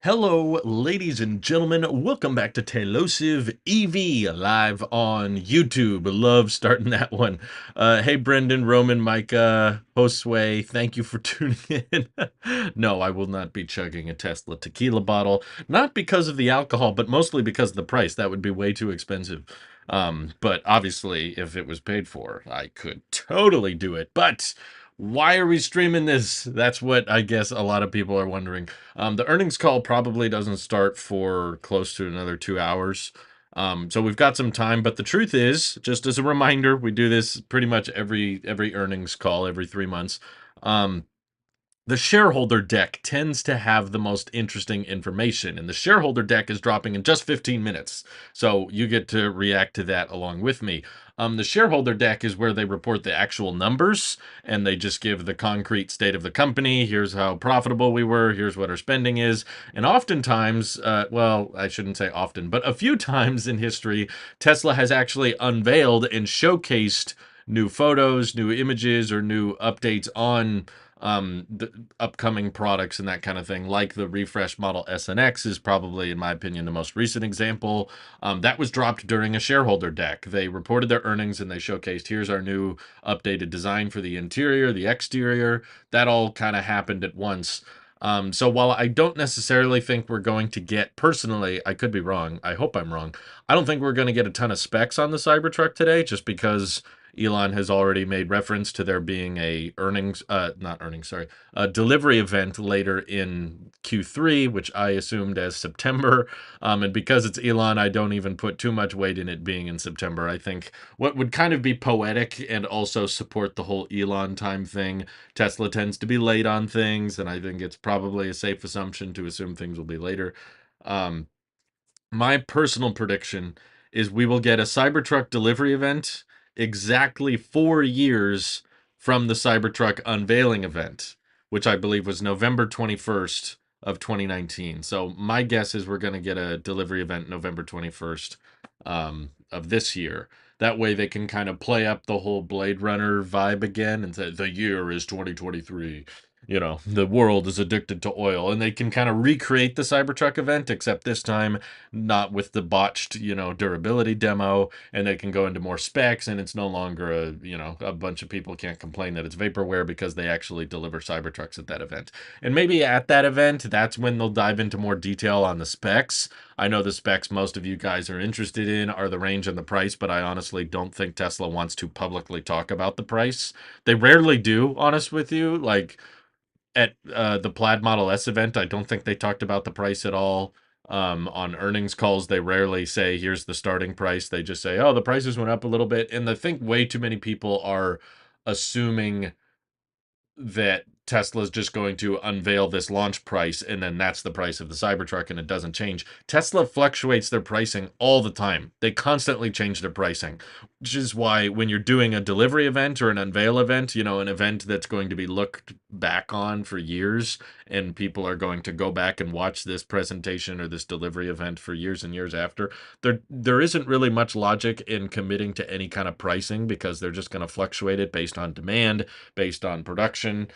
Hello, ladies and gentlemen. Welcome back to Tailosive EV live on YouTube. Love starting that one. Hey, Brendan, Roman, Micah, Josue, thank you for tuning in. No, I will not be chugging a Tesla tequila bottle, not because of the alcohol, but mostly because of the price. That would be way too expensive. But obviously, if it was paid for, I could totally do it. But why are we streaming this? That's what I guess a lot of people are wondering. The earnings call probably doesn't start for close to another 2 hours. So we've got some time, but the truth is, just as a reminder, we do this pretty much every earnings call every 3 months. Um, the shareholder deck tends to have the most interesting information, and the shareholder deck is dropping in just 15 minutes. So you get to react to that along with me. The shareholder deck is where they report the actual numbers and they just give the concrete state of the company. Here's how profitable we were. Here's what our spending is. And oftentimes, well, I shouldn't say often, but a few times in history, Tesla has actually unveiled and showcased new photos, new images, or new updates on the upcoming products and that kind of thing, like the refresh model S and X is probably, in my opinion, the most recent example. That was dropped during a shareholder deck. They reported their earnings and they showcased, here's our new updated design for the interior, the exterior. That all kind of happened at once. So while I don't necessarily think we're going to get, personally, I could be wrong. I hope I'm wrong. I don't think we're going to get a ton of specs on the Cybertruck today, just because Elon has already made reference to there being a a delivery event later in Q3, which I assumed as September. And because it's Elon, I don't even put too much weight in it being in September. I think what would kind of be poetic and also support the whole Elon time thing, Tesla tends to be late on things, and I think it's probably a safe assumption to assume things will be later. Um, my personal prediction is we will get a Cybertruck delivery event exactly 4 years from the Cybertruck unveiling event, which I believe was November 21st of 2019. So my guess is we're going to get a delivery event November 21st of this year. That way they can kind of play up the whole Blade Runner vibe again and say the year is 2023. The world is addicted to oil, and they can kind of recreate the Cybertruck event, except this time not with the botched, durability demo, and they can go into more specs, and it's no longer a bunch of people can't complain that it's vaporware because they actually deliver Cybertrucks at that event. And maybe at that event, that's when they'll dive into more detail on the specs. I know the specs most of you guys are interested in are the range and the price, but I honestly don't think Tesla wants to publicly talk about the price. They rarely do, honest with you. Like, at the Plaid Model S event, I don't think they talked about the price at all. On earnings calls, they rarely say, here's the starting price. They just say, oh, the prices went up a little bit. And I think way too many people are assuming that Tesla's just going to unveil this launch price and then that's the price of the Cybertruck and it doesn't change. Tesla fluctuates their pricing all the time. They constantly change their pricing, which is why when you're doing a delivery event or an unveil event, an event that's going to be looked back on for years and people are going to go back and watch this presentation or this delivery event for years and years after, there isn't really much logic in committing to any kind of pricing because they're just going to fluctuate it based on demand, based on production.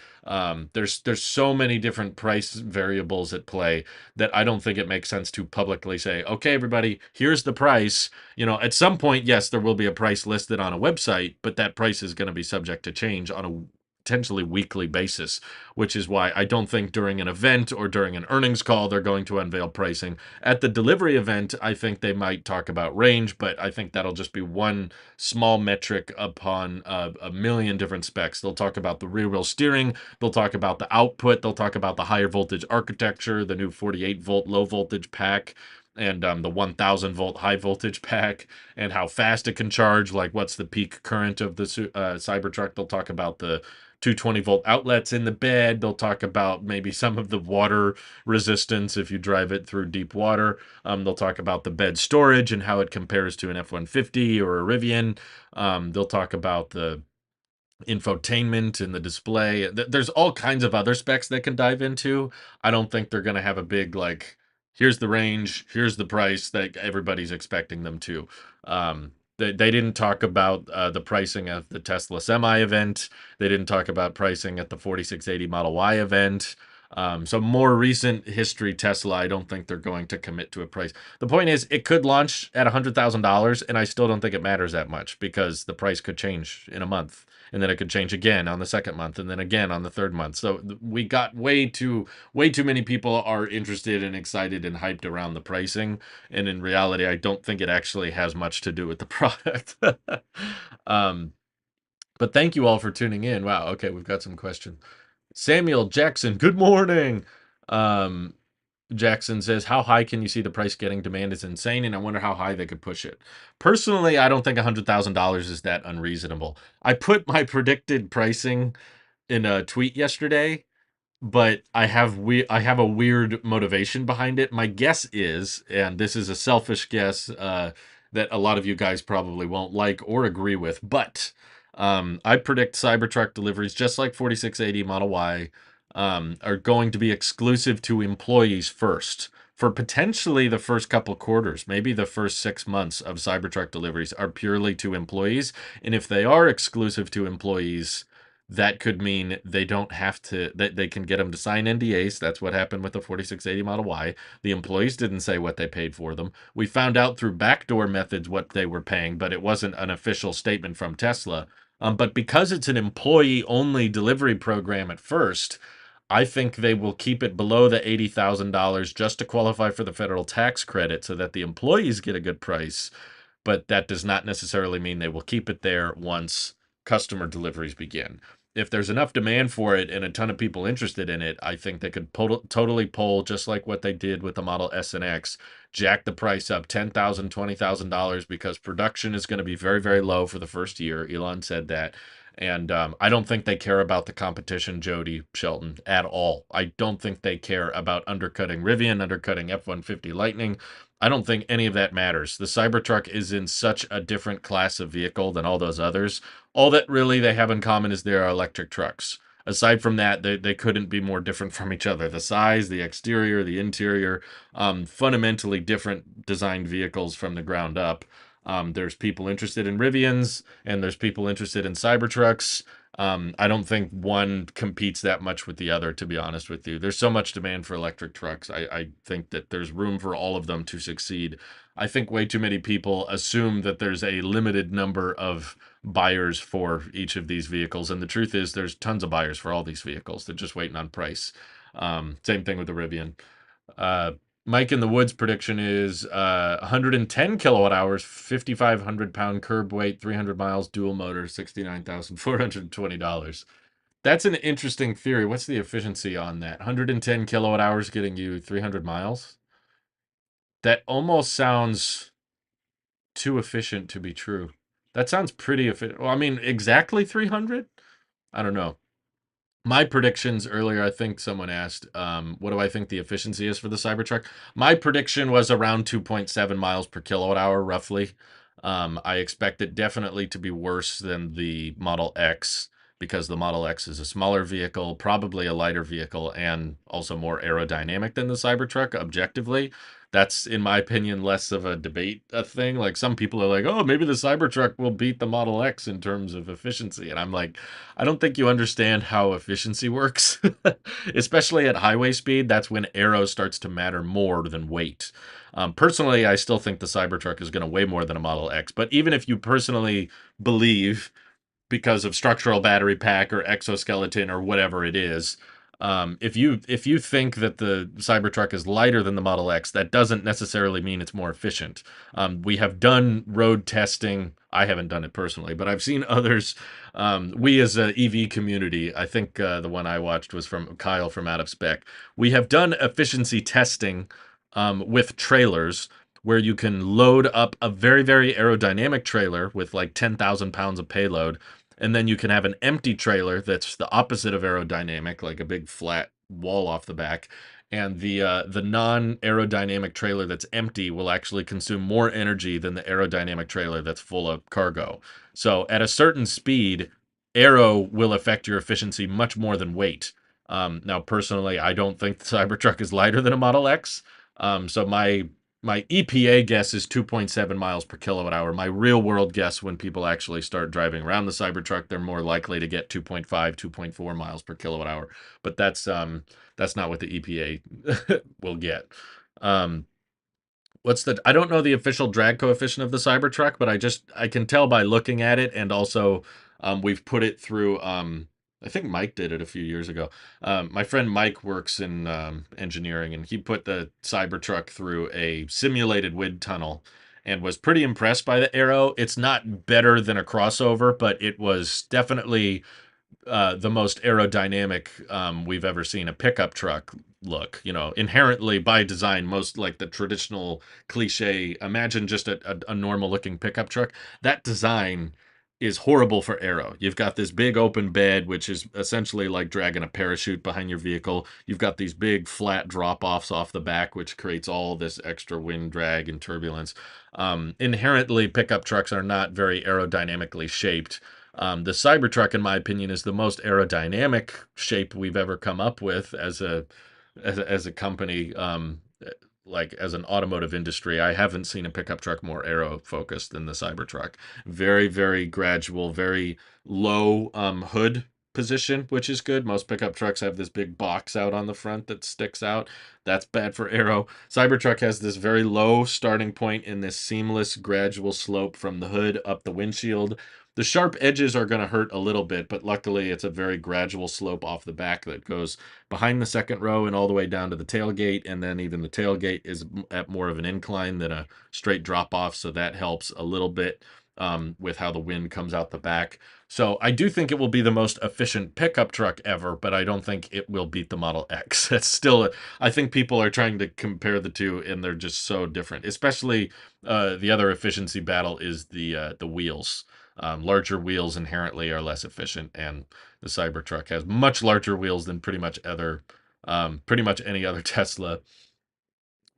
There's so many different price variables at play that I don't think it makes sense to publicly say, okay, everybody, here's the price. At some point, yes, there will be a price listed on a website, but that price is going to be subject to change on a potentially weekly basis, which is why I don't think during an event or during an earnings call they're going to unveil pricing. At the delivery event, I think they might talk about range, but I think that'll just be one small metric upon a million different specs. They'll talk about the rear wheel steering, they'll talk about the output, they'll talk about the higher voltage architecture, the new 48 volt low voltage pack, and the 1000 volt high voltage pack, and how fast it can charge, like what's the peak current of the Cybertruck. They'll talk about the 220-volt outlets in the bed. They'll talk about maybe some of the water resistance if you drive it through deep water. They'll talk about the bed storage and how it compares to an F-150 or a Rivian. They'll talk about the infotainment and the display. There's all kinds of other specs they can dive into. I don't think they're going to have a big, like, here's the range, here's the price that everybody's expecting them to. They didn't talk about the pricing of the Tesla Semi event. They didn't talk about pricing at the 4680 Model Y event. So more recent history Tesla, I don't think they're going to commit to a price. The point is, it could launch at $100,000, and I still don't think it matters that much because the price could change in a month, and then it could change again on the second month, and then again on the third month. So we got way too many people are interested and excited and hyped around the pricing, and in reality, I don't think it actually has much to do with the product. um, but thank you all for tuning in. Wow. Okay, we've got some questions. Samuel Jackson, good morning. Um, Jackson says, how high can you see the price getting? Demand is insane, and I wonder how high they could push it. Personally, I don't think $100,000 is that unreasonable. I put my predicted pricing in a tweet yesterday, but I have a weird motivation behind it. My guess is, and this is a selfish guess, that a lot of you guys probably won't like or agree with, but I predict Cybertruck deliveries, just like 4680 Model Y, are going to be exclusive to employees first. For potentially the first couple quarters, maybe the first 6 months of Cybertruck deliveries are purely to employees. And if they are exclusive to employees, that could mean they don't have to, that they can get them to sign NDAs. That's what happened with the 4680 Model Y. The employees didn't say what they paid for them. We found out through backdoor methods what they were paying, but it wasn't an official statement from Tesla. But because it's an employee only delivery program at first, I think they will keep it below the $80,000 just to qualify for the federal tax credit so that the employees get a good price. But that does not necessarily mean they will keep it there once customer deliveries begin. If there's enough demand for it and a ton of people interested in it, I think they could totally pull, just like what they did with the Model S and X, jack the price up $10,000, $20,000 because production is going to be very, very low for the first year. Elon said that. And I don't think they care about the competition, Jody Shelton, at all. I don't think they care about undercutting Rivian, undercutting F-150 Lightning. I don't think any of that matters. The Cybertruck is in such a different class of vehicle than all those others. All that really they have in common is they are electric trucks. Aside from that, they couldn't be more different from each other. The size, the exterior, the interior, fundamentally different designed vehicles from the ground up. There's people interested in Rivians, and there's people interested in Cybertrucks. I don't think one competes that much with the other, to be honest with you. There's so much demand for electric trucks. I think that there's room for all of them to succeed. I think way too many people assume that there's a limited number of buyers for each of these vehicles. And the truth is, there's tons of buyers for all these vehicles. They're just waiting on price. Same thing with the Rivian. Uh, Mike in the Woods prediction is 110 kilowatt hours, 5,500 pound curb weight, 300 miles, dual motor, $69,420. That's an interesting theory. What's the efficiency on that? 110 kilowatt hours getting you 300 miles? That almost sounds too efficient to be true. That sounds pretty efficient. Well, I mean, exactly 300? I don't know. My predictions earlier, I think someone asked, what do I think the efficiency is for the Cybertruck? My prediction was around 2.7 miles per kilowatt hour, roughly. I expect it definitely to be worse than the Model X because the Model X is a smaller vehicle, probably a lighter vehicle, and also more aerodynamic than the Cybertruck, objectively. That's, in my opinion, less of a debate thing. Like, some people are like, oh, maybe the Cybertruck will beat the Model X in terms of efficiency. And I'm like, I don't think you understand how efficiency works, especially at highway speed. That's when aero starts to matter more than weight. Personally, I still think the Cybertruck is going to weigh more than a Model X. But even if you personally believe, because of structural battery pack or exoskeleton or whatever it is, if you think that the Cybertruck is lighter than the Model X, that doesn't necessarily mean it's more efficient. We have done road testing. I haven't done it personally, but I've seen others. We as a EV community, I think the one I watched was from Kyle from Out of Spec. We have done efficiency testing with trailers where you can load up a very, very aerodynamic trailer with like 10,000 pounds of payload, and then you can have an empty trailer that's the opposite of aerodynamic, like a big flat wall off the back. And the non-aerodynamic trailer that's empty will actually consume more energy than the aerodynamic trailer that's full of cargo. So at a certain speed, aero will affect your efficiency much more than weight. Now, personally, I don't think the Cybertruck is lighter than a Model X. So my EPA guess is 2.7 miles per kilowatt hour. My real world guess, when people actually start driving around the Cybertruck, they're more likely to get 2.5, 2.4 miles per kilowatt hour. But That's not what the EPA will get. Um, I don't know the official drag coefficient of the Cybertruck, but I can tell by looking at it, and also we've put it through. I think Mike did it a few years ago. My friend Mike works in engineering, and he put the Cybertruck through a simulated wind tunnel and was pretty impressed by the aero. It's not better than a crossover, but it was definitely the most aerodynamic we've ever seen a pickup truck look. You know, inherently by design, most like the traditional cliche. Imagine just a normal looking pickup truck. That design is horrible for aero. You've got this big open bed, which is essentially like dragging a parachute behind your vehicle. You've got these big flat drop offs off the back, which creates all this extra wind drag and turbulence. Inherently, pickup trucks are not very aerodynamically shaped. The Cybertruck, in my opinion, is the most aerodynamic shape we've ever come up with as a company. Like as an automotive industry, I haven't seen a pickup truck more aero focused than the Cybertruck. Very, very gradual, very low hood position, which is good. Most pickup trucks have this big box out on the front that sticks out. That's bad for aero. Cybertruck has this very low starting point in this seamless, gradual slope from the hood up the windshield. The sharp edges are going to hurt a little bit, but luckily it's a very gradual slope off the back that goes behind the second row and all the way down to the tailgate. And then even the tailgate is at more of an incline than a straight drop off. So that helps a little bit with how the wind comes out the back. So I do think it will be the most efficient pickup truck ever, but I don't think it will beat the Model X. It's still, I think people are trying to compare the two, and they're just so different. Especially the other efficiency battle is the wheels. Larger wheels inherently are less efficient, and the Cybertruck has much larger wheels than pretty much any other Tesla.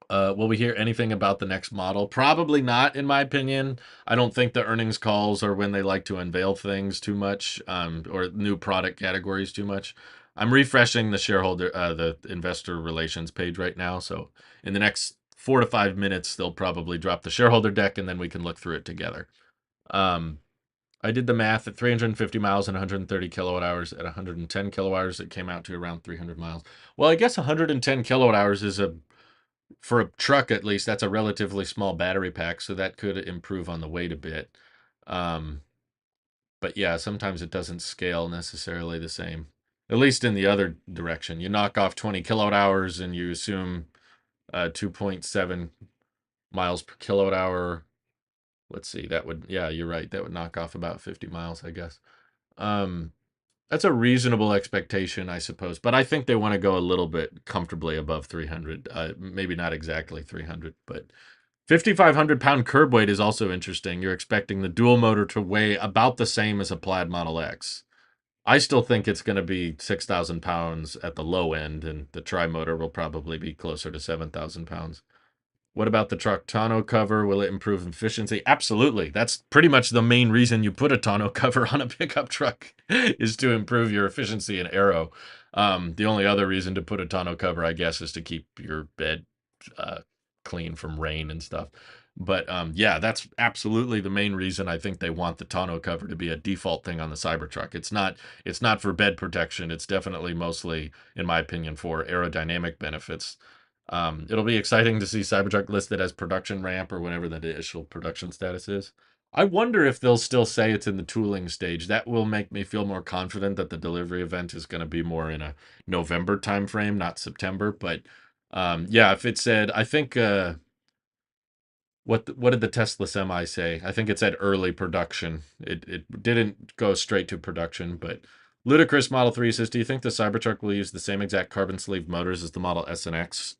Will we hear anything about the next model? Probably not, in my opinion. I don't think the earnings calls are when they like to unveil things too much, or new product categories too much. I'm refreshing the investor relations page right now. So in the next 4 to 5 minutes, they'll probably drop the shareholder deck, and then we can look through it together. Um, I did the math at 350 miles and 130 kilowatt hours. At 110 kilowatt hours, it came out to around 300 miles. Well, I guess 110 kilowatt hours is for a truck at least, that's a relatively small battery pack, so that could improve on the weight a bit. Um, but yeah, sometimes it doesn't scale necessarily the same. At least in the other direction. You knock off 20 kilowatt hours and you assume 2.7 miles per kilowatt hour. Let's see, yeah, you're right. That would knock off about 50 miles, I guess. Um, that's a reasonable expectation, I suppose. But I think they want to go a little bit comfortably above 300. Maybe not exactly 300, but 5,500 pound curb weight is also interesting. You're expecting the dual motor to weigh about the same as a Plaid Model X. I still think it's going to be 6,000 pounds at the low end, and the tri motor will probably be closer to 7,000 pounds. What about the truck tonneau cover? Will it improve efficiency? Absolutely. That's pretty much the main reason you put a tonneau cover on a pickup truck is to improve your efficiency and aero. The only other reason to put a tonneau cover, I guess, is to keep your bed uh, clean from rain and stuff. But yeah, that's absolutely the main reason I think they want the tonneau cover to be a default thing on the Cybertruck. It's not for bed protection. It's definitely mostly, in my opinion, for aerodynamic benefits. It'll be exciting to see Cybertruck listed as production ramp or whatever the initial production status is. I wonder if they'll still say it's in the tooling stage. That will make me feel more confident that the delivery event is going to be more in a November timeframe, not September. But yeah, if it said, I think what did the Tesla Semi say? I think it said early production. It didn't go straight to production, but Ludicrous Model 3 says, do you think the Cybertruck will use the same exact carbon sleeve motors as the Model S and X?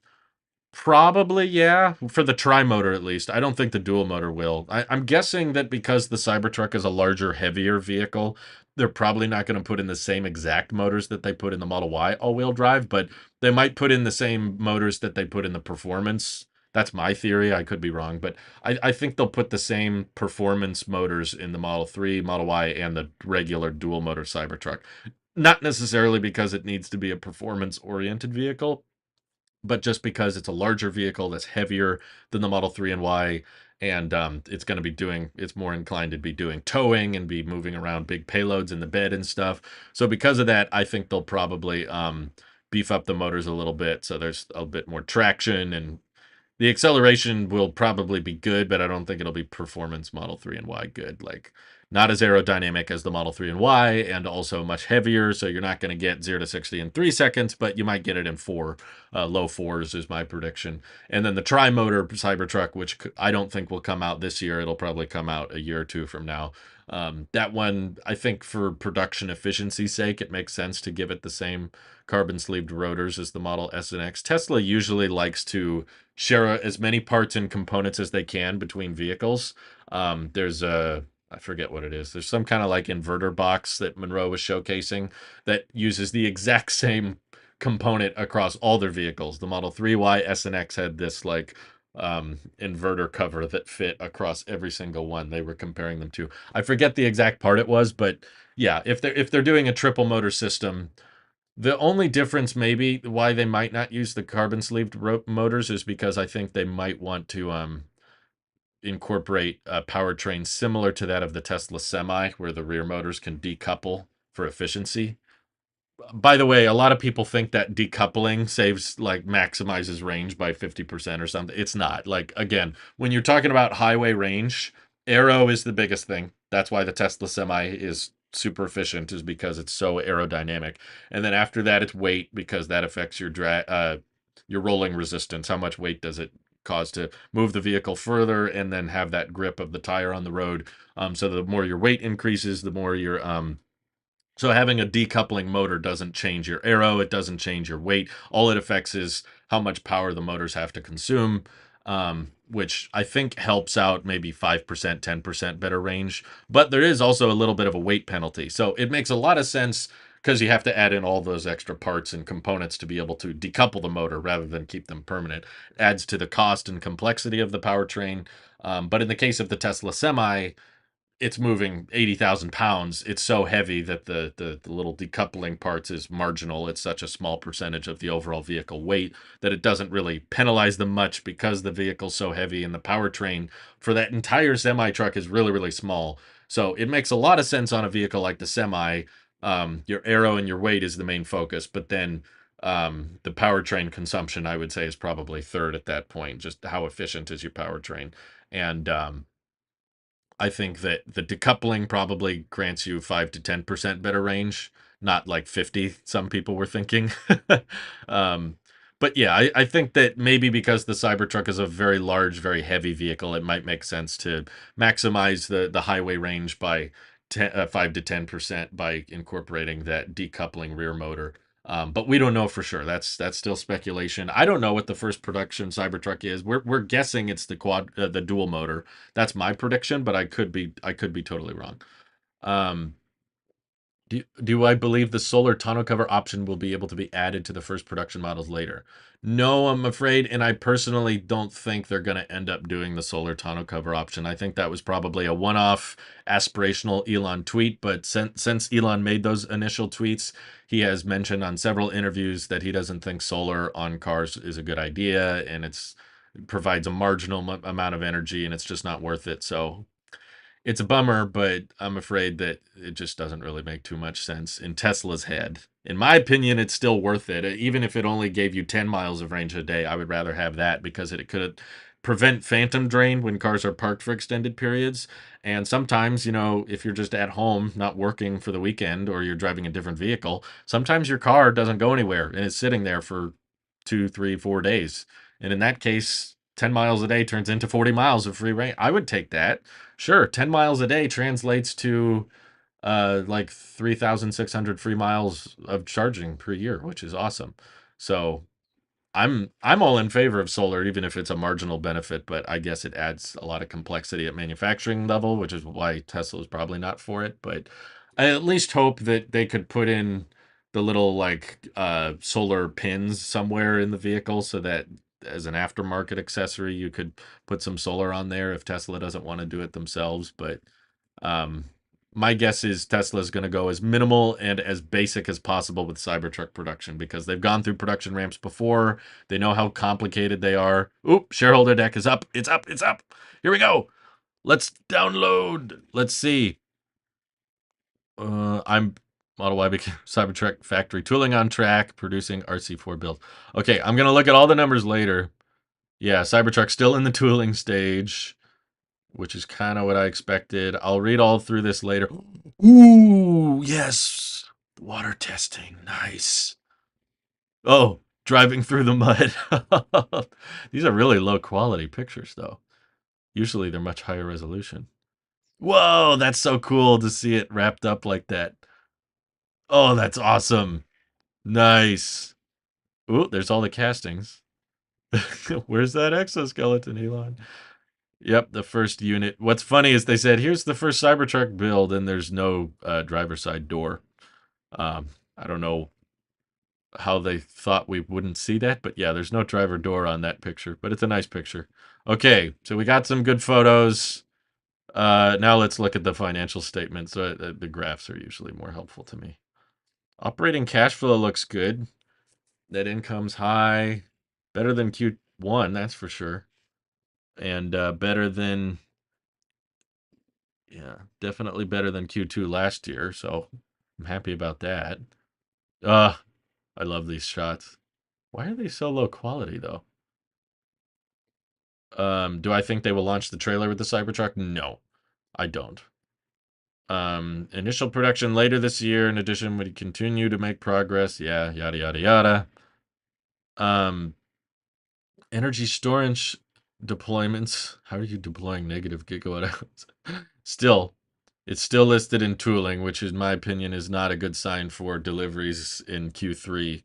Probably, yeah. For the tri-motor, at least. I don't think the dual motor will. I'm guessing that because the Cybertruck is a larger, heavier vehicle, they're probably not going to put in the same exact motors that they put in the Model Y all-wheel drive, but they might put in the same motors that they put in the Performance. That's my theory. I could be wrong, but I think they'll put the same performance motors in the Model 3, Model Y, and the regular dual motor Cybertruck. Not necessarily because it needs to be a performance-oriented vehicle, but just because it's a larger vehicle that's heavier than the Model 3 and Y, and it's more inclined to be doing towing and be moving around big payloads in the bed and stuff. So because of that, I think they'll probably beef up the motors a little bit so there's a bit more traction, and the acceleration will probably be good, but I don't think it'll be performance Model 3 and Y good. Like, not as aerodynamic as the Model 3 and Y, and also much heavier, so you're not going to get 0 to 60 in 3 seconds, but you might get it in 4. Low 4s is my prediction. And then the tri-motor Cybertruck, which I don't think will come out this year. It'll probably come out a year or two from now. That one, I think for production efficiency's sake, it makes sense to give it the same carbon sleeved rotors as the Model S and X. Tesla usually likes to share as many parts and components as they can between vehicles. There's a I forget what it is. There's some kind of like inverter box that Monroe was showcasing that uses the exact same component across all their vehicles. The Model 3, Y, S, and X had this like inverter cover that fit across every single one they were comparing them to. I forget the exact part it was, but yeah, if they're doing a triple motor system, the only difference maybe why they might not use the carbon sleeved motors is because I think they might want to incorporate a powertrain similar to that of the Tesla Semi, where the rear motors can decouple for efficiency. By the way, a lot of people think that decoupling saves, like, maximizes range by 50% or something. It's not. Like, again, when you're talking about highway range, aero is the biggest thing. That's why the Tesla Semi is super efficient, is because it's so aerodynamic. And then after that, it's weight, because that affects your rolling resistance. How much weight does it cause to move the vehicle further and then have that grip of the tire on the road? So the more your weight increases, the more your so having a decoupling motor doesn't change your aero, it doesn't change your weight. All it affects is how much power the motors have to consume, which I think helps out maybe 5%, 10% better range. But there is also a little bit of a weight penalty. So it makes a lot of sense because you have to add in all those extra parts and components to be able to decouple the motor rather than keep them permanent. It adds to the cost and complexity of the powertrain. But in the case of the Tesla Semi, it's moving 80,000 pounds. It's so heavy that the little decoupling parts is marginal. It's such a small percentage of the overall vehicle weight that it doesn't really penalize them much because the vehicle's so heavy, and the powertrain for that entire semi truck is really, really small. So it makes a lot of sense on a vehicle like the Semi. Your aero and your weight is the main focus, but then the powertrain consumption, I would say, is probably third at that point. Just how efficient is your powertrain? And I think that the decoupling probably grants you 5 to 10% better range, not like 50, some people were thinking. um, but yeah, I think that maybe because the Cybertruck is a very large, very heavy vehicle, it might make sense to maximize the highway range by 5 to 10% by incorporating that decoupling rear motor. But we don't know for sure. That's still speculation. I don't know what the first production Cybertruck is. We're guessing it's the dual motor. That's my prediction, but I could be totally wrong. Um, do I believe the solar tonneau cover option will be able to be added to the first production models later? No, I'm afraid, and I personally don't think they're going to end up doing the solar tonneau cover option. I think that was probably a one-off aspirational Elon tweet, but since Elon made those initial tweets, he has mentioned on several interviews that he doesn't think solar on cars is a good idea, and it provides a marginal amount of energy, and it's just not worth it. So it's a bummer, but I'm afraid that it just doesn't really make too much sense in Tesla's head. In my opinion, it's still worth it. Even if it only gave you 10 miles of range a day, I would rather have that because it could prevent phantom drain when cars are parked for extended periods. And sometimes, if you're just at home, not working for the weekend, or you're driving a different vehicle, sometimes your car doesn't go anywhere and it's sitting there for 2, 3, 4 days. And in that case, 10 miles a day turns into 40 miles of free range. I would take that. Sure, 10 miles a day translates to like 3,600 free miles of charging per year, which is awesome. So I'm all in favor of solar, even if it's a marginal benefit, but I guess it adds a lot of complexity at manufacturing level, which is why Tesla is probably not for it. But I at least hope that they could put in the little like solar pins somewhere in the vehicle so that as an aftermarket accessory you could put some solar on there if Tesla doesn't want to do it themselves. But um my guess is Tesla is going to go as minimal and as basic as possible with Cybertruck production because they've gone through production ramps before. They know how complicated they are. Oop, shareholder deck is up. It's up. It's up. Here we go. Let's download. Let's see. I'm Model Y became Cybertruck factory tooling on track, producing RC4 build. Okay, I'm gonna look at all the numbers later. Yeah, Cybertruck still in the tooling stage, which is kind of what I expected. I'll read all through this later. Ooh, yes. Water testing. Nice. Oh, driving through the mud. These are really low quality pictures, though. Usually they're much higher resolution. Whoa, that's so cool to see it wrapped up like that. Oh, that's awesome. Nice. Ooh, there's all the castings. Where's that exoskeleton, Elon? Yep, the first unit. What's funny is they said, here's the first Cybertruck build, and there's no driver's side door. I don't know how they thought we wouldn't see that, but yeah, there's no driver door on that picture, but it's a nice picture. Okay, so we got some good photos. Now let's look at the financial statements. The graphs are usually more helpful to me. Operating cash flow looks good. Net income's high. Better than Q1, that's for sure. And better than, yeah, definitely better than Q2 last year. So I'm happy about that. I love these shots. Why are they so low quality though? Do I think they will launch the trailer with the Cybertruck? No, I don't. Initial production later this year. In addition, we continue to make progress. Yeah, yada yada yada. Energy storage deployments. How are you deploying negative gigawatt hours? Still, it's still listed in tooling, which in my opinion is not a good sign for deliveries in Q3.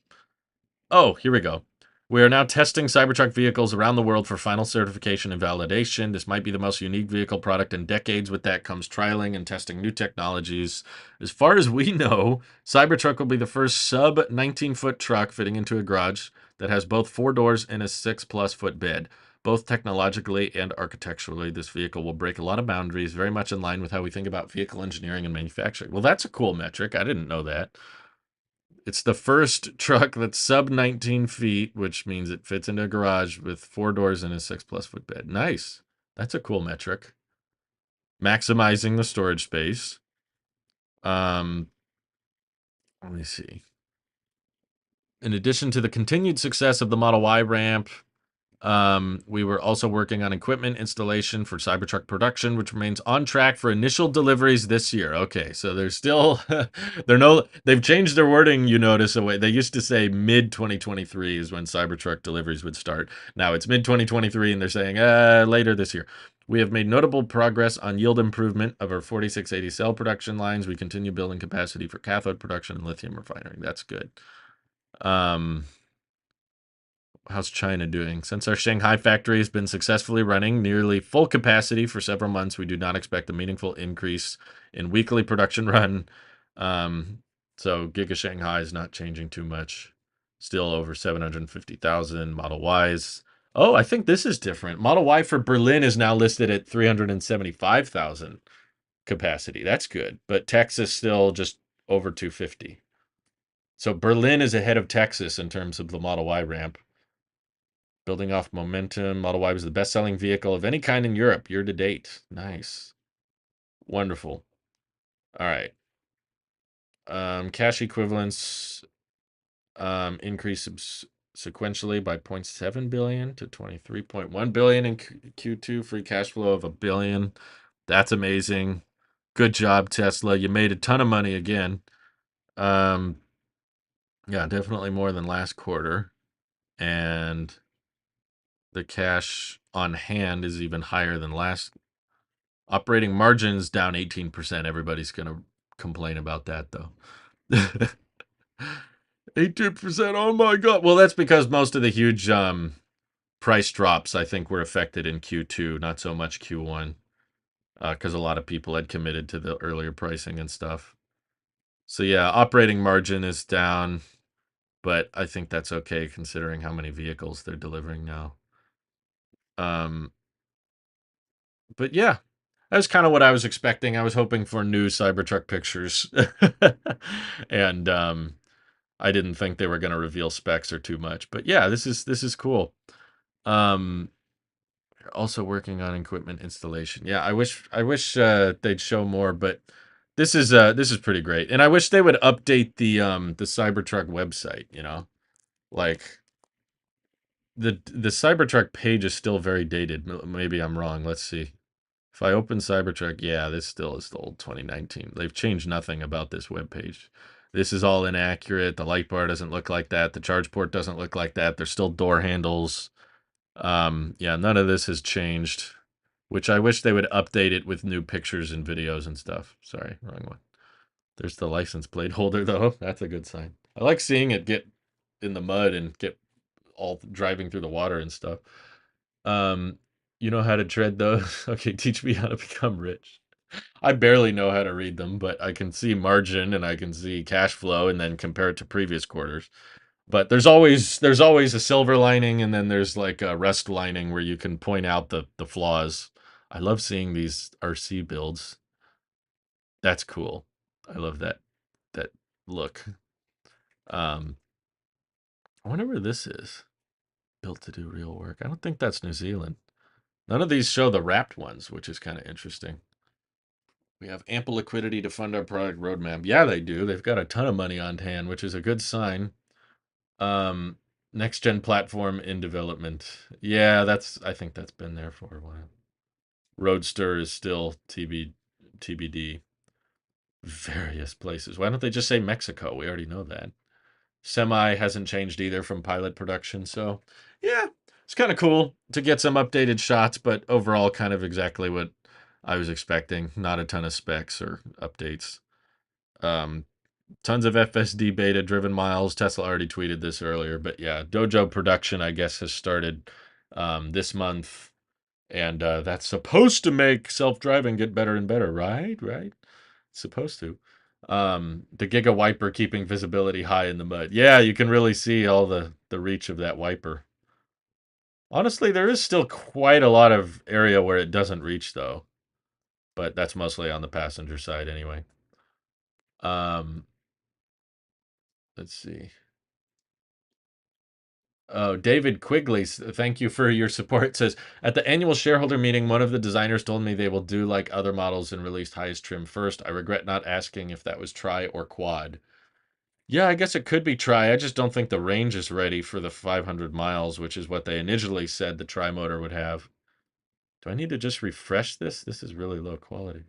Oh, here we go. We are now testing Cybertruck vehicles around the world for final certification and validation. This might be the most unique vehicle product in decades. With that comes trialing and testing new technologies. As far as we know, Cybertruck will be the first sub 19-foot truck fitting into a garage that has both 4 doors and a 6+ foot bed. Both technologically and architecturally, this vehicle will break a lot of boundaries, very much in line with how we think about vehicle engineering and manufacturing. Well, that's a cool metric. I didn't know that. It's the first truck that's sub 19 feet, which means it fits into a garage with 4 doors and a 6+ foot bed. Nice. That's a cool metric. Maximizing the storage space. Let me see. In addition to the continued success of the Model Y ramp, we were also working on equipment installation for Cybertruck production, which remains on track for initial deliveries this year. Okay, so they're still they've changed their wording, you notice, away. They used to say mid 2023 is when Cybertruck deliveries would start. Now it's mid 2023 and they're saying later this year. We have made notable progress on yield improvement of our 4680 cell production lines. We continue building capacity for cathode production and lithium refining. That's good. How's China doing? Since our Shanghai factory has been successfully running nearly full capacity for several months, we do not expect a meaningful increase in weekly production run. So Giga Shanghai is not changing too much. Still over 750,000 Model Ys. Oh, I think this is different. Model Y for Berlin is now listed at 375,000 capacity. That's good. But Texas still just over 250. So Berlin is ahead of Texas in terms of the Model Y ramp. Building off momentum, Model Y was the best-selling vehicle of any kind in Europe year to date. Nice. Wonderful. All right. Cash equivalents increased sequentially by 0.7 billion to 23.1 billion in Q2. Free cash flow of $1 billion. That's amazing. Good job, Tesla. You made a ton of money again. Yeah, definitely more than last quarter. And the cash on hand is even higher than last. Operating margins down 18%. Everybody's going to complain about that, though. 18%. Oh my God. Well, that's because most of the huge price drops, I think, were affected in Q2, not so much Q1, because a lot of people had committed to the earlier pricing and stuff. So, yeah, operating margin is down, but I think that's okay considering how many vehicles they're delivering now. But yeah, that's kind of what I was expecting. I was hoping for new Cybertruck pictures. And I didn't think they were going to reveal specs or too much. But yeah, this is cool. Um also working on equipment installation. Yeah, I wish they'd show more, but this is pretty great. And I wish they would update the Cybertruck website, you know? Like the Cybertruck page is still very dated. Maybe I'm wrong. Let's see. If I open Cybertruck, yeah, this still is the old 2019. They've changed nothing about this web page. This is all inaccurate. The light bar doesn't look like that. The charge port doesn't look like that. There's still door handles. Yeah, none of this has changed, which I wish they would update it with new pictures and videos and stuff. Sorry, wrong one. There's the license plate holder, though. That's a good sign. I like seeing it get in the mud and get all driving through the water and stuff. Um, you know how to tread those? Okay, teach me how to become rich. I barely know how to read them, but I can see margin and I can see cash flow and then compare it to previous quarters. But there's always a silver lining and then there's like a rust lining where you can point out the flaws. I love seeing these RC builds. That's cool. I love that look. Um, I wonder where this is. Built to do real work. I don't think that's New Zealand. None of these show the wrapped ones, which is kind of interesting. We have ample liquidity to fund our product roadmap. Yeah, they do. They've got a ton of money on hand, which is a good sign. Um, Next gen platform in development. Yeah, I think that's been there for a while. Roadster is still TBD. Various places. Why don't they just say Mexico? We already know that. Semi hasn't changed either from pilot production. So, yeah, it's kind of cool to get some updated shots, but overall, kind of exactly what I was expecting. Not a ton of specs or updates. Um, Tons of FSD beta driven miles. Tesla already tweeted this earlier, but yeah, Dojo production, I guess, has started this month. And that's supposed to make self driving get better and better, right? Right? Supposed to. The Giga Wiper keeping visibility high in the mud. Yeah, you can really see all the reach of that wiper. Honestly, there is still quite a lot of area where it doesn't reach though, but that's mostly on the passenger side anyway. Um, let's see. Oh, David Quigley, thank you for your support. Says at the annual shareholder meeting, one of the designers told me they will do like other models and release highest trim first. I regret not asking if that was tri or quad. Yeah, I guess it could be tri. I just don't think the range is ready for the 500 miles, which is what they initially said the tri motor would have. Do I need to just refresh this? This is really low quality.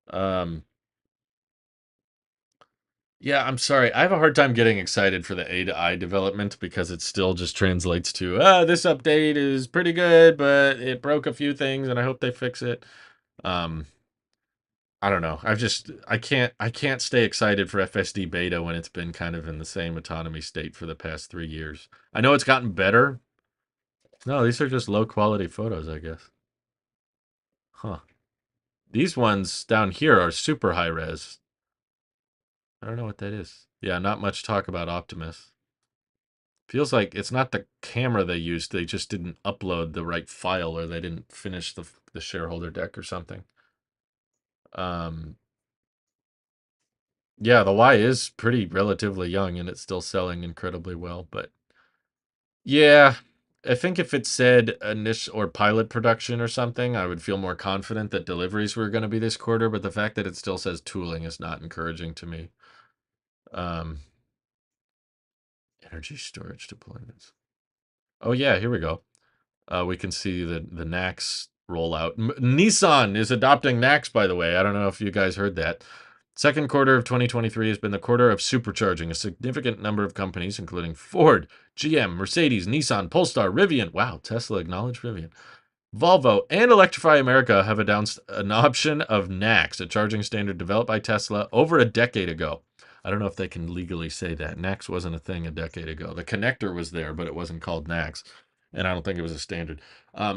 Um, yeah, I'm sorry. I have a hard time getting excited for the A to I development because it still just translates to, this update is pretty good, but it broke a few things and I hope they fix it. Um, I don't know. I can't stay excited for FSD beta when it's been kind of in the same autonomy state for the past 3 years. I know it's gotten better. No, these are just low quality photos, I guess. Huh. These ones down here are super high res. I don't know what that is. Yeah, not much talk about Optimus. Feels like it's not the camera they used. They just didn't upload the right file or they didn't finish the shareholder deck or something. Um, yeah, the Y is pretty relatively young and it's still selling incredibly well, but yeah, I think if it said initial or pilot production or something, I would feel more confident that deliveries were going to be this quarter, but the fact that it still says tooling is not encouraging to me. Um, Energy storage deployments. Oh yeah, here we go. We can see the NACS rollout. Nissan is adopting NACS, by the way. I don't know if you guys heard that. Second quarter of 2023 has been the quarter of supercharging. A significant number of companies, including Ford, GM, Mercedes, Nissan, Polestar, Rivian. Wow, Tesla acknowledged Rivian. Volvo and Electrify America have announced an option of NACS, a charging standard developed by Tesla over a decade ago. I don't know if they can legally say that. NACS wasn't a thing a decade ago. The connector was there, but it wasn't called NACS. And I don't think it was a standard.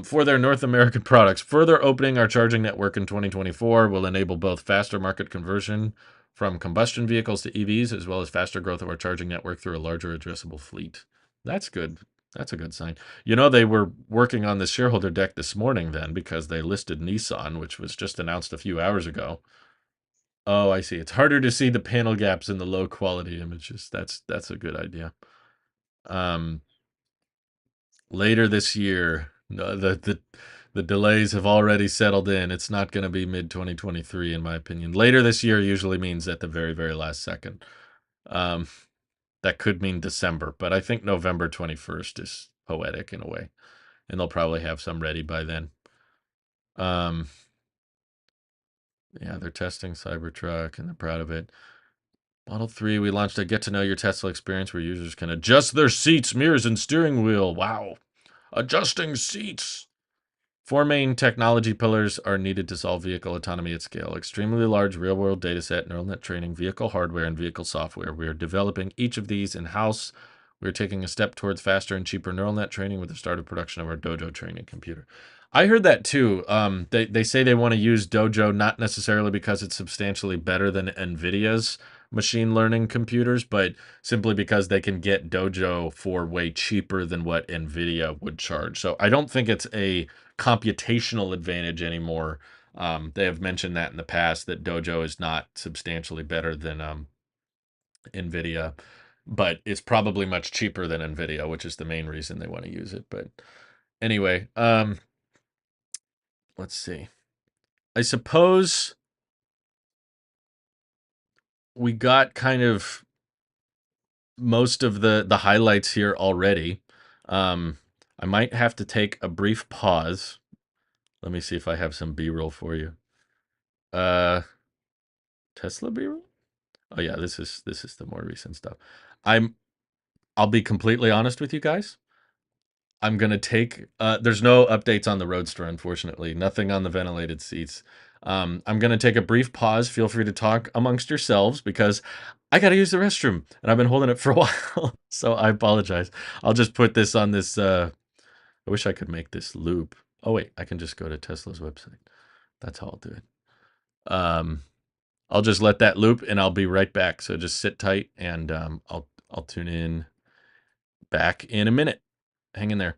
For their North American products, further opening our charging network in 2024 will enable both faster market conversion from combustion vehicles to EVs, as well as faster growth of our charging network through a larger addressable fleet. That's good. That's a good sign. You know, they were working on the shareholder deck this morning then because they listed Nissan, which was just announced a few hours ago. Oh, I see. It's harder to see the panel gaps in the low quality images. That's a good idea. Um, Later this year, no, The delays have already settled in. It's not going to be mid 2023, in my opinion. Later this year usually means at the very, very last second. Um, that could mean December, but I think November 21st is poetic in a way, and they'll probably have some ready by then. Um, yeah, they're testing Cybertruck and they're proud of it. Model 3, we launched a get to know your Tesla experience where users can adjust their seats, mirrors, and steering wheel. Wow. Adjusting seats. Four main technology pillars are needed to solve vehicle autonomy at scale. Extremely large real-world dataset, neural net training, vehicle hardware, and vehicle software. We are developing each of these in-house. We are taking a step towards faster and cheaper neural net training with the start of production of our Dojo training computer. I heard that too. They say they want to use Dojo not necessarily because it's substantially better than NVIDIA's machine learning computers, but simply because they can get Dojo for way cheaper than what NVIDIA would charge. So I don't think it's a computational advantage anymore. They have mentioned that in the past that Dojo is not substantially better than NVIDIA, but it's probably much cheaper than NVIDIA, which is the main reason they want to use it. But anyway, let's see. I suppose we got kind of most of the highlights here already. I might have to take a brief pause. Let me see if I have some B-roll for you. Tesla B-roll? Oh yeah, this is the more recent stuff. I'll be completely honest with you guys. I'm gonna take there's no updates on the Roadster, unfortunately. Nothing on the ventilated seats. I'm gonna take a brief pause. Feel free to talk amongst yourselves because I gotta use the restroom and I've been holding it for a while. So I apologize. I'll just put this on this I wish I could make this loop. Oh wait, I can just go to Tesla's website. That's how I'll do it. I'll just let that loop and I'll be right back. So just sit tight and I'll tune in back in a minute. Hang in there.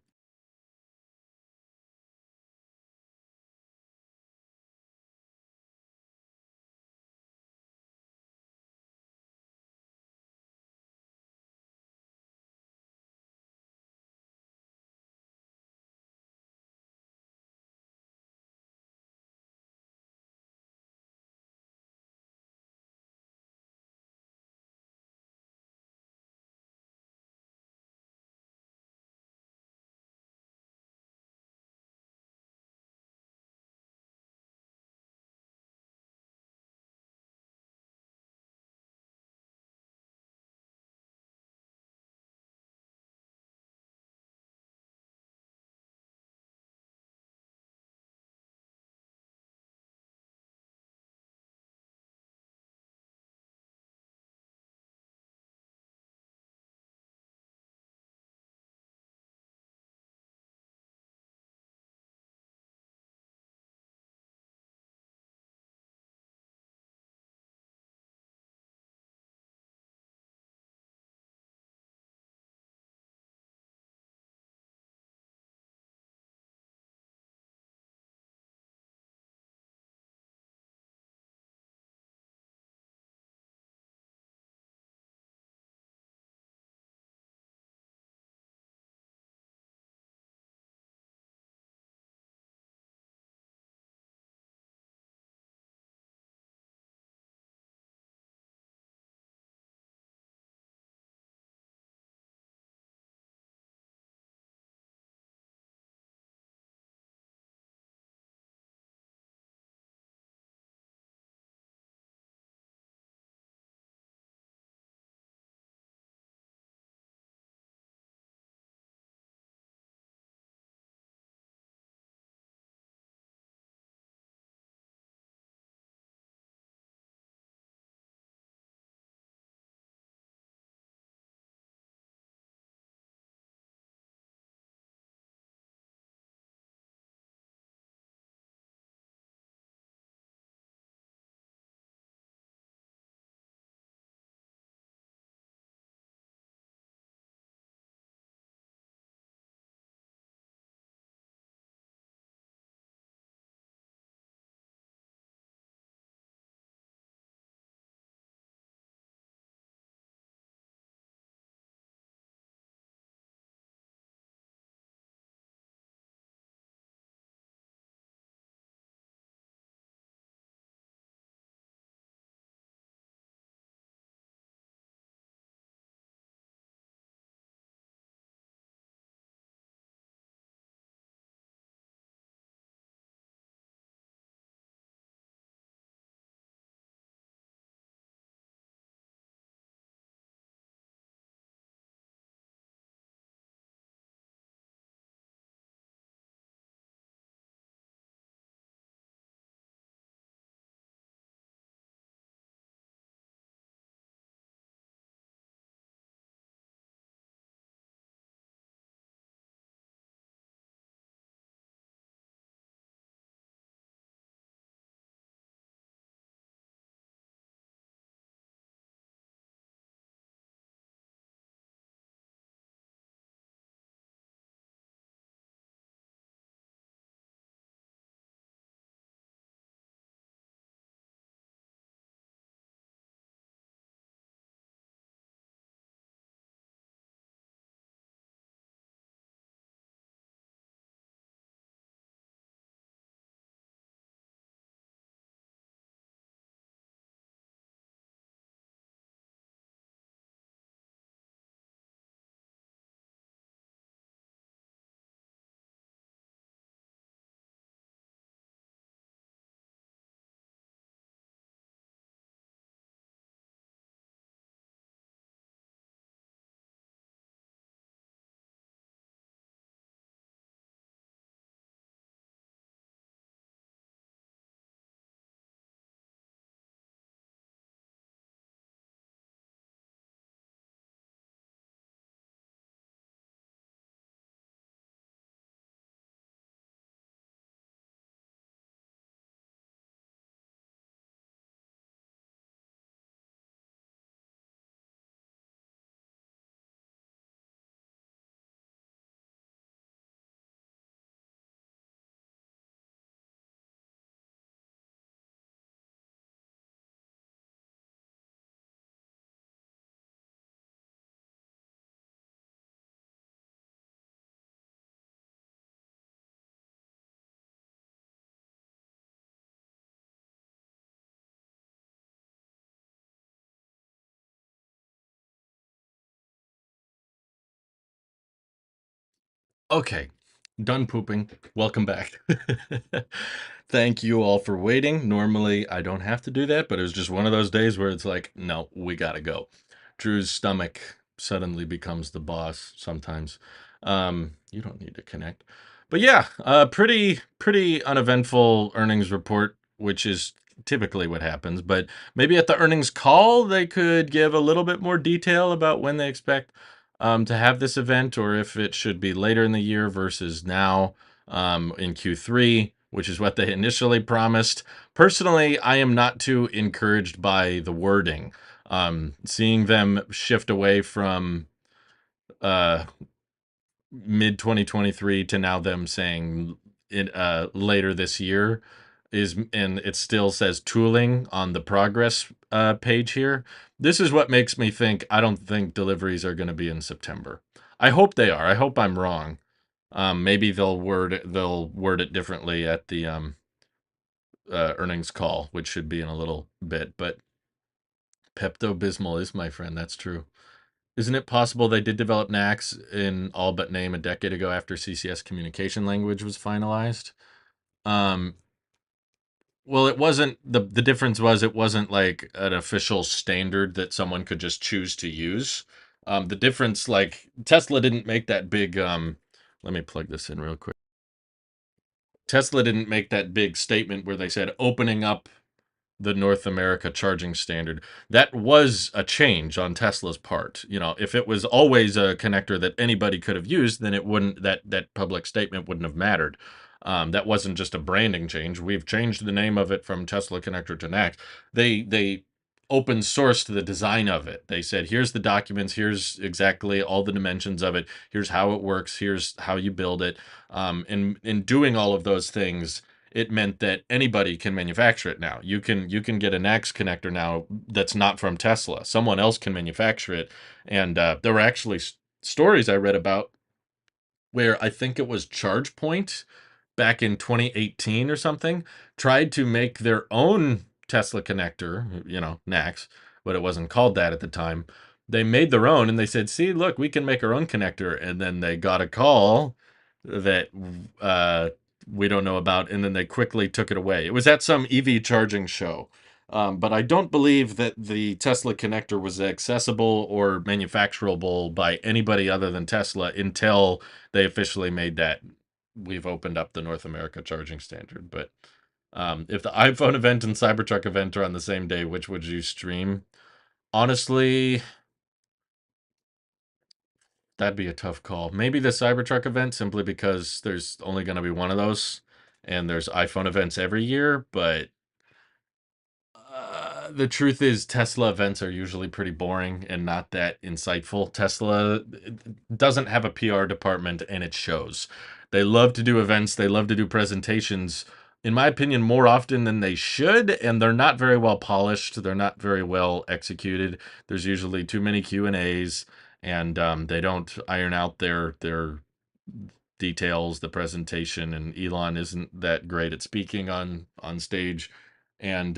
Okay, done pooping. Welcome back. Thank you all for waiting. Normally, I don't have to do that, but it was just one of those days where it's like, no, we gotta go. Drew's stomach suddenly becomes the boss sometimes. You don't need to connect. But yeah, pretty uneventful earnings report, which is typically what happens. But maybe at the earnings call, they could give a little bit more detail about when they expect to have this event, or if it should be later in the year versus now in Q3, which is what they initially promised. Personally, I am not too encouraged by the wording. Seeing them shift away from uh, mid 2023 to now them saying it later this year is, and it still says tooling on the progress page here. This is what makes me think I don't think deliveries are going to be in September. I hope they are. I hope I'm wrong. Maybe they'll word it differently at the earnings call, which should be in a little bit. But Pepto Bismol is my friend. That's true. Isn't it possible they did develop NAX in all but name a decade ago after CCS communication language was finalized? Um, well, it wasn't the difference was it wasn't like an official standard that someone could just choose to use. The difference, like Tesla didn't make that big. Let me plug this in real quick. Tesla didn't make that big statement where they said opening up the North America charging standard. That was a change on Tesla's part. You know, if it was always a connector that anybody could have used, then it wouldn't that public statement wouldn't have mattered. That wasn't just a branding change. We've changed the name of it from Tesla connector to NACS. They open sourced the design of it. They said, here's the documents, here's exactly all the dimensions of it, here's how it works, here's how you build it. And in doing all of those things, it meant that anybody can manufacture it now. You can get an X connector now that's not from Tesla. Someone else can manufacture it, and there were actually stories I read about where I think it was ChargePoint back in 2018 or something tried to make their own Tesla connector, NACS, but it wasn't called that at the time. They made their own and they said, "See, look, we can make our own connector." And then they got a call that uh, we don't know about, and then they quickly took it away. It was at some EV charging show. But I don't believe that the Tesla connector was accessible or manufacturable by anybody other than Tesla until they officially made that we've opened up the North America charging standard. But if the iPhone event and Cybertruck event are on the same day, which would you stream? Honestly, that'd be a tough call. Maybe the Cybertruck event simply because there's only going to be one of those and there's iPhone events every year. But the truth is, Tesla events are usually pretty boring and not that insightful. Tesla doesn't have a PR department, and it shows. They love to do events, they love to do presentations, in my opinion, more often than they should, and they're not very well polished. They're not very well executed. There's usually too many Q&As, and they don't iron out their details, the presentation, and Elon isn't that great at speaking on stage. And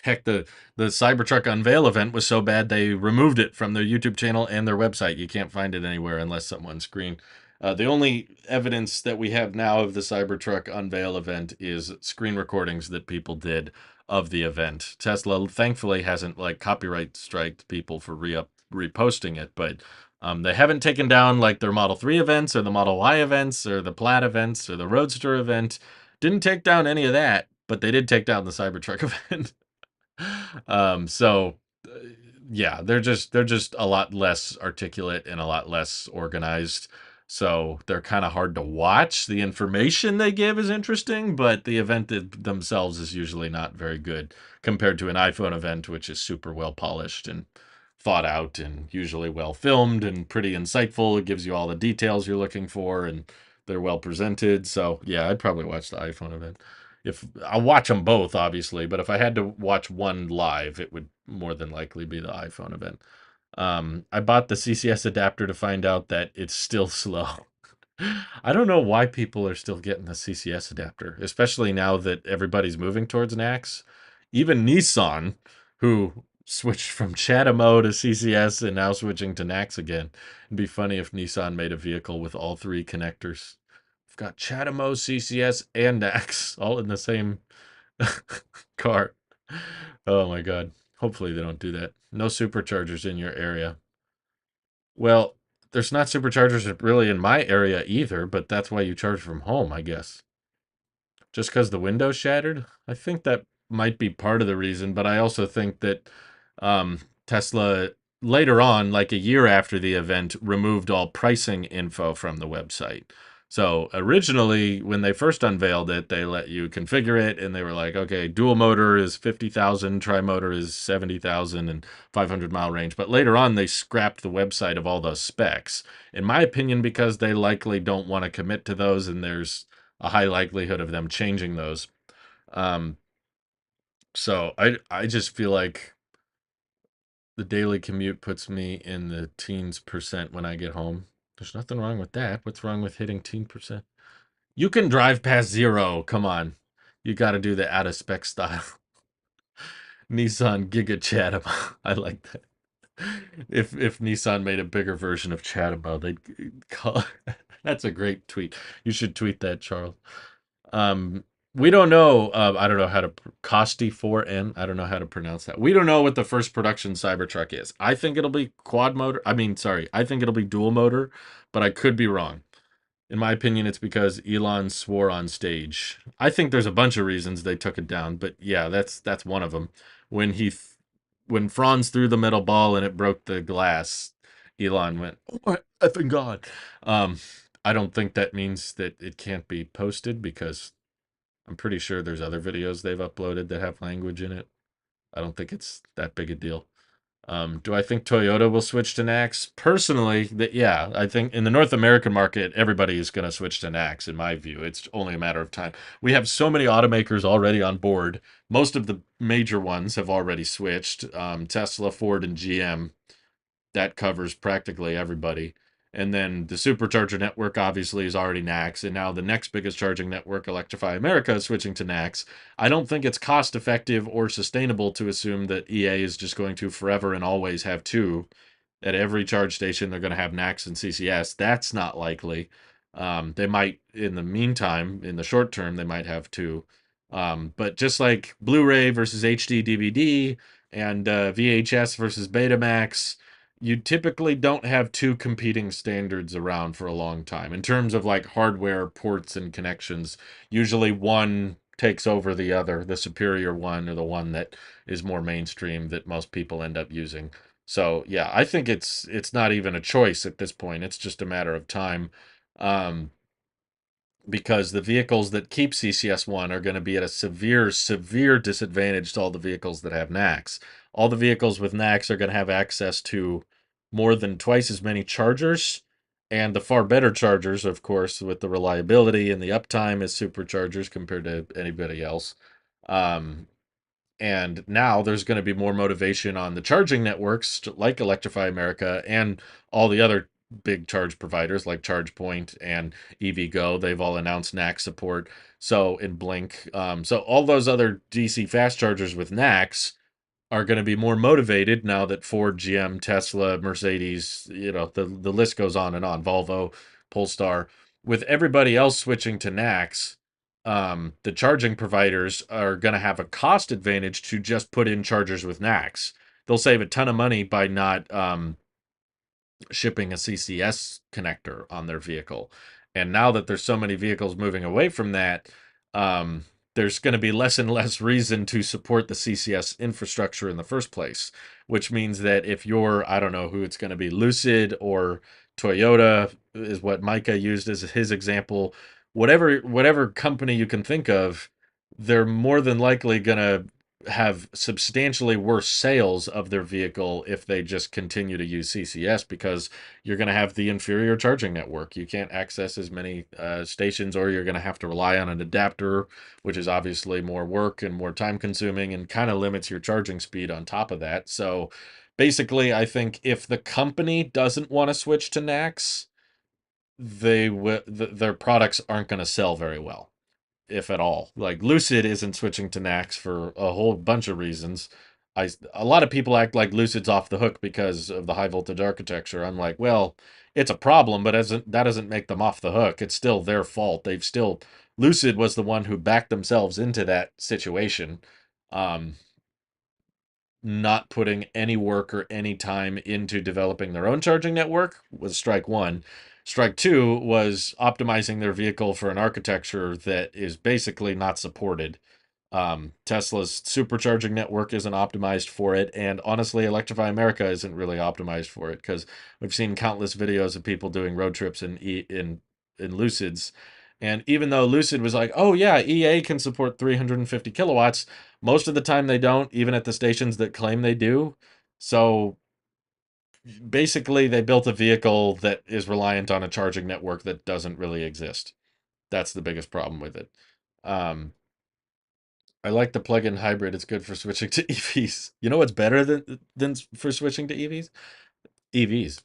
heck, the Cybertruck unveil event was so bad they removed it from their YouTube channel and their website. You can't find it anywhere unless someone screen. The only evidence that we have now of the Cybertruck unveil event is screen recordings that people did of the event. Tesla thankfully hasn't like copyright striked people for reposting it, but they haven't taken down like their Model 3 events or the Model Y events or the Plaid events or the Roadster event. Didn't take down any of that, but they did take down the Cybertruck event. So uh, yeah, they're just a lot less articulate and a lot less organized. So they're kind of hard to watch. The information they give is interesting, but the event themselves is usually not very good compared to an iPhone event, which is super well polished and thought out and usually well filmed and pretty insightful. It gives you all the details you're looking for and they're well presented. So yeah, I'd probably watch the iPhone event. If I'll watch them both, obviously, but if I had to watch one live, it would more than likely be the iPhone event. I bought the CCS adapter to find out that it's still slow. I don't know why people are still getting the CCS adapter, especially now that everybody's moving towards NACS. Even Nissan, who switched from CHAdeMO to CCS and now switching to NACS again. It'd be funny if Nissan made a vehicle with all three connectors. We've got CHAdeMO, CCS, and NACS all in the same car. Oh my God. Hopefully they don't do that. No superchargers in your area. Well, there's not superchargers really in my area either, but that's why you charge from home, I guess. Just because the window's shattered? I think that might be part of the reason, but I also think that Tesla later on, like a year after the event, removed all pricing info from the website. So originally, when they first unveiled it, they let you configure it, and they were like, okay, dual motor is 50,000, tri-motor is 70,000, and 500-mile range. But later on, they scrapped the website of all those specs. In my opinion, because they likely don't want to commit to those, and there's a high likelihood of them changing those. Um, so I just feel like the daily commute puts me in the teens percent when I get home. There's nothing wrong with that. What's wrong with hitting teen percent? You can drive past zero. Come on. You got to do the out of spec style. Nissan Giga CHAdeMO. I like that. If Nissan made a bigger version of CHAdeMO, they'd call. That's a great tweet. You should tweet that, Charles. Um, we don't know. I don't know how to Costi 4N. I don't know how to pronounce that. We don't know what the first production Cybertruck is. I think it'll be quad motor. I mean, sorry, I think it'll be dual motor, but I could be wrong. In my opinion, it's because Elon swore on stage. I think there's a bunch of reasons they took it down, but yeah, that's one of them. When when Franz threw the metal ball and it broke the glass, Elon went, "Oh my effing god!" Um, I don't think that means that it can't be posted because I'm pretty sure there's other videos they've uploaded that have language in it. I don't think it's that big a deal. Do I think Toyota will switch to NACS? Personally, that yeah, I think in the North American market, everybody is going to switch to NACS. In my view, it's only a matter of time. We have so many automakers already on board. Most of the major ones have already switched. Tesla, Ford, and GM. That covers practically everybody. And then the supercharger network obviously is already NACS, and now the next biggest charging network, Electrify America, is switching to NACS. I don't think it's cost effective or sustainable to assume that EA is just going to forever and always have two. At every charge station, they're going to have NACS and CCS. That's not likely. They might, in the meantime, in the short term, they might have two. But just like Blu-ray versus HD DVD and VHS versus Betamax, you typically don't have two competing standards around for a long time in terms of like hardware ports and connections. Usually one takes over the other, the superior one or the one that is more mainstream that most people end up using. So yeah, I think it's not even a choice at this point. It's just a matter of time. Um, because the vehicles that keep CCS1 are going to be at a severe disadvantage to all the vehicles that have NACS. All the vehicles with NACS are going to have access to more than twice as many chargers and the far better chargers, of course, with the reliability and the uptime as superchargers compared to anybody else. Um, and now there's going to be more motivation on the charging networks like Electrify America and all the other big charge providers like ChargePoint and EVgo. They've all announced NACS support. So in Blink, so all those other DC fast chargers with NACS are going to be more motivated now that Ford, GM, Tesla, Mercedes, the list goes on and on, Volvo, Polestar, with everybody else switching to NACS. The charging providers are going to have a cost advantage to just put in chargers with NACS. They'll save a ton of money by not shipping a CCS connector on their vehicle. And now that there's so many vehicles moving away from that, there's going to be less and less reason to support the CCS infrastructure in the first place, which means that if you're, I don't know who it's going to be, Lucid or Toyota is what Micah used as his example, whatever company you can think of, they're more than likely going to have substantially worse sales of their vehicle if they just continue to use CCS because you're going to have the inferior charging network. You can't access as many stations, or you're going to have to rely on an adapter, which is obviously more work and more time consuming and kind of limits your charging speed on top of that. So basically, I think if the company doesn't want to switch to NACS, their products aren't going to sell very well, if at all. Like Lucid isn't switching to NACS for a whole bunch of reasons. A lot of people act like Lucid's off the hook because of the high voltage architecture. I'm like, well, it's a problem, but that doesn't make them off the hook. It's still their fault. Lucid was the one who backed themselves into that situation. Um, not putting any work or any time into developing their own charging network was strike one. Strike two was optimizing their vehicle for an architecture that is basically not supported. Tesla's supercharging network isn't optimized for it, and honestly, Electrify America isn't really optimized for it because we've seen countless videos of people doing road trips in Lucids. And even though Lucid was like, oh yeah, EA can support 350 kilowatts, most of the time they don't, even at the stations that claim they do. So basically, they built a vehicle that is reliant on a charging network that doesn't really exist. That's the biggest problem with it. Um, I like the plug-in hybrid. It's good for switching to EVs. You know what's better than for switching to EVs? EVs.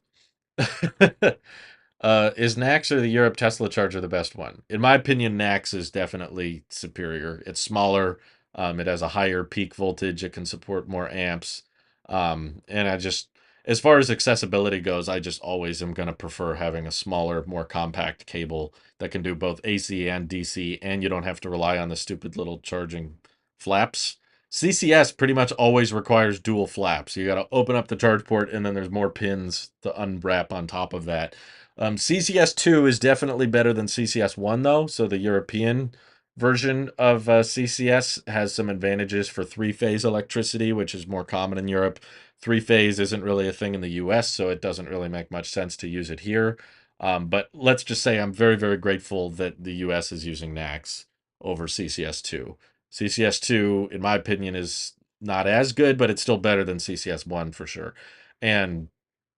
Is NAX or the Europe Tesla charger the best one? In my opinion, NAX is definitely superior. It's smaller. It has a higher peak voltage. It can support more amps. And as far as accessibility goes, I just always am going to prefer having a smaller, more compact cable that can do both AC and DC, and you don't have to rely on the stupid little charging flaps. CCS pretty much always requires dual flaps. You got to open up the charge port, and then there's more pins to unwrap on top of that. CCS 2 is definitely better than CCS 1, though. So the European version of CCS has some advantages for three-phase electricity, which is more common in Europe. Three-phase isn't really a thing in the US, so it doesn't really make much sense to use it here. But let's just say I'm very, very grateful that the US is using NACS over CCS2. CCS2, in my opinion, is not as good, but it's still better than CCS1 for sure. And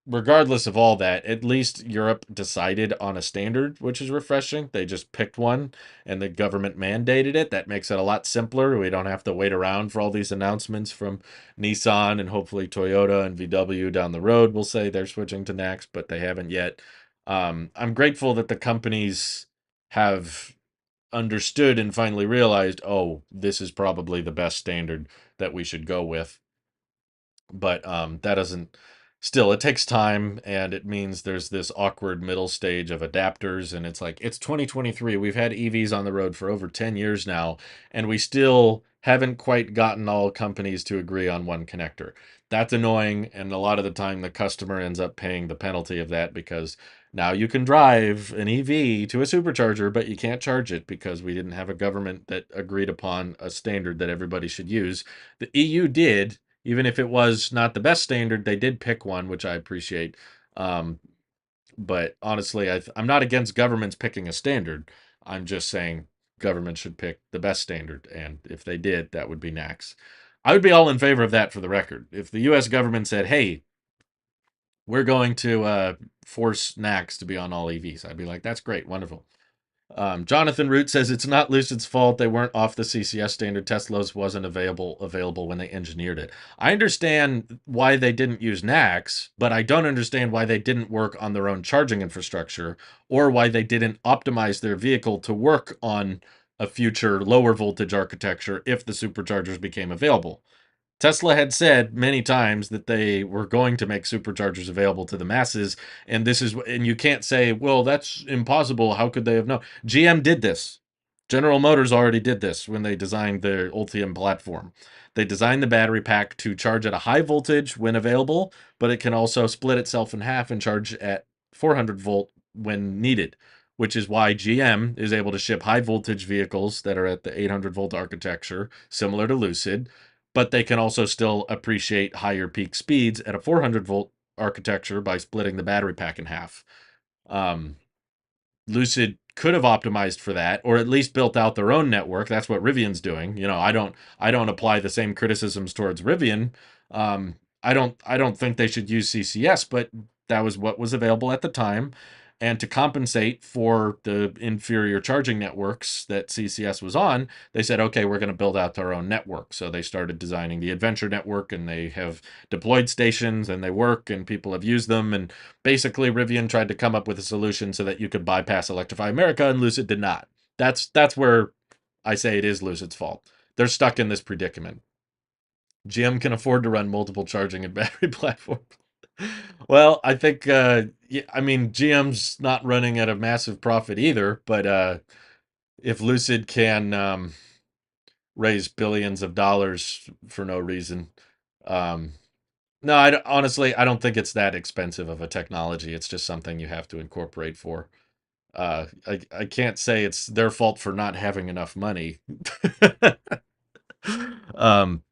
regardless of all that, at least Europe decided on a standard, which is refreshing. They just picked one and the government mandated it. That makes it a lot simpler. We don't have to wait around for all these announcements from Nissan, and hopefully Toyota and VW down the road will say they're switching to NACS, but they haven't yet. I'm grateful that the companies have understood and finally realized, oh, this is probably the best standard that we should go with. But that doesn't still, it takes time, and it means there's this awkward middle stage of adapters, and it's like, it's 2023. We've had EVs on the road for over 10 years now, and we still haven't quite gotten all companies to agree on one connector. That's annoying, and a lot of the time the customer ends up paying the penalty of that because now you can drive an EV to a supercharger, but you can't charge it because we didn't have a government that agreed upon a standard that everybody should use. The EU did, even if it was not the best standard, they did pick one, which I appreciate. Um, but honestly, I'm not against governments picking a standard. I'm just saying government should pick the best standard, and if they did, that would be NACS. I would be all in favor of that for the record. If the U.S. government said, "Hey, we're going to force NACS to be on all EVs," I'd be like, "That's great, wonderful." Jonathan Root says it's not Lucid's fault. They weren't off the CCS standard. Tesla's wasn't available when they engineered it. I understand why they didn't use NACS, but I don't understand why they didn't work on their own charging infrastructure, or why they didn't optimize their vehicle to work on a future lower voltage architecture if the superchargers became available. Tesla had said many times that they were going to make superchargers available to the masses, and you can't say, well, that's impossible. How could they have known? GM did this. General Motors already did this when they designed their Ultium platform. They designed the battery pack to charge at a high voltage when available, but it can also split itself in half and charge at 400 volt when needed, which is why GM is able to ship high voltage vehicles that are at the 800 volt architecture, similar to Lucid, but they can also still appreciate higher peak speeds at a 400 volt architecture by splitting the battery pack in half. Um, Lucid could have optimized for that, or at least built out their own network. That's what Rivian's doing. I don't apply the same criticisms towards Rivian. I don't think they should use CCS, but that was what was available at the time. And to compensate for the inferior charging networks that CCS was on, they said, okay, we're going to build out our own network. So they started designing the Adventure Network, and they have deployed stations, and they work, and people have used them. And basically, Rivian tried to come up with a solution so that you could bypass Electrify America, and Lucid did not. That's where I say it is Lucid's fault. They're stuck in this predicament. GM can afford to run multiple charging and battery platforms. Well, I think, yeah, I mean, GM's not running at a massive profit either, but if Lucid can raise billions of dollars for no reason, um, no, honestly, I don't think it's that expensive of a technology. It's just something you have to incorporate for. I can't say it's their fault for not having enough money. um,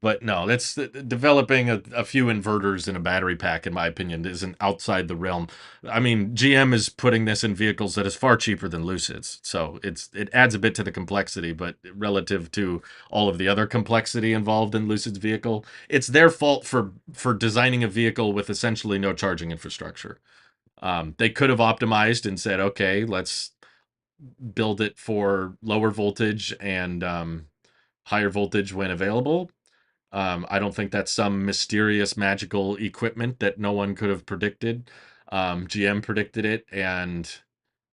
but no, that's developing a few inverters in a battery pack, in my opinion, isn't outside the realm. I mean, GM is putting this in vehicles that is far cheaper than Lucid's, so it adds a bit to the complexity, but relative to all of the other complexity involved in Lucid's vehicle, it's their fault for designing a vehicle with essentially no charging infrastructure. They could have optimized and said, okay, let's build it for lower voltage and higher voltage when available. I don't think that's some mysterious magical equipment that no one could have predicted. GM predicted it, and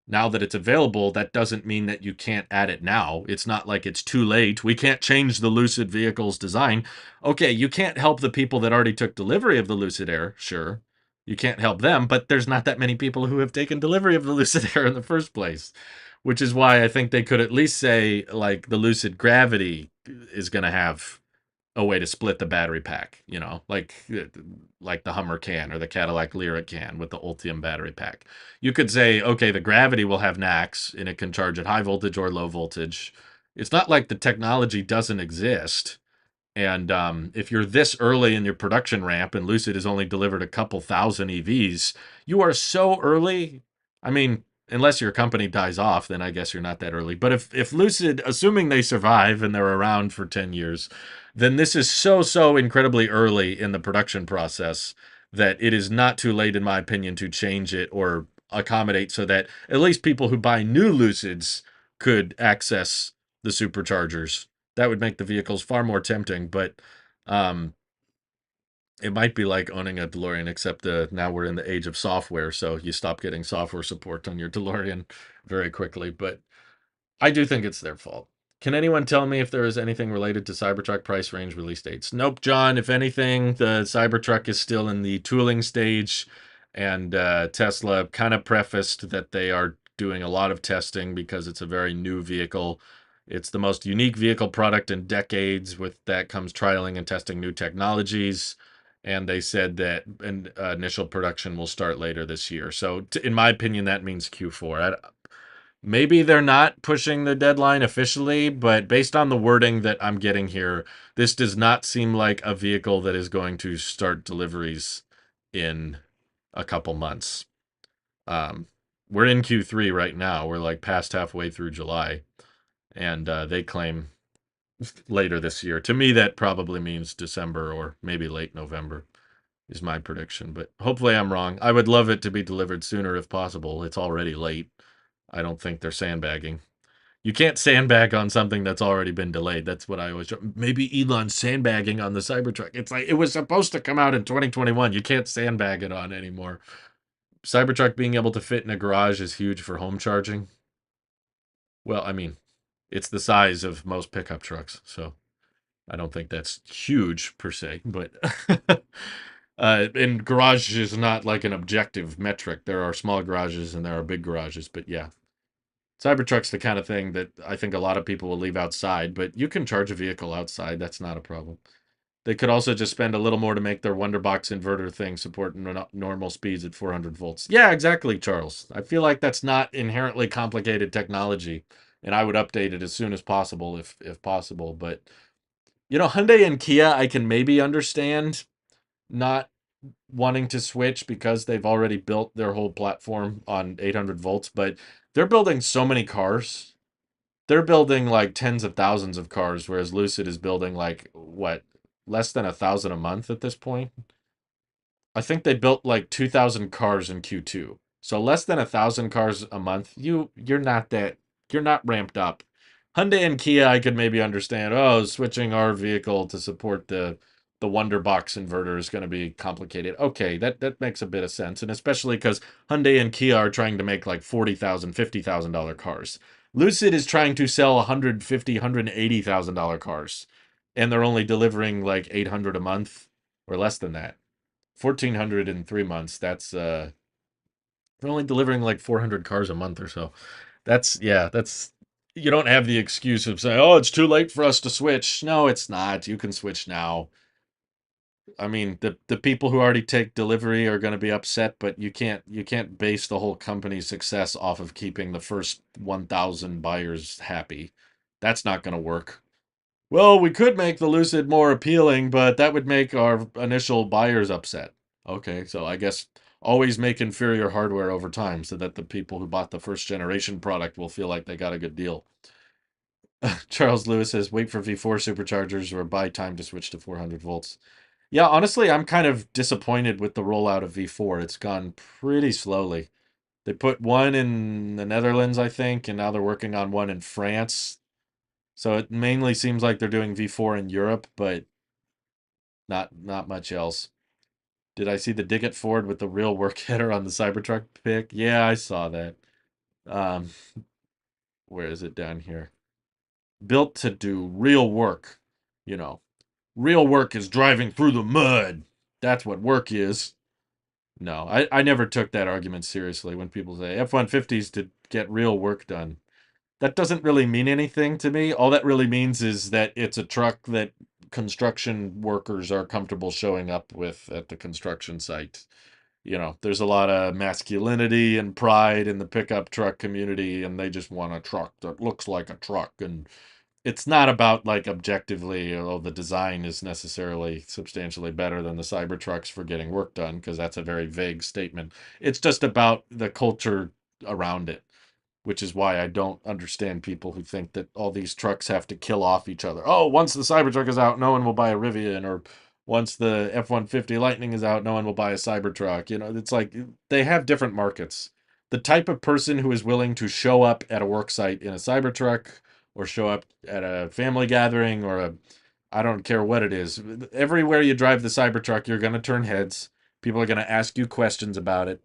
now that it's available, that doesn't mean that you can't add it now. It's not like it's too late. We can't change the Lucid vehicle's design. Okay, you can't help the people that already took delivery of the Lucid Air, sure. You can't help them, but there's not that many people who have taken delivery of the Lucid Air in the first place, which is why I think they could at least say, like, the Lucid Gravity is going to have a way to split the battery pack, like the Hummer can or the Cadillac Lyriq can with the Ultium battery pack. You could say, okay, the Gravity will have NACS and it can charge at high voltage or low voltage. It's not like the technology doesn't exist. And if you're this early in your production ramp and Lucid has only delivered a couple thousand EVs, you are so early. I mean, unless your company dies off, then I guess you're not that early. But if Lucid, assuming they survive and they're around for 10 years, then this is so incredibly early in the production process that it is not too late, in my opinion, to change it or accommodate so that at least people who buy new Lucids could access the superchargers. That would make the vehicles far more tempting, but um, it might be like owning a DeLorean, except now we're in the age of software, so you stop getting software support on your DeLorean very quickly. But I do think it's their fault. Can anyone tell me if there is anything related to Cybertruck price range release dates? Nope, John. If anything, the Cybertruck is still in the tooling stage, and Tesla kind of prefaced that they are doing a lot of testing because it's a very new vehicle. It's the most unique vehicle product in decades. With that comes trialing and testing new technologies. And they said that initial production will start later this year. So, in my opinion, that means Q4. Maybe they're not pushing the deadline officially, but based on the wording that I'm getting here, this does not seem like a vehicle that is going to start deliveries in a couple months. Um, we're in Q3 right now. We're like past halfway through July, and they claim later this year. To me, that probably means December or maybe late November is my prediction, but hopefully I'm wrong. I would love it to be delivered sooner if possible. It's already late. I don't think they're sandbagging. You can't sandbag on something that's already been delayed. That's what I always. Maybe Elon's sandbagging on the Cybertruck. It's like it was supposed to come out in 2021. You can't sandbag it on anymore. Cybertruck being able to fit in a garage is huge for home charging. Well, I mean, it's the size of most pickup trucks, so I don't think that's huge per se. But and garage is not like an objective metric. There are small garages and there are big garages, but yeah, Cybertruck's the kind of thing that I think a lot of people will leave outside, but you can charge a vehicle outside. That's not a problem. They could also just spend a little more to make their Wonderbox inverter thing support normal speeds at 400 volts. Yeah, exactly, Charles. I feel like that's not inherently complicated technology, and I would update it as soon as possible if possible. But Hyundai and Kia, I can maybe understand not wanting to switch because they've already built their whole platform on 800 volts, but they're building so many cars. They're building like tens of thousands of cars, whereas Lucid is building like what, less than 1,000 a month at this point. I think they built like 2,000 cars in Q2. So less than 1,000 cars a month. You're not ramped up. Hyundai and Kia, I could maybe understand. Oh, switching our vehicle to support the Wonderbox inverter is going to be complicated. Okay, that makes a bit of sense, and especially because Hyundai and Kia are trying to make like $40,000, $50,000 cars. Lucid is trying to sell $150,000, $180,000 cars. and they're only delivering like 800 a month or less than that. 1,400 in 3 months. They're only delivering like 400 cars a month or so. That's you don't have the excuse of saying, "Oh, it's too late for us to switch." No, it's not. You can switch now. I mean, the people who already take delivery are going to be upset, but you can't base the whole company's success off of keeping the first 1,000 buyers happy. That's not going to work. Well, we could make the Lucid more appealing, but that would make our initial buyers upset. Okay, so I guess always make inferior hardware over time so that the people who bought the first generation product will feel like they got a good deal. Charles Lewis says, wait for V4 superchargers or buy time to switch to 400 volts. Yeah, honestly, I'm kind of disappointed with the rollout of V4. It's gone pretty slowly. They put one in the Netherlands, I think, and now they're working on one in France. So it mainly seems like they're doing V4 in Europe, but not much else. Did I see the Dig It Ford with the real work header on the Cybertruck pic? Yeah, I saw that. Um, where is it down here? Built to do real work. You know, real work is driving through the mud. That's what work is. No, I never took that argument seriously when people say F-150s to get real work done. That doesn't really mean anything to me. All that really means is that it's a truck that construction workers are comfortable showing up with at the construction site. There's a lot of masculinity and pride in the pickup truck community, and they just want a truck that looks like a truck. And it's not about like objectively, oh, the design is necessarily substantially better than the Cybertrucks for getting work done, because that's a very vague statement. It's just about the culture around it, which is why I don't understand people who think that all these trucks have to kill off each other. Oh, once the Cybertruck is out, no one will buy a Rivian, or once the F-150 Lightning is out, no one will buy a Cybertruck. It's like they have different markets. The type of person who is willing to show up at a work site in a Cybertruck or show up at a family gathering or I don't care what it is. Everywhere you drive the Cybertruck, you're going to turn heads. People are going to ask you questions about it.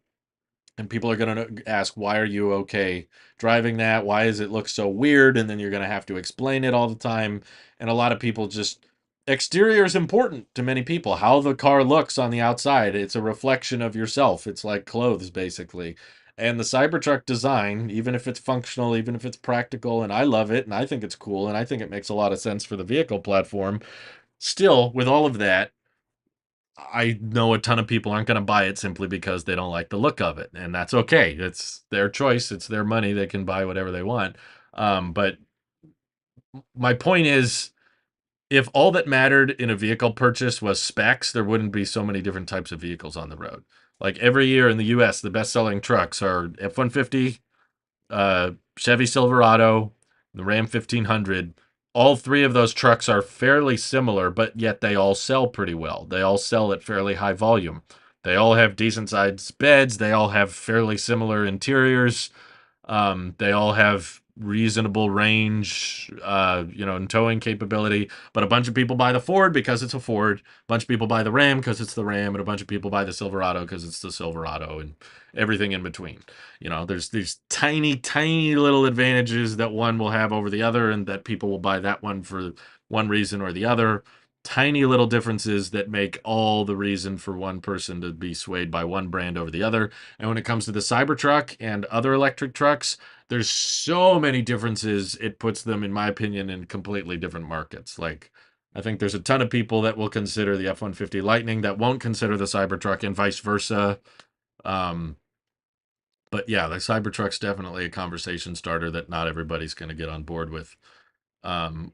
And people are going to ask, why are you okay driving that? Why does it look so weird? And then you're going to have to explain it all the time. And a lot of people just, exterior is important to many people. How the car looks on the outside, it's a reflection of yourself. It's like clothes, basically. And the Cybertruck design, even if it's functional, even if it's practical, and I love it, and I think it's cool, and I think it makes a lot of sense for the vehicle platform, still, with all of that, I know a ton of people aren't going to buy it simply because they don't like the look of it, and that's okay. It's their choice. It's their money. They can buy whatever they want. But my point is, if all that mattered in a vehicle purchase was specs, there wouldn't be so many different types of vehicles on the road. Like every year in the U.S., the best-selling trucks are F-150, Chevy Silverado, the Ram 1500. All three of those trucks are fairly similar, but yet they all sell pretty well. They all sell at fairly high volume. They all have decent sized beds. They all have fairly similar interiors. They all have reasonable range, and towing capability. But a bunch of people buy the Ford because it's a Ford. A bunch of people buy the Ram because it's the Ram, and a bunch of people buy the Silverado because it's the Silverado, and everything in between. There's these tiny, tiny little advantages that one will have over the other, and that people will buy that one for one reason or the other. Tiny little differences that make all the reason for one person to be swayed by one brand over the other. And when it comes to the Cybertruck and other electric trucks, there's so many differences. It puts them, in my opinion, in completely different markets. Like, I think there's a ton of people that will consider the F-150 Lightning that won't consider the Cybertruck, and vice versa. Um, but yeah, the Cybertruck's definitely a conversation starter that not everybody's going to get on board with.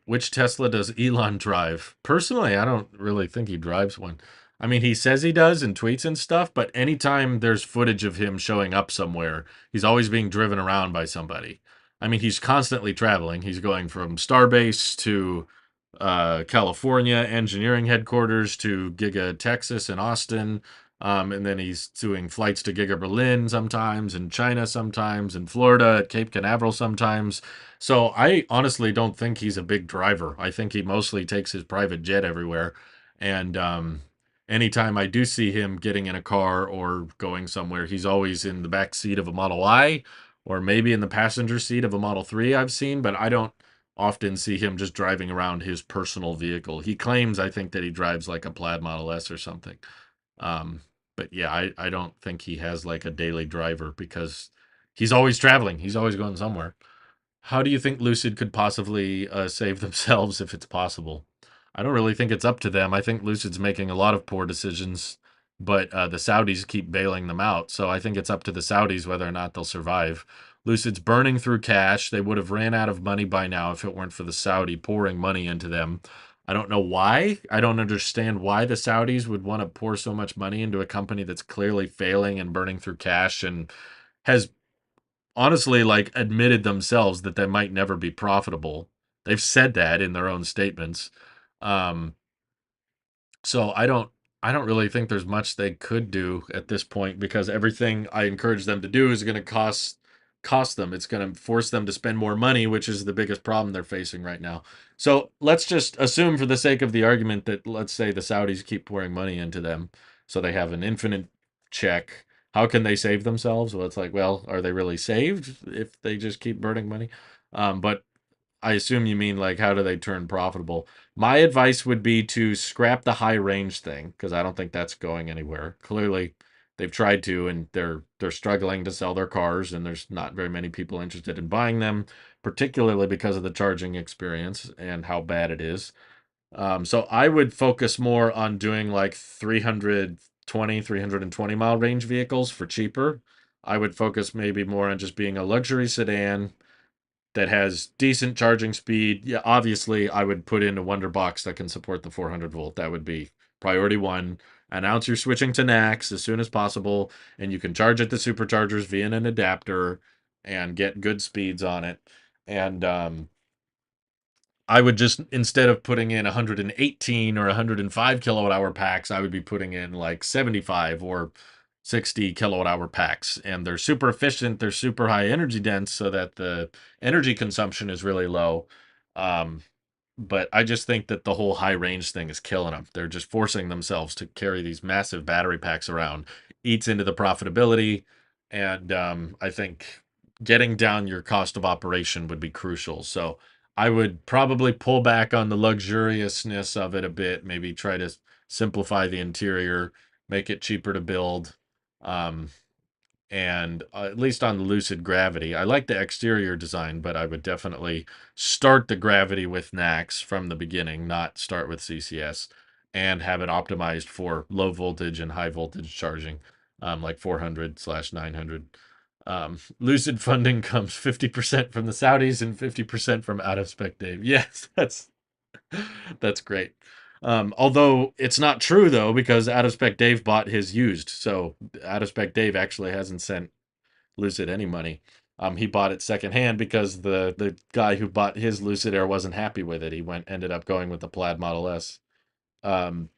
Which Tesla does Elon drive? Personally, I don't really think he drives one. I mean, he says he does in tweets and stuff, but anytime there's footage of him showing up somewhere, he's always being driven around by somebody. I mean, he's constantly traveling. He's going from Starbase to California engineering headquarters to Giga Texas and Austin. And then he's doing flights to Giga Berlin sometimes, and China sometimes, and Florida at Cape Canaveral sometimes. So I honestly don't think he's a big driver. I think he mostly takes his private jet everywhere. And anytime I do see him getting in a car or going somewhere, he's always in the back seat of a Model I, or maybe in the passenger seat of a Model 3 I've seen, but I don't often see him just driving around his personal vehicle. He claims, I think, that he drives like a Plaid Model S or something. Um, but yeah, I don't think he has like a daily driver because he's always traveling. He's always going somewhere. How do you think Lucid could possibly save themselves if it's possible? I don't really think it's up to them. I think Lucid's making a lot of poor decisions, but the Saudis keep bailing them out. So I think it's up to the Saudis whether or not they'll survive. Lucid's burning through cash. They would have ran out of money by now if it weren't for the Saudi pouring money into them. I don't know why. I don't understand why the Saudis would want to pour so much money into a company that's clearly failing and burning through cash and has honestly like admitted themselves that they might never be profitable. They've said that in their own statements. Um, so I don't really think there's much they could do at this point because everything I encourage them to do is going to cost them. It's going to force them to spend more money, which is the biggest problem they're facing right now. So let's just assume for the sake of the argument that let's say the Saudis keep pouring money into them so they have an infinite check. How can they save themselves? Well, it's like, well, are they really saved if they just keep burning money? But I assume you mean like how do they turn profitable? My advice would be to scrap the high range thing because I don't think that's going anywhere. Clearly, they've tried to and they're struggling to sell their cars and there's not very many people interested in buying them, particularly because of the charging experience and how bad it is. So I would focus more on doing like 320 mile range vehicles for cheaper. I would focus maybe more on just being a luxury sedan that has decent charging speed. Yeah, obviously, I would put in a Wonderbox that can support the 400 volt. That would be priority one. Announce you're switching to NACS as soon as possible, and you can charge at the superchargers via an adapter and get good speeds on it. And I would just, instead of putting in 118 or 105 kilowatt hour packs, I would be putting in like 75 or 60 kilowatt hour packs. And they're super efficient. They're super high energy dense so that the energy consumption is really low. Um, but I just think that the whole high range thing is killing them. They're just forcing themselves to carry these massive battery packs around, eats into the profitability. And I think getting down your cost of operation would be crucial. So I would probably pull back on the luxuriousness of it a bit, maybe try to simplify the interior, make it cheaper to build. Um, and at least on the Lucid Gravity, I like the exterior design, but I would definitely start the Gravity with NACS from the beginning, not start with CCS, and have it optimized for low voltage and high voltage charging, like 400/900. Lucid funding comes 50% from the Saudis and 50% from out of spec Dave. Yes, that's great. Although it's not true though, because out of spec Dave bought his used, so out of spec Dave actually hasn't sent Lucid any money. He bought it secondhand because the guy who bought his Lucid Air wasn't happy with it. He ended up going with the Plaid Model S. Um,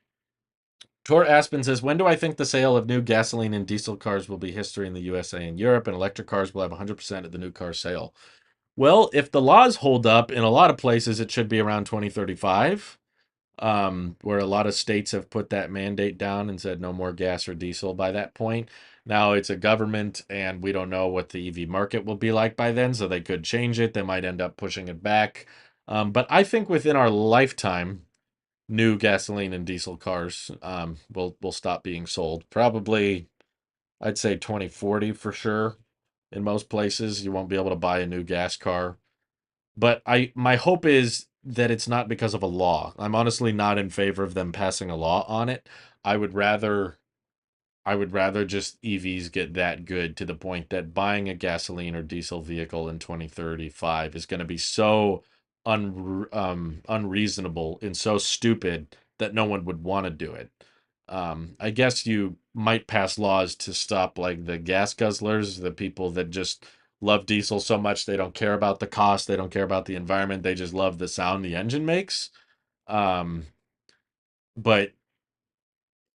Tor Aspen says, when do I think the sale of new gasoline and diesel cars will be history in the USA and Europe, and electric cars will have 100% of the new car sale? Well, if the laws hold up, in a lot of places, it should be around 2035, where a lot of states have put that mandate down and said no more gas or diesel by that point. Now it's a government, and we don't know what the EV market will be like by then, so they could change it. They might end up pushing it back. But I think within our lifetime, new gasoline and diesel cars will stop being sold. Probably, I'd say 2040 for sure. In most places, you won't be able to buy a new gas car. But my hope is that it's not because of a law. I'm honestly not in favor of them passing a law on it. I would rather I would rather just EVs get that good to the point that buying a gasoline or diesel vehicle in 2035 is going to be so unreasonable and so stupid that no one would want to do it. I guess you might pass laws to stop like the gas guzzlers, the people that just love diesel so much they don't care about the cost, they don't care about the environment, they just love the sound the engine makes. Um, but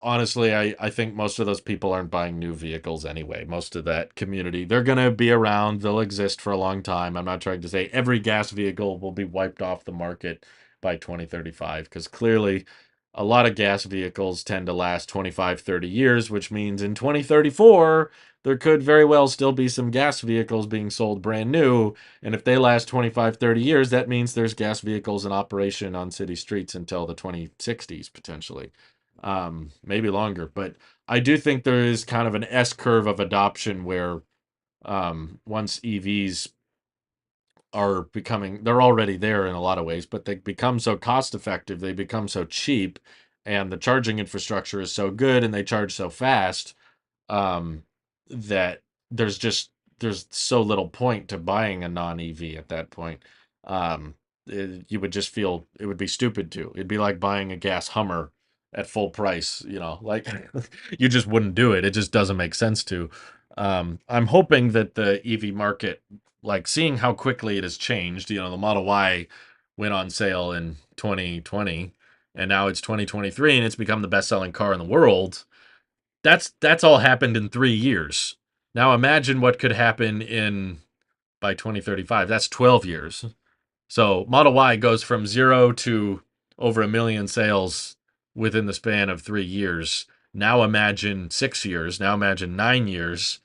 honestly, I think most of those people aren't buying new vehicles anyway. Most of that community, they're going to be around, they'll exist for a long time. I'm not trying to say every gas vehicle will be wiped off the market by 2035 because clearly a lot of gas vehicles tend to last 25, 30 years, which means in 2034, there could very well still be some gas vehicles being sold brand new. And if they last 25, 30 years, that means there's gas vehicles in operation on city streets until the 2060s, potentially, maybe longer. But I do think there is kind of an S curve of adoption where once EVs are becoming, they're already there in a lot of ways, but they become so cost effective, they become so cheap, and the charging infrastructure is so good and they charge so fast, um, that there's just there's so little point to buying a non-EV at that point. You would just feel it would be stupid to. It'd be like buying a gas Hummer at full price, like you just wouldn't do it. It just doesn't make sense to. I'm hoping that the EV market, like seeing how quickly it has changed, the Model Y went on sale in 2020 and now it's 2023 and it's become the best-selling car in the world. That's all happened in 3 years. Now imagine what could happen in by 2035. That's 12 years. So Model Y goes from zero to over a million sales within the span of 3 years. Now imagine 6 years. Now imagine 9 years.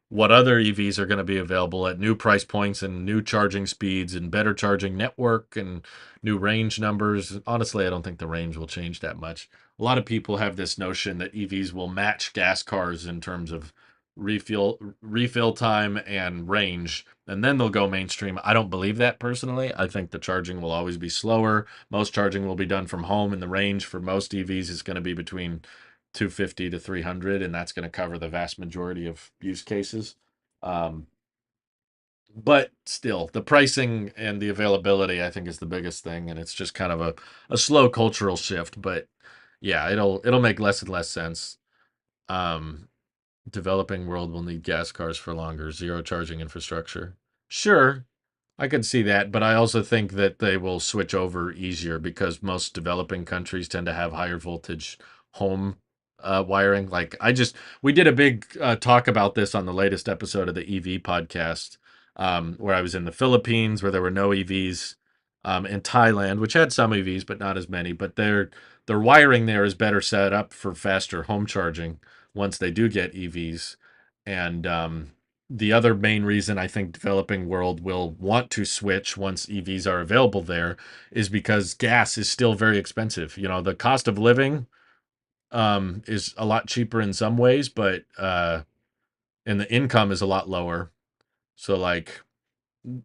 What other EVs are going to be available at new price points and new charging speeds and better charging network and new range numbers? Honestly, I don't think the range will change that much. A lot of people have this notion that EVs will match gas cars in terms of refill time and range, and then they'll go mainstream. I don't believe that personally. I think the charging will always be slower. Most charging will be done from home, and the range for most EVs is going to be between 250 to 300, and that's going to cover the vast majority of use cases. Um, but still, the pricing and the availability, I think, is the biggest thing, and it's just kind of a slow cultural shift. But yeah, it'll make less and less sense. Um, Developing world will need gas cars for longer, zero charging infrastructure. Sure, I could see that, but I also think that they will switch over easier because most developing countries tend to have higher voltage home wiring. We did a big talk about this on the latest episode of the EV podcast, where I was in the Philippines, where there were no EVs, in Thailand, which had some EVs but not as many. But their wiring there is better set up for faster home charging once they do get EVs, and the other main reason I think developing world will want to switch once EVs are available there is because gas is still very expensive. The cost of living is a lot cheaper in some ways, but and the income is a lot lower. So like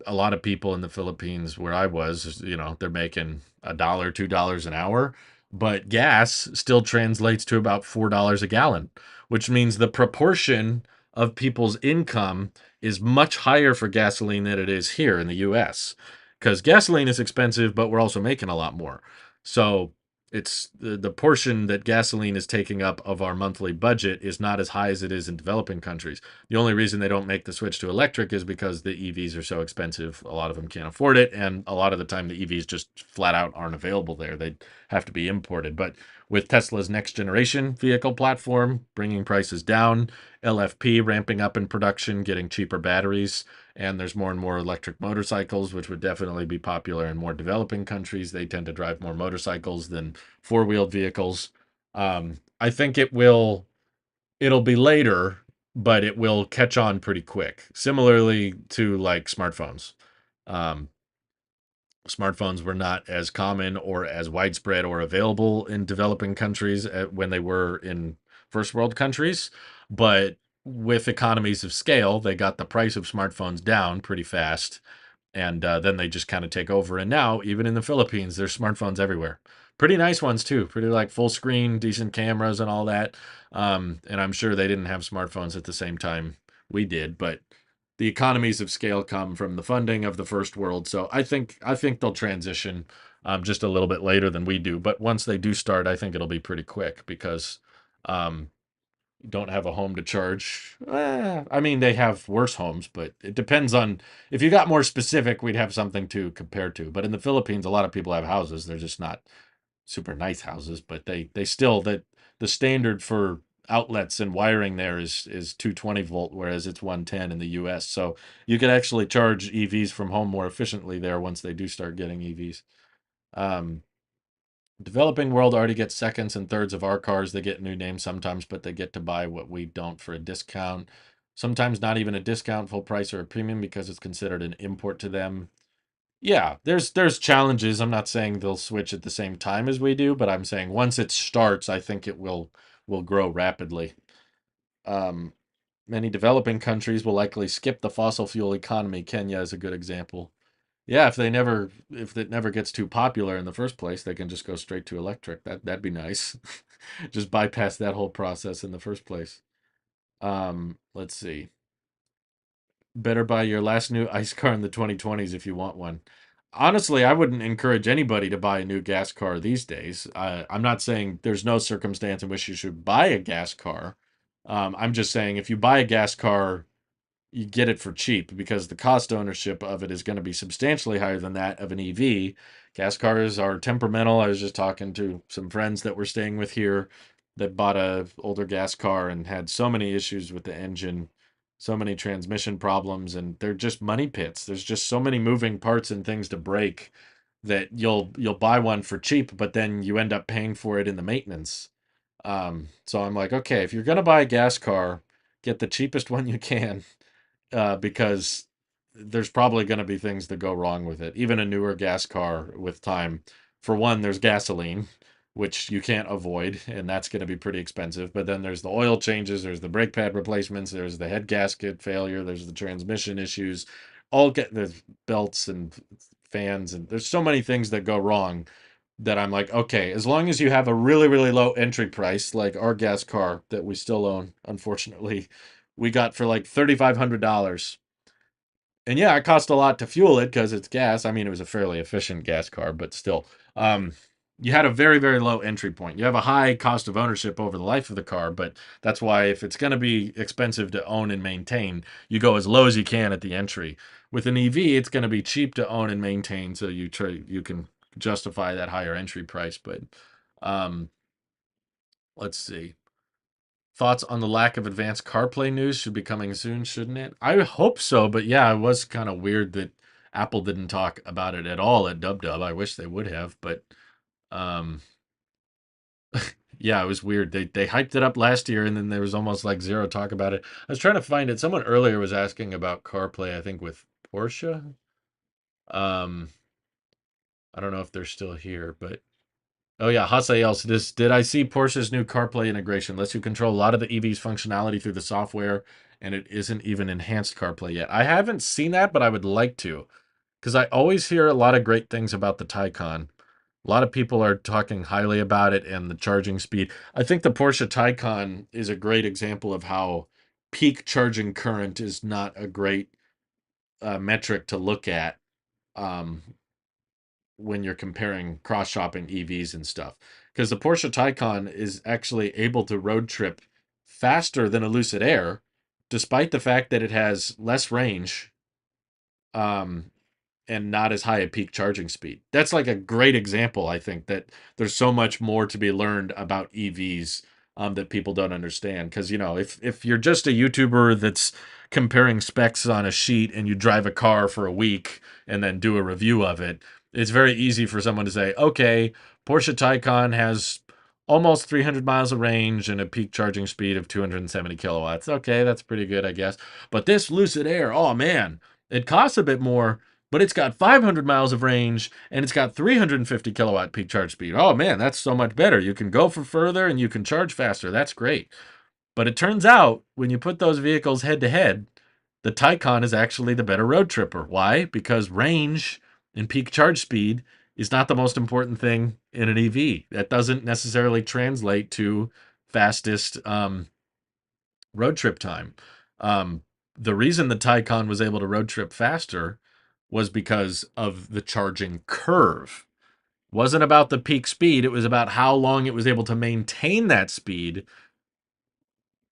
a lot of people in the Philippines where I was, they're making $1, $2 an hour, but gas still translates to about $4 a gallon, which means the proportion of people's income is much higher for gasoline than it is here in the US. Because gasoline is expensive, but we're also making a lot more. So it's the portion that gasoline is taking up of our monthly budget is not as high as it is in developing countries. The only reason they don't make the switch to electric is because the EVs are so expensive. A lot of them can't afford it. And a lot of the time, the EVs just flat out aren't available there. They have to be imported. But with Tesla's next generation vehicle platform, bringing prices down, LFP ramping up in production, getting cheaper batteries, and there's more and more electric motorcycles, which would definitely be popular in more developing countries. They tend to drive more motorcycles than four-wheeled vehicles. I think it'll be later, but it will catch on pretty quick. Similarly to like smartphones. Um, Smartphones were not as common or as widespread or available in developing countries when they were in first world countries, but with economies of scale, they got the price of smartphones down pretty fast, and then they just kind of take over. And now, even in the Philippines, there's smartphones everywhere. Pretty nice ones too. Pretty like full screen, decent cameras, and all that. And I'm sure they didn't have smartphones at the same time we did, but the economies of scale come from the funding of the first world. So I think they'll transition just a little bit later than we do. But once they do start, I think it'll be pretty quick because um, don't have a home to charge. I mean, they have worse homes, but it depends on if you got more specific, we'd have something to compare to. But in the Philippines, a lot of people have houses. They're just not super nice houses, but they still that the standard for outlets and wiring there is 220 volt, whereas it's 110 in the US. So you could actually charge EVs from home more efficiently there once they do start getting EVs. Um, Developing world already gets seconds and thirds of our cars. They get new names sometimes, but they get to buy what we don't for a discount. Sometimes not even a discount, full price or a premium because it's considered an import to them. Yeah, there's challenges. I'm not saying they'll switch at the same time as we do, but I'm saying once it starts, I think it will grow rapidly. Um, Many developing countries will likely skip the fossil fuel economy. Kenya is a good example. Yeah, if it never gets too popular in the first place, they can just go straight to electric. That'd be nice. Just bypass that whole process in the first place. Let's see. Better buy your last new ICE car in the 2020s if you want one. Honestly, I wouldn't encourage anybody to buy a new gas car these days. I'm not saying there's no circumstance in which you should buy a gas car. I'm just saying if you buy a gas car, you get it for cheap because the cost ownership of it is going to be substantially higher than that of an EV. Gas cars are temperamental. I was just talking to some friends that we're staying with here that bought a older gas car and had so many issues with the engine, so many transmission problems, and they're just money pits. There's just so many moving parts and things to break that you'll buy one for cheap, but then you end up paying for it in the maintenance. So I'm like, okay, if you're gonna buy a gas car, get the cheapest one you can because there's probably going to be things that go wrong with it. Even a newer gas car with time. For one, there's gasoline, which you can't avoid, and that's going to be pretty expensive. But then there's the oil changes, there's the brake pad replacements, there's the head gasket failure, there's the transmission issues, all get the belts and fans, and there's so many things that go wrong that I'm like, okay, as long as you have a really, really low entry price, like our gas car that we still own, unfortunately, we got for like $3,500. And yeah, it cost a lot to fuel it because it's gas. I mean, it was a fairly efficient gas car, but still, um, you had a very, very low entry point. You have a high cost of ownership over the life of the car, but that's why if it's going to be expensive to own and maintain, you go as low as you can at the entry. With an EV, it's going to be cheap to own and maintain, so you can justify that higher entry price. But um, let's see. Thoughts on the lack of advanced CarPlay news should be coming soon, shouldn't it? I hope so, but yeah, it was kind of weird that Apple didn't talk about it at all at DubDub. I wish they would have, but um yeah, it was weird. They hyped it up last year and then there was almost like zero talk about it. I was trying to find it. Someone earlier was asking about CarPlay, I think with Porsche. Um I don't know if they're still here, but oh yeah, Hasael says, did I see Porsche's new CarPlay integration? Lets you control a lot of the EV's functionality through the software, and it isn't even enhanced CarPlay yet. I haven't seen that, but I would like to, because I always hear a lot of great things about the Taycan. A lot of people are talking highly about it and the charging speed. I think the Porsche Taycan is a great example of how peak charging current is not a great metric to look at. Um, when you're comparing cross-shopping EVs and stuff. Because the Porsche Taycan is actually able to road trip faster than a Lucid Air, despite the fact that it has less range um, and not as high a peak charging speed. That's like a great example, I think, that there's so much more to be learned about EVs that people don't understand. Because, you know, if you're just a YouTuber that's comparing specs on a sheet and you drive a car for a week and then do a review of it, it's very easy for someone to say, okay, Porsche Taycan has almost 300 miles of range and a peak charging speed of 270 kilowatts. Okay, that's pretty good, I guess. But this Lucid Air, oh man, it costs a bit more, but it's got 500 miles of range and it's got 350 kilowatt peak charge speed. Oh man, that's so much better. You can go for further and you can charge faster. That's great. But it turns out when you put those vehicles head to head, the Taycan is actually the better road tripper. Why? Because range and peak charge speed is not the most important thing in an EV. That doesn't necessarily translate to fastest road trip time. Um, the reason the Taycan was able to road trip faster was because of the charging curve. It wasn't about the peak speed, it was about how long it was able to maintain that speed,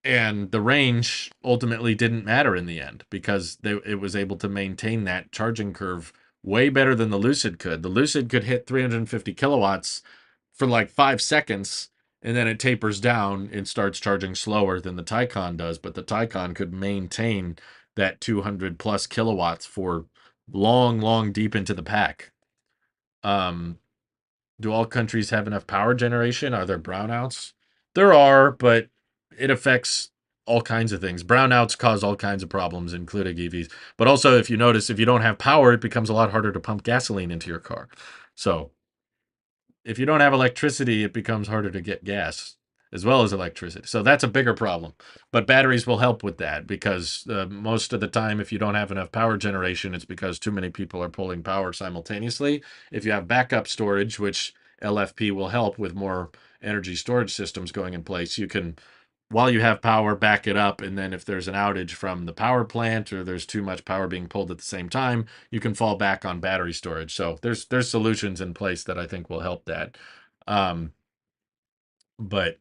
and the range ultimately didn't matter in the end because it was able to maintain that charging curve way better than the Lucid could. The Lucid could hit 350 kilowatts for like 5 seconds, and then it tapers down and starts charging slower than the Taycan does. But the Taycan could maintain that 200 plus kilowatts for long, long deep into the pack. Um, Do all countries have enough power generation? Are there brownouts? There are, but it affects all kinds of things. Brownouts cause all kinds of problems, including EVs. But also, if you notice, if you don't have power, it becomes a lot harder to pump gasoline into your car. So if you don't have electricity, it becomes harder to get gas as well as electricity. So that's a bigger problem. But batteries will help with that because most of the time, if you don't have enough power generation, it's because too many people are pulling power simultaneously. If you have backup storage, which LFP will help with more energy storage systems going in place, you can, while you have power, back it up. And then if there's an outage from the power plant or there's too much power being pulled at the same time, you can fall back on battery storage. So there's solutions in place that I think will help that. Um, but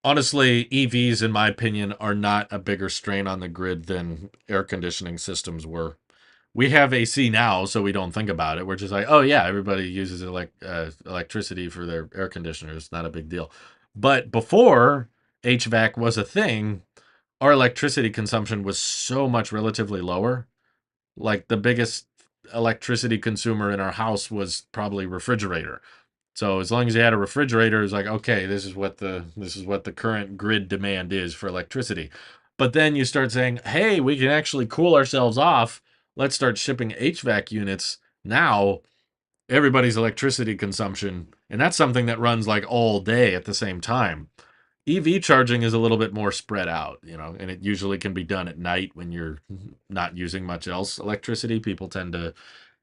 honestly, EVs, in my opinion, are not a bigger strain on the grid than air conditioning systems were. We have AC now, so we don't think about it. We're just like, oh yeah, everybody uses electricity for their air conditioners. Not a big deal. But before HVAC was a thing, our electricity consumption was so much relatively lower. Like the biggest electricity consumer in our house was probably refrigerator. So as long as you had a refrigerator, it's like, okay, this is what the current grid demand is for electricity. But then you start saying, hey, we can actually cool ourselves off. Let's start shipping HVAC units. Now everybody's electricity consumption, and that's something that runs like all day at the same time. EV charging is a little bit more spread out, and it usually can be done at night when you're not using much else electricity. People tend to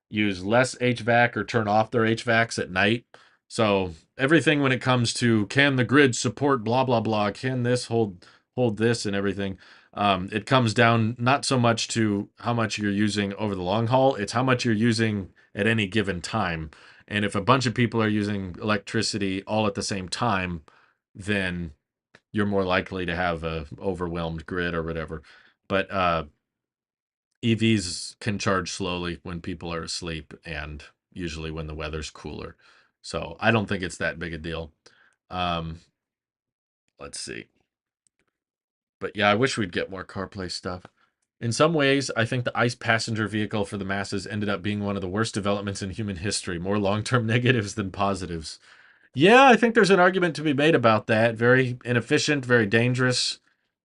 use less HVAC or turn off their HVACs at night. So everything when it comes to can the grid support blah blah blah, can this hold this and everything, it comes down not so much to how much you're using over the long haul, it's how much you're using at any given time. And if a bunch of people are using electricity all at the same time, then you're more likely to have a overwhelmed grid or whatever. But EVs can charge slowly when people are asleep and usually when the weather's cooler. So I don't think it's that big a deal. Um, let's see. But yeah, I wish we'd get more CarPlay stuff. In some ways, I think the ICE passenger vehicle for the masses ended up being one of the worst developments in human history, more long term negatives than positives. Yeah, I think there's an argument to be made about that. Very inefficient, very dangerous.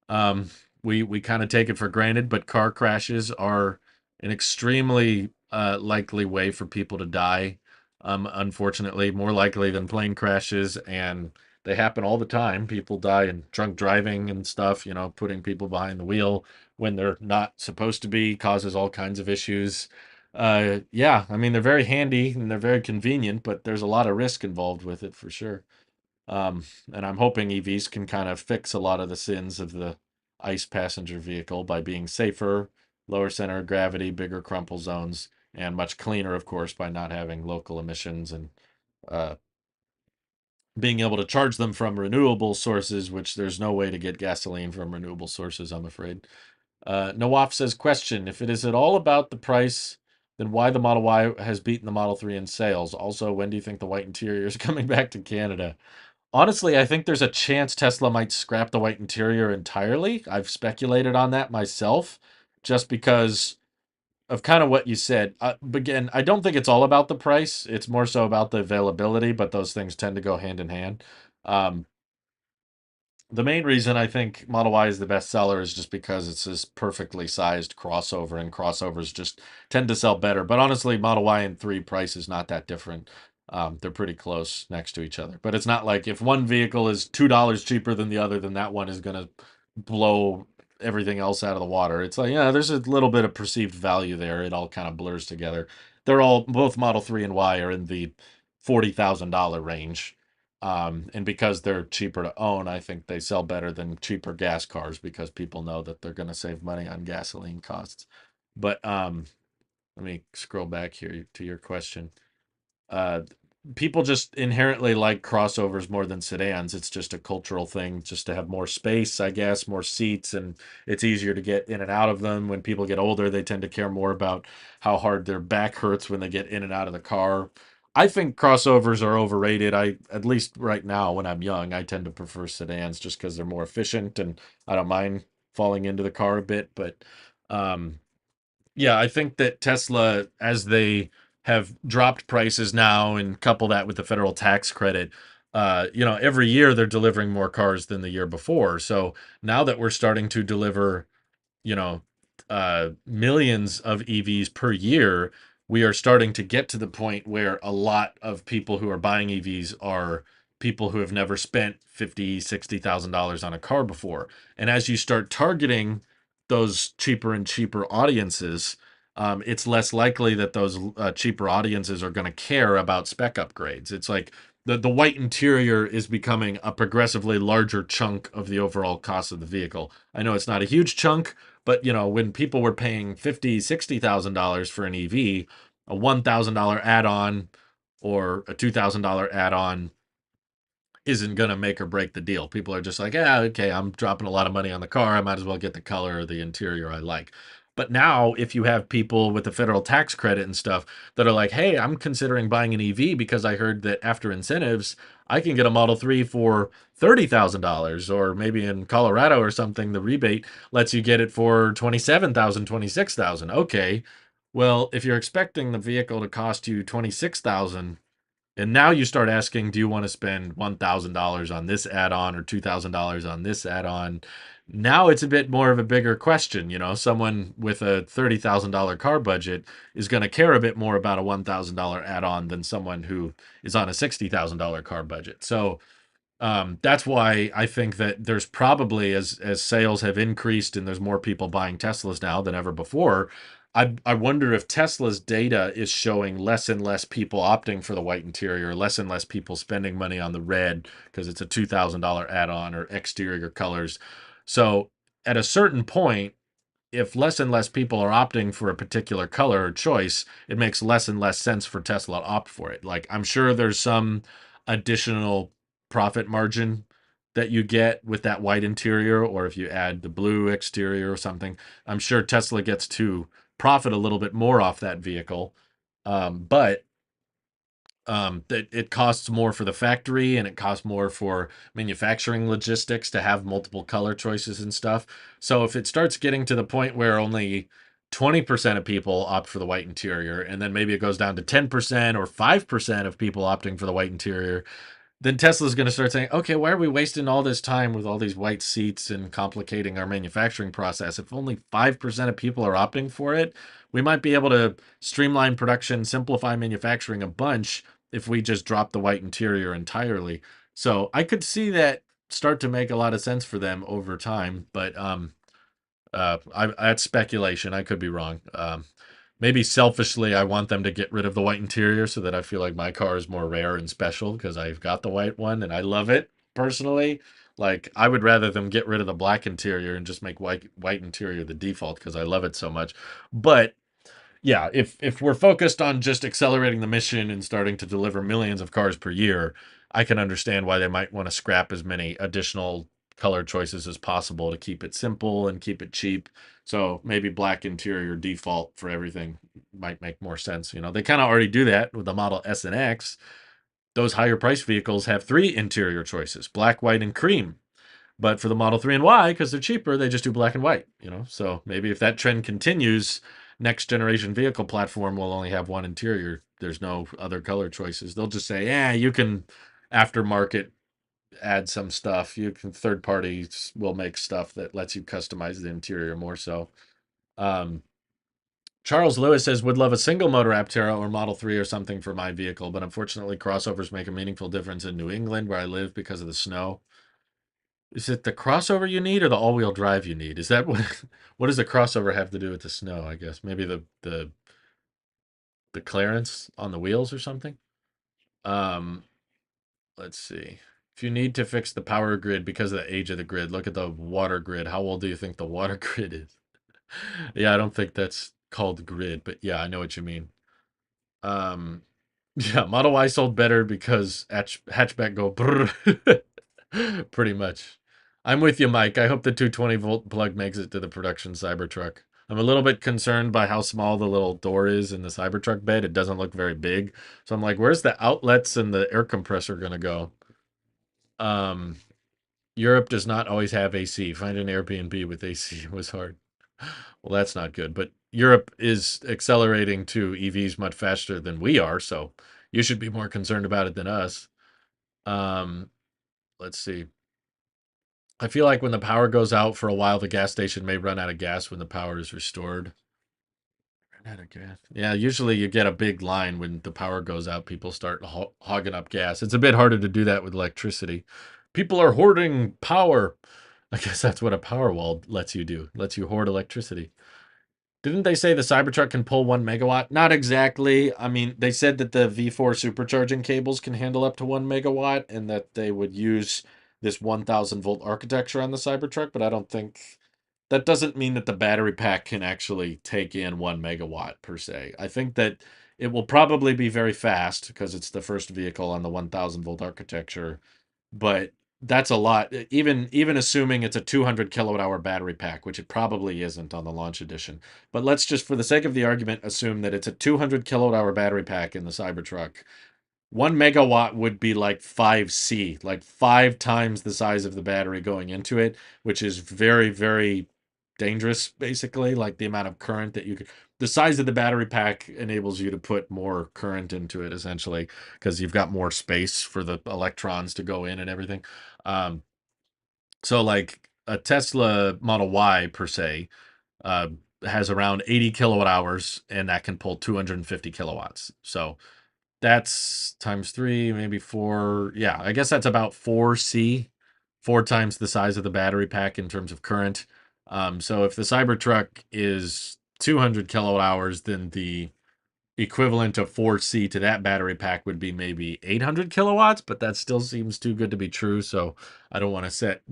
Um, we kind of take it for granted, but car crashes are an extremely likely way for people to die. Unfortunately, more likely than plane crashes, and they happen all the time. People die in drunk driving and stuff. Putting people behind the wheel when they're not supposed to be causes all kinds of issues. Yeah, I mean they're very handy and they're very convenient, but there's a lot of risk involved with it for sure. And I'm hoping EVs can kind of fix a lot of the sins of the ICE passenger vehicle by being safer, lower center of gravity, bigger crumple zones, and much cleaner, of course, by not having local emissions and uh, being able to charge them from renewable sources, which there's no way to get gasoline from renewable sources, I'm afraid. Nawaf says, question, if it is at all about the price, then why the Model Y has beaten the Model 3 in sales? Also, when do you think the white interior is coming back to Canada? Honestly, I think there's a chance Tesla might scrap the white interior entirely. I've speculated on that myself, just because of kind of what you said. But again, I don't think it's all about the price. It's more so about the availability, but those things tend to go hand in hand. Um, the main reason I think Model Y is the best seller is just because it's this perfectly sized crossover, and crossovers just tend to sell better. But honestly, Model Y and 3 price is not that different. They're pretty close next to each other. But it's not like if one vehicle is $2 cheaper than the other, then that one is going to blow everything else out of the water. It's like, yeah, there's a little bit of perceived value there. It all kind of blurs together. Both Model 3 and Y are in the $40,000 range. And because they're cheaper to own, I think they sell better than cheaper gas cars because people know that they're going to save money on gasoline costs. But let me scroll back here to your question. Uh, People just inherently like crossovers more than sedans. It's just a cultural thing, just to have more space, I guess, more seats, and it's easier to get in and out of them. When people get older, they tend to care more about how hard their back hurts when they get in and out of the car. I think crossovers are overrated. At least right now, when I'm young, I tend to prefer sedans just because they're more efficient and I don't mind falling into the car a bit. But um, yeah, I think that Tesla, as they have dropped prices now, and couple that with the federal tax credit, every year they're delivering more cars than the year before. So now that we're starting to deliver, you know, millions of EVs per year, we are starting to get to the point where a lot of people who are buying EVs are people who have never spent 50, $60,000 on a car before. And as you start targeting those cheaper and cheaper audiences, it's less likely that those cheaper audiences are going to care about spec upgrades. It's like the white interior is becoming a progressively larger chunk of the overall cost of the vehicle. I know it's not a huge chunk, but when people were paying $50,000, $60,000 for an EV, a $1,000 add-on or a $2,000 add-on isn't going to make or break the deal. People are just like, yeah, okay, I'm dropping a lot of money on the car. I might as well get the color or the interior I like. But now, if you have people with the federal tax credit and stuff that are like, hey, I'm considering buying an EV because I heard that after incentives, I can get a Model 3 for $30,000, or maybe in Colorado or something, the rebate lets you get it for 27,000, 26,000. Okay. Well, if you're expecting the vehicle to cost you 26,000, and now you start asking, do you want to spend $1,000 on this add-on or $2,000 on this add-on? Now it's a bit more of a bigger question. Someone with a $30,000 car budget is going to care a bit more about a $1,000 add-on than someone who is on a $60,000 car budget. So that's why I think that there's probably, as sales have increased and there's more people buying Teslas now than ever before, I wonder if Tesla's data is showing less and less people opting for the white interior, less and less people spending money on the red because it's a $2,000 add-on or exterior colors. So at a certain point, if less and less people are opting for a particular color or choice, it makes less and less sense for Tesla to opt for it. Like, I'm sure there's some additional profit margin that you get with that white interior, or if you add the blue exterior or something. I'm sure Tesla gets to profit a little bit more off that vehicle. But that it costs more for the factory, and it costs more for manufacturing logistics to have multiple color choices and stuff. So if it starts getting to the point where only 20% of people opt for the white interior, and then maybe it goes down to 10% or 5% of people opting for the white interior, then Tesla's going to start saying, okay, why are we wasting all this time with all these white seats and complicating our manufacturing process? If only 5% of people are opting for it, we might be able to streamline production, simplify manufacturing a bunch if we just drop the white interior entirely. So I could see that start to make a lot of sense for them over time, but that's speculation. I could be wrong. Maybe selfishly, I want them to get rid of the white interior so that I feel like my car is more rare and special because I've got the white one and I love it personally. Like, I would rather them get rid of the black interior and just make white interior the default because I love it so much. But yeah, if we're focused on just accelerating the mission and starting to deliver millions of cars per year, I can understand why they might want to scrap as many additional color choices as possible to keep it simple and keep it cheap. So maybe black interior default for everything might make more sense. They kind of already do that with the Model S and X. Those higher price vehicles have three interior choices: black, white, and cream. But for the Model 3 and Y, because they're cheaper, they just do black and white. So maybe if that trend continues, next generation vehicle platform will only have one interior. There's no other color choices. They'll just say, yeah, you can aftermarket add some stuff. You can, third parties will make stuff that lets you customize the interior more so. Um, Charles Lewis says, would love a single motor Aptera or Model 3 or something for my vehicle, but unfortunately crossovers make a meaningful difference in New England where I live because of the snow. Is it the crossover you need or the all-wheel drive you need? Is that what what does the crossover have to do with the snow, I guess? Maybe the clearance on the wheels or something? Um, let's see. If you need to fix the power grid because of the age of the grid, look at the water grid. How old do you think the water grid is? Yeah, I don't think that's called grid, but yeah, I know what you mean. Um, yeah, Model Y sold better because hatchback go brrr. Pretty much. I'm with you, Mike. I hope the 220-volt plug makes it to the production Cybertruck. I'm a little bit concerned by how small the little door is in the Cybertruck bed. It doesn't look very big. So I'm like, where's the outlets and the air compressor going to go? Um, Europe does not always have AC. Find an Airbnb with AC was hard. Well, that's not good. But Europe is accelerating to EVs much faster than we are, so you should be more concerned about it than us. Um, let's see. I feel like when the power goes out for a while, the gas station may run out of gas when the power is restored. Run out of gas. Yeah, usually you get a big line when the power goes out. People start hogging up gas. It's a bit harder to do that with electricity. People are hoarding power. I guess that's what a power wall lets you do. Lets you hoard electricity. Didn't they say the Cybertruck can pull 1 megawatt? Not exactly. I mean, they said that the V4 supercharging cables can handle up to 1 megawatt and that they would use this 1000 volt architecture on the Cybertruck, but I don't think that doesn't mean that the battery pack can actually take in 1 megawatt per se. I think that it will probably be very fast because it's the first vehicle on the 1000 volt architecture, but that's a lot. Even assuming it's a 200 kilowatt hour battery pack, which it probably isn't on the launch edition. But let's just, for the sake of the argument, assume that it's a 200 kilowatt hour battery pack in the Cybertruck. 1 megawatt would be like 5C, like 5 times the size of the battery going into it, which is very, very dangerous, basically. Like the amount of current that you could. The size of the battery pack enables you to put more current into it, essentially, because you've got more space for the electrons to go in and everything. Um, so, like a Tesla Model Y, per se, uh, has around 80 kilowatt hours, and that can pull 250 kilowatts. So, that's times three, maybe four. Yeah, I guess that's about 4C, 4 times the size of the battery pack in terms of current. So if the Cybertruck is 200 kilowatt hours, then the equivalent of 4C to that battery pack would be maybe 800 kilowatts, but that still seems too good to be true. So I don't want to set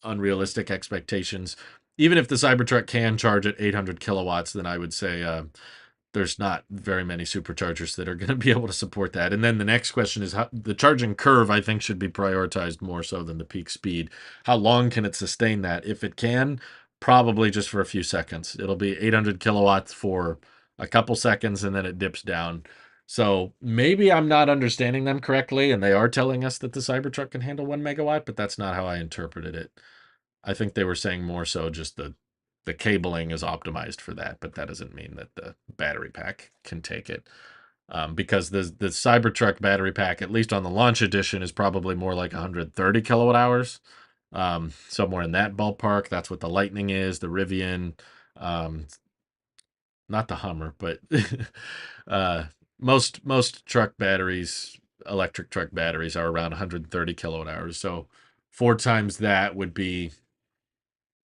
unrealistic expectations. Even if the Cybertruck can charge at 800 kilowatts, then I would say there's not very many superchargers that are going to be able to support that. And then the next question is how the charging curve, I think, should be prioritized more so than the peak speed. How long can it sustain that? If it can, probably just for a few seconds. It'll be 800 kilowatts for a couple seconds and then it dips down. So maybe I'm not understanding them correctly, and they are telling us that the Cybertruck can handle 1 megawatt, but that's not how I interpreted it. I think they were saying more so just the cabling is optimized for that, but that doesn't mean that the battery pack can take it. Because the Cybertruck battery pack, at least on the launch edition, is probably more like 130 kilowatt hours, somewhere in that ballpark. That's what the Lightning is, the Rivian, not the Hummer, but uh, most truck batteries, electric truck batteries, are around 130 kilowatt hours. So 4 times that would be,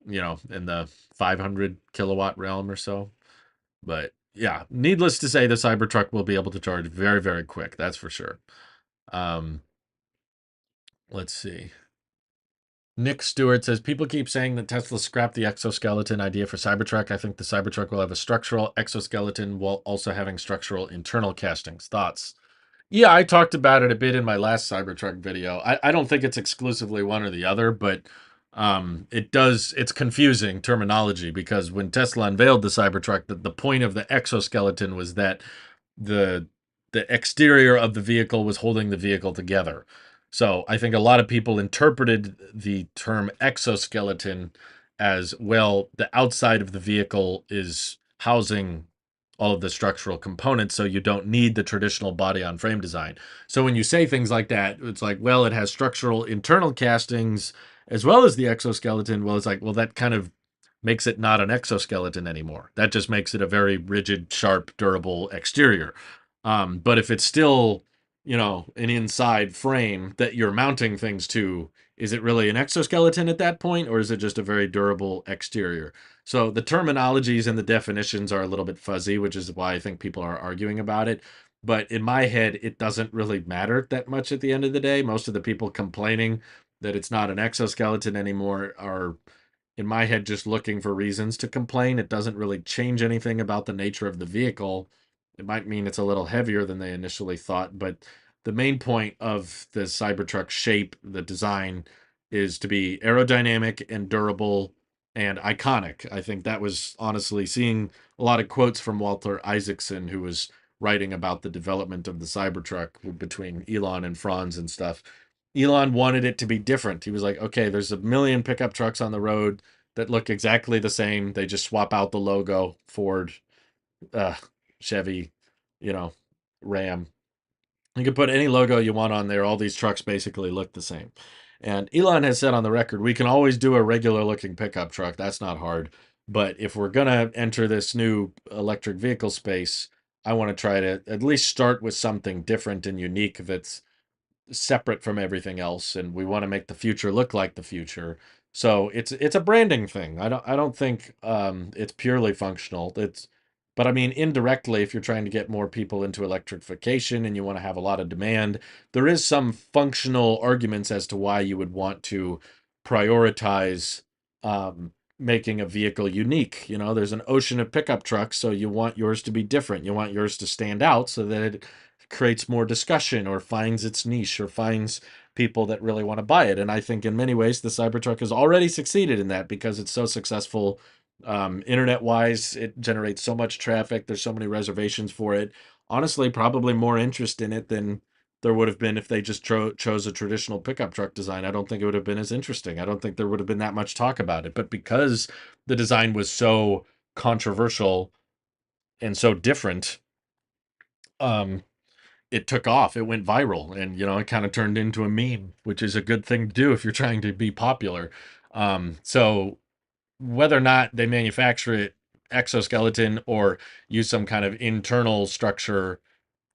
in the 500 kilowatt realm or so. But yeah, needless to say, the Cybertruck will be able to charge very, very quick. That's for sure. Um, let's see. Nick Stewart says people keep saying that Tesla scrapped the exoskeleton idea for Cybertruck. I think the Cybertruck will have a structural exoskeleton while also having structural internal castings. Thoughts? Yeah, I talked about it a bit in my last Cybertruck video. I don't think it's exclusively one or the other, but it's confusing terminology because when Tesla unveiled the Cybertruck, the point of the exoskeleton was that the the exterior of the vehicle was holding the vehicle together. So I think a lot of people interpreted the term exoskeleton as, well, the outside of the vehicle is housing all of the structural components, so you don't need the traditional body on frame design. So when you say things like that, it's like, well, it has structural internal castings as well as the exoskeleton. Well, it's like, well, that kind of makes it not an exoskeleton anymore. That just makes it a very rigid, sharp, durable exterior. But if it's still, an inside frame that you're mounting things to, is it really an exoskeleton at that point, or is it just a very durable exterior? So the terminologies and the definitions are a little bit fuzzy, which is why I think people are arguing about it. But in my head, it doesn't really matter that much at the end of the day. Most of the people complaining that it's not an exoskeleton anymore are, in my head, just looking for reasons to complain. It doesn't really change anything about the nature of the vehicle. It might mean it's a little heavier than they initially thought, but the main point of the Cybertruck shape, the design, is to be aerodynamic and durable and iconic. I think that was, honestly, seeing a lot of quotes from Walter Isaacson, who was writing about the development of the Cybertruck between Elon and Franz and stuff. Elon wanted it to be different. He was like, okay, there's a million pickup trucks on the road that look exactly the same. They just swap out the logo, Ford, uh, Chevy, you know, Ram. You can put any logo you want on there. All these trucks basically look the same. And Elon has said on the record, we can always do a regular looking pickup truck. That's not hard. But if we're going to enter this new electric vehicle space, I want to try to at least start with something different and unique that's separate from everything else, and we want to make the future look like the future. So it's a branding thing. I don't think it's purely functional. It's but I mean indirectly, if you're trying to get more people into electrification and you want to have a lot of demand, there is some functional arguments as to why you would want to prioritize making a vehicle unique. You know, there's an ocean of pickup trucks, so you want yours to be different. You want yours to stand out so that it creates more discussion or finds its niche or finds people that really want to buy it. And I think in many ways the Cybertruck has already succeeded in that because it's so successful. Internet wise, it generates so much traffic. There's so many reservations for it. Honestly, probably more interest in it than there would have been if they just chose a traditional pickup truck design. I don't think it would have been as interesting. I don't think there would have been that much talk about it. But because the design was so controversial and so different, um, it took off. It went viral, and it kind of turned into a meme, which is a good thing to do if you're trying to be popular. So whether or not they manufacture it exoskeleton or use some kind of internal structure,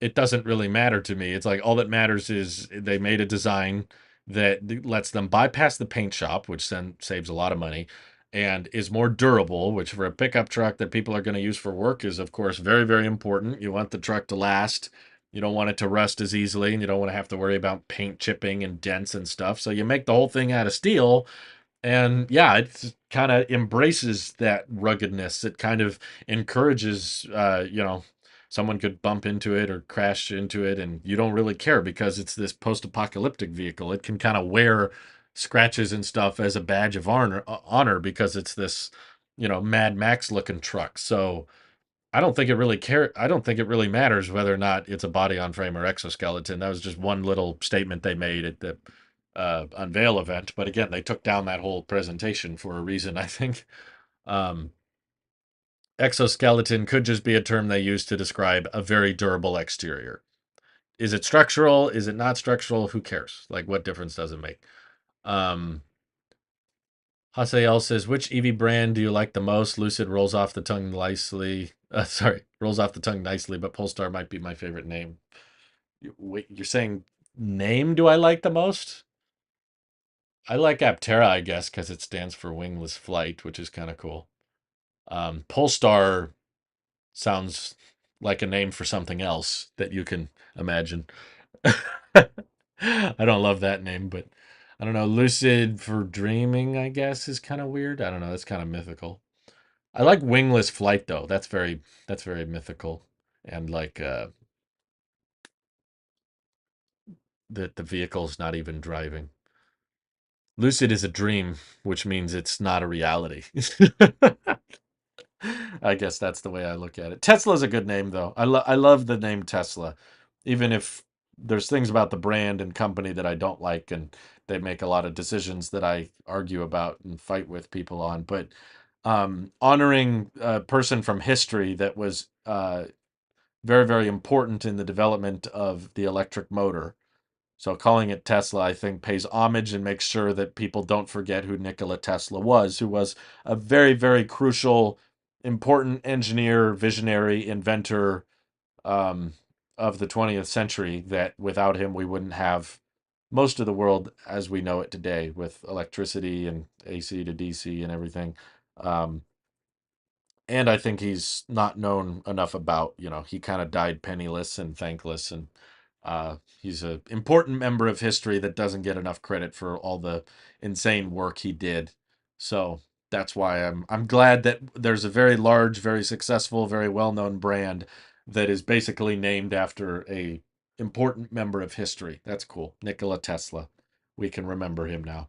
it doesn't really matter to me. It's like all that matters is they made a design that lets them bypass the paint shop, which then saves a lot of money and is more durable, which for a pickup truck that people are going to use for work is, of course, very, very important. You want the truck to last. You don't want it to rust as easily, and you don't want to have to worry about paint chipping and dents and stuff. So you make the whole thing out of steel, and yeah, it kind of embraces that ruggedness. It kind of encourages, someone could bump into it or crash into it, and you don't really care because it's this post-apocalyptic vehicle. It can kind of wear scratches and stuff as a badge of honor because it's this, Mad Max looking truck. So I don't think it really I don't think it really matters whether or not it's a body on frame or exoskeleton. That was just one little statement they made at the unveil event. But again, they took down that whole presentation for a reason, I think. Um, Exoskeleton could just be a term they use to describe a very durable exterior. Is it structural? Is it not structural? Who cares? Like, what difference does it make? Um, Hasael says, which EV brand do you like the most? Lucid rolls off the tongue nicely. Rolls off the tongue nicely, but Polestar might be my favorite name. Wait, you're saying name do I like the most? I like Aptera, I guess, because it stands for wingless flight, which is kind of cool. Polestar sounds like a name for something else that you can imagine. I don't love that name, but I don't know. Lucid for dreaming, I guess, is kind of weird. I don't know. It's kind of mythical. I like wingless flight though. That's very mythical, and like that the vehicle's not even driving. Lucid is a dream, which means it's not a reality. I guess that's the way I look at it. Tesla's a good name though. I love the name Tesla, even if there's things about the brand and company that I don't like, and they make a lot of decisions that I argue about and fight with people on. But honoring a person from history that was very, very important in the development of the electric motor. So calling it Tesla, I think, pays homage and makes sure that people don't forget who Nikola Tesla was, who was a very, very crucial, important engineer, visionary, inventor um, of the 20th century. That without him, we wouldn't have most of the world as we know it today, with electricity and AC to DC and everything. Um, and I think he's not known enough about, he kind of died penniless and thankless, and he's an important member of history that doesn't get enough credit for all the insane work he did. So that's why I'm glad that there's a very large, very successful, very well-known brand that is basically named after a important member of history. That's cool. Nikola Tesla. We can remember him now.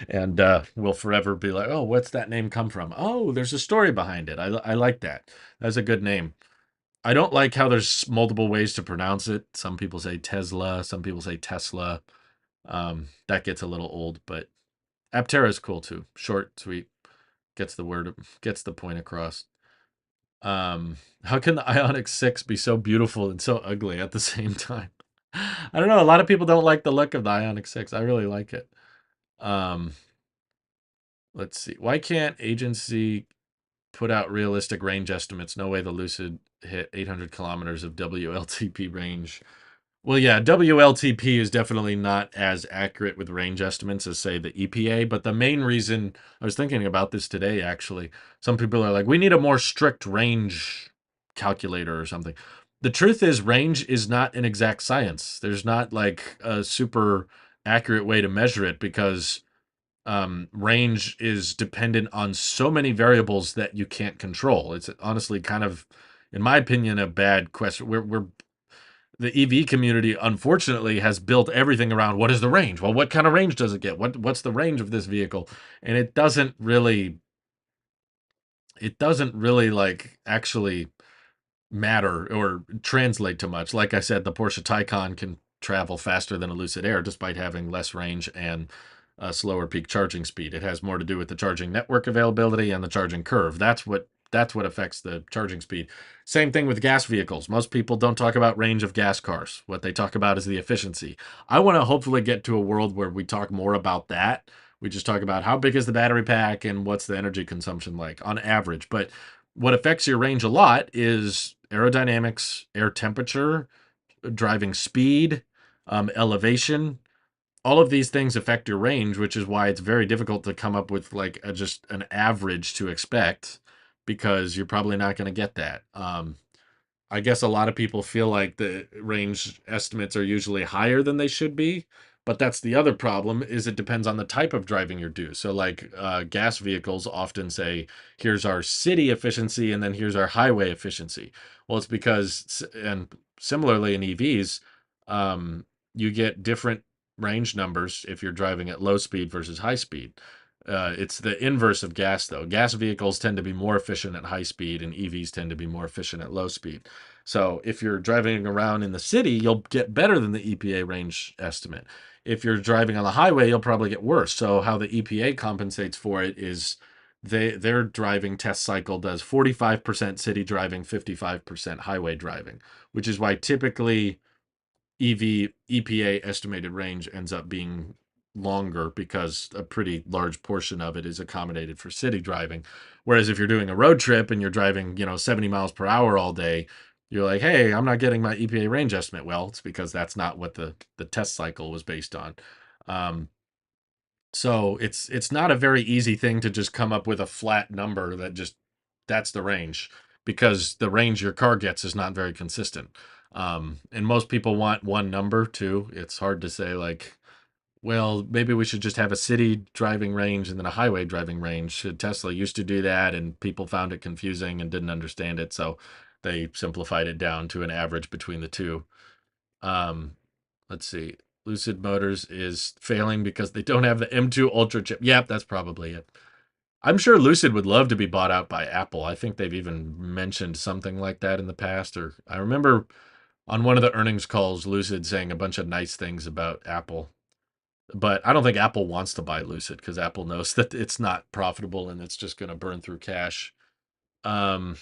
And we'll forever be like, oh, what's that name come from? Oh, there's a story behind it. I like that. That's a good name. I don't like how there's multiple ways to pronounce it. Some people say Tesla, some people say Tesla. That gets a little old, but Aptera is cool too. Short, sweet, gets the point across. How can the Ioniq 6 be so beautiful and so ugly at the same time? I don't know. A lot of people don't like the look of the Ioniq 6. I really like it. Um, let's see. Why can't agency put out realistic range estimates? No way the Lucid hit 800 kilometers of WLTP range. Well, yeah, WLTP is definitely not as accurate with range estimates as, say, the EPA. But the main reason I was thinking about this today, actually, some people are like, we need a more strict range calculator or something. The truth is, range is not an exact science. There's not like a super accurate way to measure it because range is dependent on so many variables that you can't control. It's honestly kind of, in my opinion, a bad question. We're the EV community, unfortunately, has built everything around what is the range. Well, what kind of range does it get? What's the range of this vehicle? And it doesn't really like actually matter or translate to much. Like I said, the Porsche Taycan can travel faster than a Lucid Air despite having less range and a slower peak charging speed. It has more to do with the charging network availability and the charging curve. That's what affects the charging speed. Same thing with gas vehicles. Most people don't talk about range of gas cars. What they talk about is the efficiency. I want to hopefully get to a world where we talk more about that. We just talk about how big is the battery pack and what's the energy consumption like on average. But what affects your range a lot is aerodynamics, air temperature, driving speed, elevation. All of these things affect your range, which is why it's very difficult to come up with like just an average to expect because you're probably not going to get that. I guess a lot of people feel like the range estimates are usually higher than they should be, but that's the other problem is it depends on the type of driving you're due. So like gas vehicles often say, here's our city efficiency and then here's our highway efficiency. Well, it's because, and similarly in EVs, you get different range numbers if you're driving at low speed versus high speed. It's the inverse of gas, though. Gas vehicles tend to be more efficient at high speed, and EVs tend to be more efficient at low speed. So if you're driving around in the city, you'll get better than the EPA range estimate. If you're driving on the highway, you'll probably get worse. So how the EPA compensates for it is their driving test cycle does 45% city driving, 55% highway driving, which is why typically EV EPA estimated range ends up being longer because a pretty large portion of it is accommodated for city driving. Whereas if you're doing a road trip and you're driving, 70 miles per hour all day, you're like, hey, I'm not getting my EPA range estimate. Well, it's because that's not what the test cycle was based on. Um, so it's not a very easy thing to just come up with a flat number that just that's the range because the range your car gets is not very consistent. And most people want one number too. It's hard to say like, well, maybe we should just have a city driving range and then a highway driving range. Tesla used to do that and people found it confusing and didn't understand it, so they simplified it down to an average between the two. Um, let's see. Lucid Motors is failing because they don't have the M2 Ultra chip. Yep, that's probably it. I'm sure Lucid would love to be bought out by Apple. I think they've even mentioned something like that in the past. Or I remember on one of the earnings calls, Lucid saying a bunch of nice things about Apple. But I don't think Apple wants to buy Lucid because Apple knows that it's not profitable and it's just going to burn through cash. Um,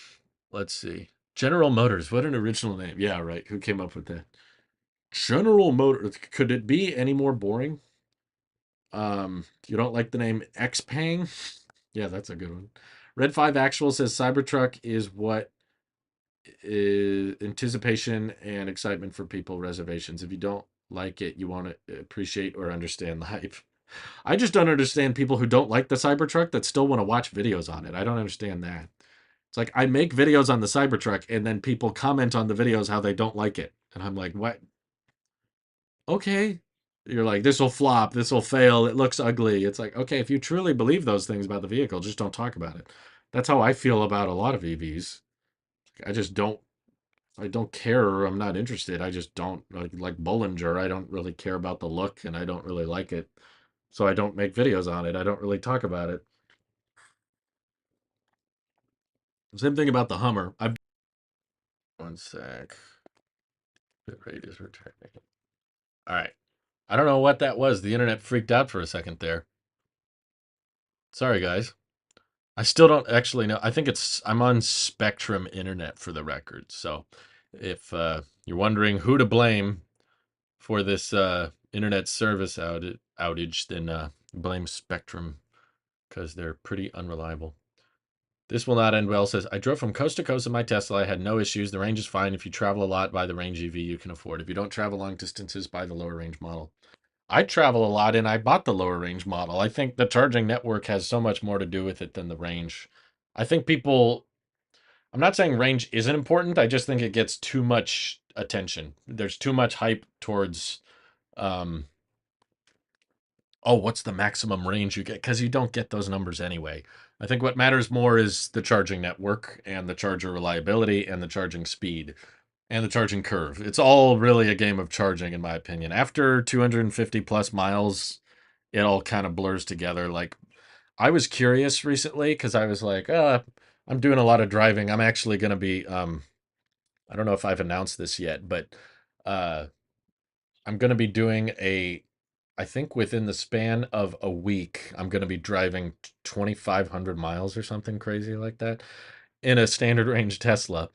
let's see. General Motors. What an original name. Yeah, right. Who came up with that? General Motors. Could it be any more boring? You don't like the name Xpeng? Yeah, that's a good one. Red 5 Actual says Cybertruck is what is anticipation and excitement for people reservations. If you don't like it, you won't appreciate or understand the hype. I just don't understand people who don't like the Cybertruck that still want to watch videos on it. I don't understand that. It's like I make videos on the Cybertruck and then people comment on the videos how they don't like it. And I'm like, what? Okay. You're like, this will flop, this will fail, it looks ugly. It's like, okay, if you truly believe those things about the vehicle, just don't talk about it. That's how I feel about a lot of EVs. I just don't I don't care or I'm not interested. I just don't like Bollinger. I don't really care about the look and I don't really like it. So I don't make videos on it. I don't really talk about it. Same thing about the Hummer. I've one sec. Bit rate is returning. All right. I don't know what that was. The internet freaked out for a second there. Sorry, guys. I still don't actually know. I think I'm on Spectrum Internet for the record. So if you're wondering who to blame for this internet service outage, then blame Spectrum because they're pretty unreliable. This will not end well. Says, I drove from coast to coast in my Tesla. I had no issues. The range is fine. If you travel a lot, buy the range EV you can afford. If you don't travel long distances, buy the lower range model. I travel a lot and I bought the lower range model. I think the charging network has so much more to do with it than the range. I think I'm not saying range isn't important. I just think it gets too much attention. There's too much hype towards, um, oh, what's the maximum range you get? Because you don't get those numbers anyway. I think what matters more is the charging network and the charger reliability and the charging speed and the charging curve. It's all really a game of charging, in my opinion. After 250 plus miles, it all kind of blurs together. Like, I was curious recently because I was like, I'm doing a lot of driving. I'm actually going to be, I don't know if I've announced this yet, but uh, I'm going to be doing I think within the span of a week, I'm going to be driving 2,500 miles or something crazy like that in a standard range Tesla.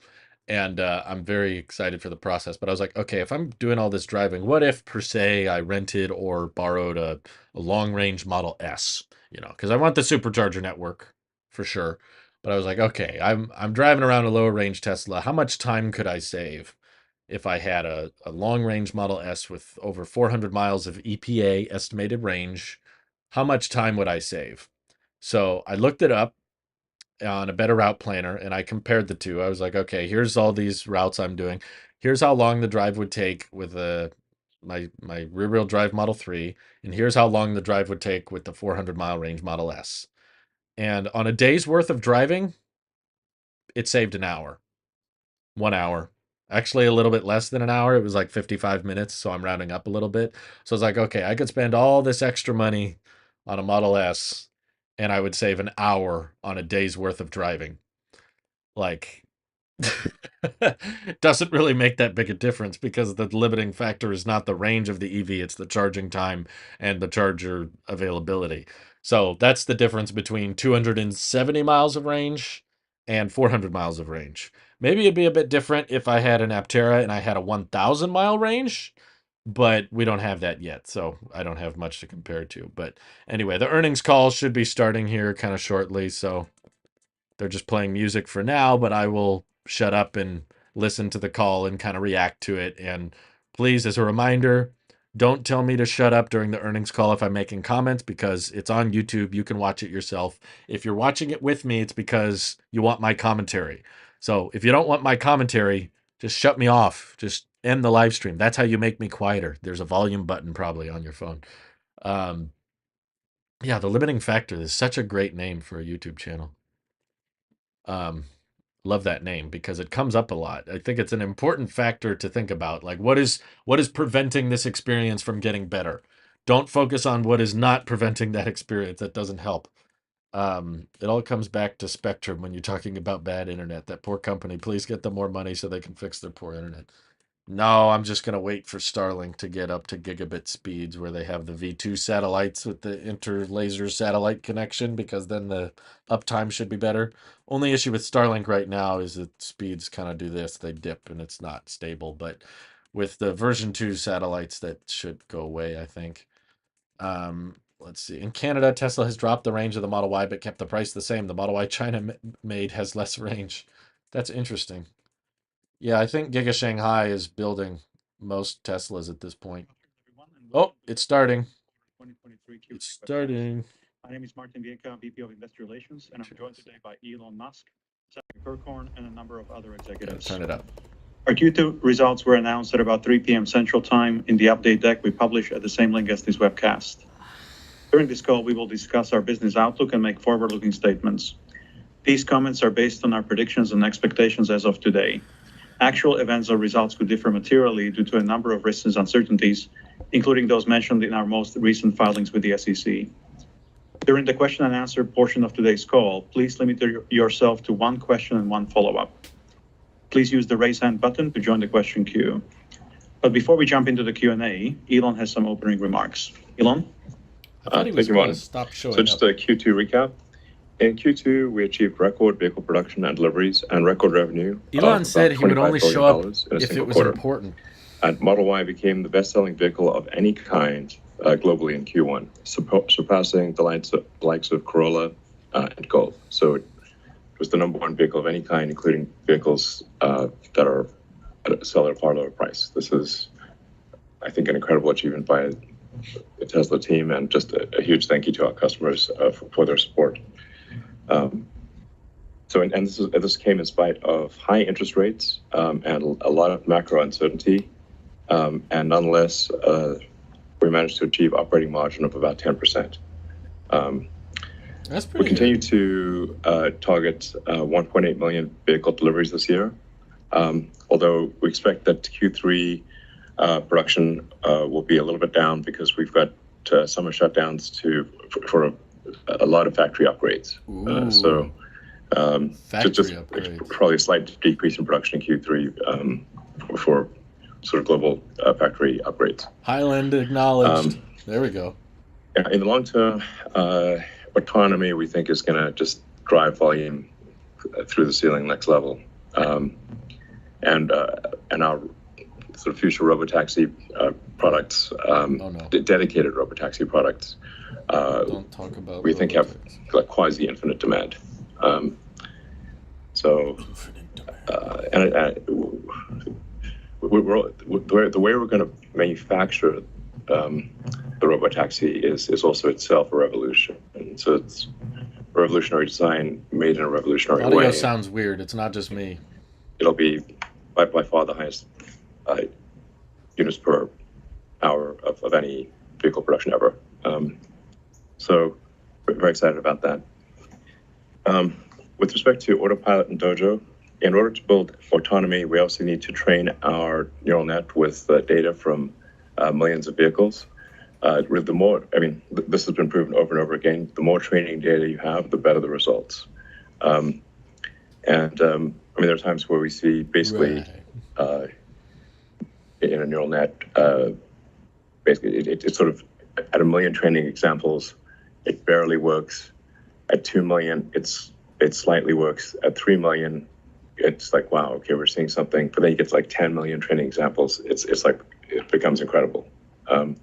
And I'm very excited for the process. But I was like, okay, if I'm doing all this driving, what if per se I rented or borrowed a long range Model S? Because I want the supercharger network for sure. But I was like, okay, I'm driving around a lower range Tesla. How much time could I save if I had a long range Model S with over 400 miles of EPA estimated range? How much time would I save? So I looked it up on a better route planner and I compared the two. I was like, okay, here's all these routes I'm doing. Here's how long the drive would take with my rear wheel drive Model 3, and here's how long the drive would take with the 400-mile range Model S. And on a day's worth of driving, it saved an hour. 1 hour. Actually a little bit less than an hour. It was like 55 minutes, so I'm rounding up a little bit. So I was like, okay, I could spend all this extra money on a Model S and I would save an hour on a day's worth of driving. Like, doesn't really make that big a difference because the limiting factor is not the range of the EV, it's the charging time and the charger availability. So that's the difference between 270 miles of range and 400 miles of range. Maybe it'd be a bit different if I had an Aptera and I had a 1,000 mile range, but we don't have that yet, so I don't have much to compare to. But anyway, the earnings call should be starting here kind of shortly, so they're just playing music for now, but I will shut up and listen to the call and kind of react to it. And please, as a reminder, don't tell me to shut up during the earnings call if I'm making comments because it's on YouTube. You can watch it yourself. If you're watching it with me, it's because you want my commentary. So if you don't want my commentary, just shut me off. Just end the live stream. That's how you make me quieter. There's a volume button probably on your phone. Yeah, the limiting factor is such a great name for a YouTube channel. Love that name because it comes up a lot. I think it's an important factor to think about. Like, what is preventing this experience from getting better? Don't focus on what is not preventing that experience. That doesn't help. It all comes back to Spectrum when you're talking about bad internet. That poor company, please get them more money so they can fix their poor internet. No, I'm just going to wait for Starlink to get up to gigabit speeds where they have the V2 satellites with the interlaser satellite connection because then the uptime should be better. Only issue with Starlink right now is that speeds kind of do this. They dip and it's not stable. But with the version 2 satellites, that should go away, I think. Let's see. In Canada, Tesla has dropped the range of the Model Y but kept the price the same. The Model Y China made has less range. That's interesting. Yeah, I think Giga Shanghai is building most Teslas at this point. Oh, it's starting. It's starting. My name is Martin Vieca, VP of Investor Relations, and I'm joined today by Elon Musk, Zachary Kirkhorn, and a number of other executives. Turn it up. Our Q2 results were announced at about 3 p.m. Central Time in the update deck we publish at the same link as this webcast. During this call, we will discuss our business outlook and make forward-looking statements. These comments are based on our predictions and expectations as of today. Actual events or results could differ materially due to a number of risks and uncertainties, including those mentioned in our most recent filings with the SEC. During the question and answer portion of today's call, please limit yourself to one question and one follow-up. Please use the raise hand button to join the question queue. But before we jump into the Q&A, Elon has some opening remarks. Elon? I thought he was Thank you, going to Martin. stop So showing just up. a Q2 recap. In Q2, we achieved record vehicle production and deliveries and record revenue Elon of said about he would only $25 billion show up in a if it single was quarter. important. And Model Y became the best-selling vehicle of any kind globally in Q1, surpassing the likes of Corolla and Golf. So it was the number one vehicle of any kind, including vehicles that are sell at a far lower price. This is, I think, an incredible achievement by the Tesla team, and just a huge thank you to our customers for their support. This came in spite of high interest rates and a lot of macro uncertainty, and nonetheless, we managed to achieve operating margin of about 10%. That's pretty We continue good. to target 1.8 million vehicle deliveries this year, although we expect that Q3 production will be a little bit down because we've got summer shutdowns for a lot of factory upgrades. Factory upgrades. Probably a slight decrease in production in Q3 for sort of global factory upgrades. Highland acknowledged. There we go. In the long term, autonomy, we think, is going to just drive volume through the ceiling next level. And our sort of future robotaxi products, dedicated robotaxi products, Don't talk about we think have like quasi-infinite demand. The way we're going to manufacture the robotaxi is also itself a revolution. And so it's a revolutionary design made in a revolutionary Audio way. sounds weird. It's not just me. It'll be by far the highest units per hour of any vehicle production ever. So we're very excited about that. With respect to Autopilot and Dojo, in order to build autonomy, we also need to train our neural net with data from millions of vehicles. This has been proven over and over again. The more training data you have, the better the results. There are times where we see basically in a neural net, basically it's sort of at 1 million training examples, it barely works. At 2 million, it slightly works. At 3 million, it's like, wow, okay, we're seeing something. But then you get to like 10 million training examples. It's like it becomes incredible. There's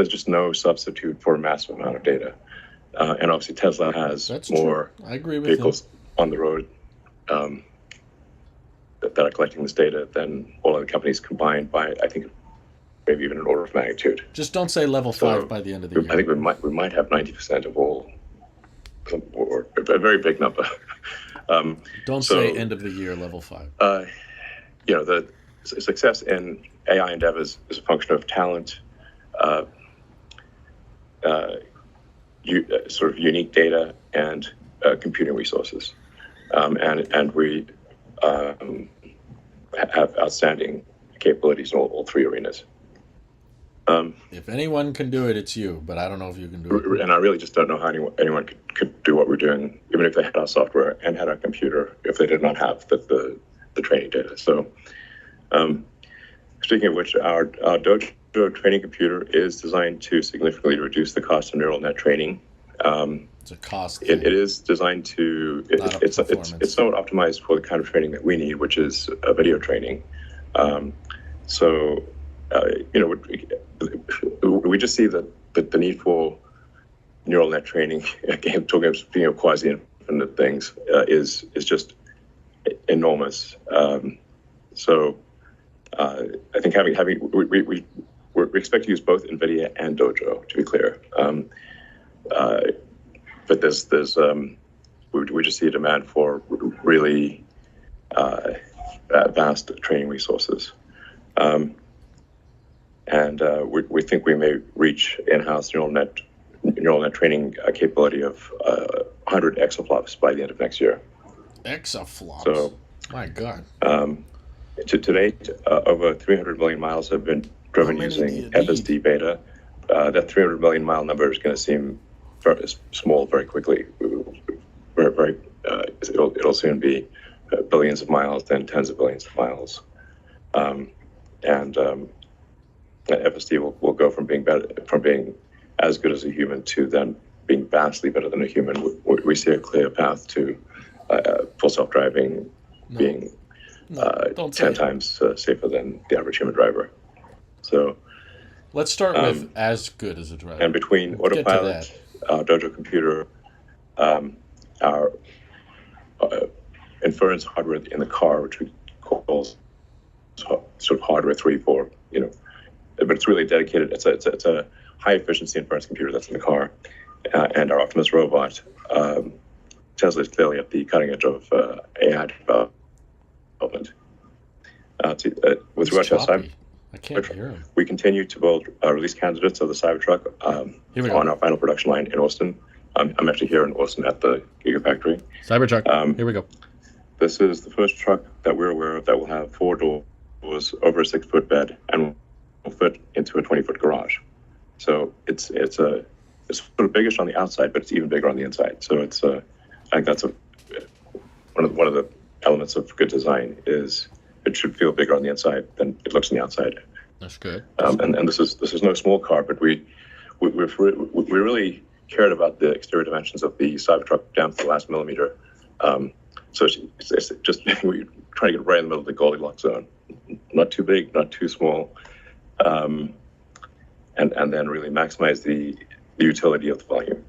just no substitute for a massive amount of data. And obviously Tesla has more vehicles on the road that are collecting this data than all other companies combined by, I think, maybe even an order of magnitude. Just don't say level 5 by the end of the year. I think we might have 90% of all, or a very big number. Don't say end of the year level 5. The success in AI endeavors is a function of talent, sort of unique data, and computing resources. And we have outstanding capabilities in all three arenas. If anyone can do it, it's you, but I don't know if you can do it. And I really just don't know how anyone could do what we're doing, even if they had our software and had our computer, if they did not have the training data. So speaking of which, our Dojo training computer is designed to significantly reduce the cost of neural net training. It's a cost. It is designed to, it's somewhat optimized for the kind of training that we need, which is video training. We just see that the need for neural net training, again, talking about quasi-infinite things, is just enormous. I think we expect to use both NVIDIA and Dojo, to be clear. But we just see a demand for really vast training resources. We think we may reach in-house neural net training capability of 100 exaflops by the end of next year. Exaflops? So, my God. To date, over 300 million miles have been driven using FSD beta. That 300 million mile number is going to seem very small very quickly. It'll soon be billions of miles, then tens of billions of miles. FSD will go from being as good as a human to then being vastly better than a human. We see a clear path to full self-driving being don't 10 say it. times safer than the average human driver. So Let's start with as good as a driver. and between Let's get to Autopilot, Dojo Computer, our inference hardware in the car, which we call sort of hardware 3, 4, but it's really dedicated. It's a high efficiency inference computer that's in the car, and our Optimus robot. Tesla is clearly at the cutting edge of AI development. With regard to our choppy. I can't hear him. we continue to build release candidates of the Cybertruck Here we go. on our final production line in Austin. I'm actually here in Austin at the Gigafactory. Cybertruck. Here we go. This is the first truck that we're aware of that will have 4 doors, over a 6-foot bed, and will fit into a 20-foot garage. So it's sort of biggish on the outside, but it's even bigger on the inside. So I think that's one of the elements of good design is it should feel bigger on the inside than it looks on the outside. That's good. And this is no small car, but we really cared about the exterior dimensions of the Cybertruck down to the last millimeter. So it's just we're trying to get right in the middle of the Goldilocks zone, not too big, not too small, and then really maximize the utility of the volume.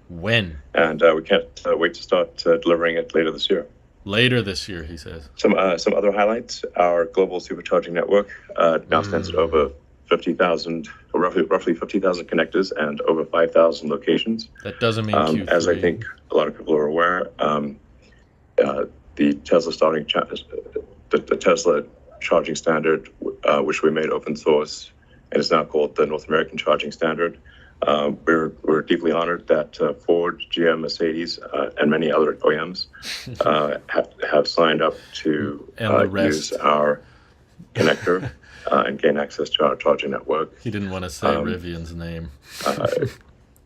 When? And we can't wait to start delivering it later this year. Later this year, he says. Some other highlights: our global supercharging network now stands at over 50,000, or roughly 50,000 connectors and over 5,000 locations. That doesn't mean Q3. As I think a lot of people are aware, the Tesla the Tesla charging standard, which we made open source, and is now called the North American Charging Standard. We're deeply honored that Ford, GM, Mercedes, and many other OEMs have signed up to use our connector and gain access to our charging network. He didn't want to say Rivian's name.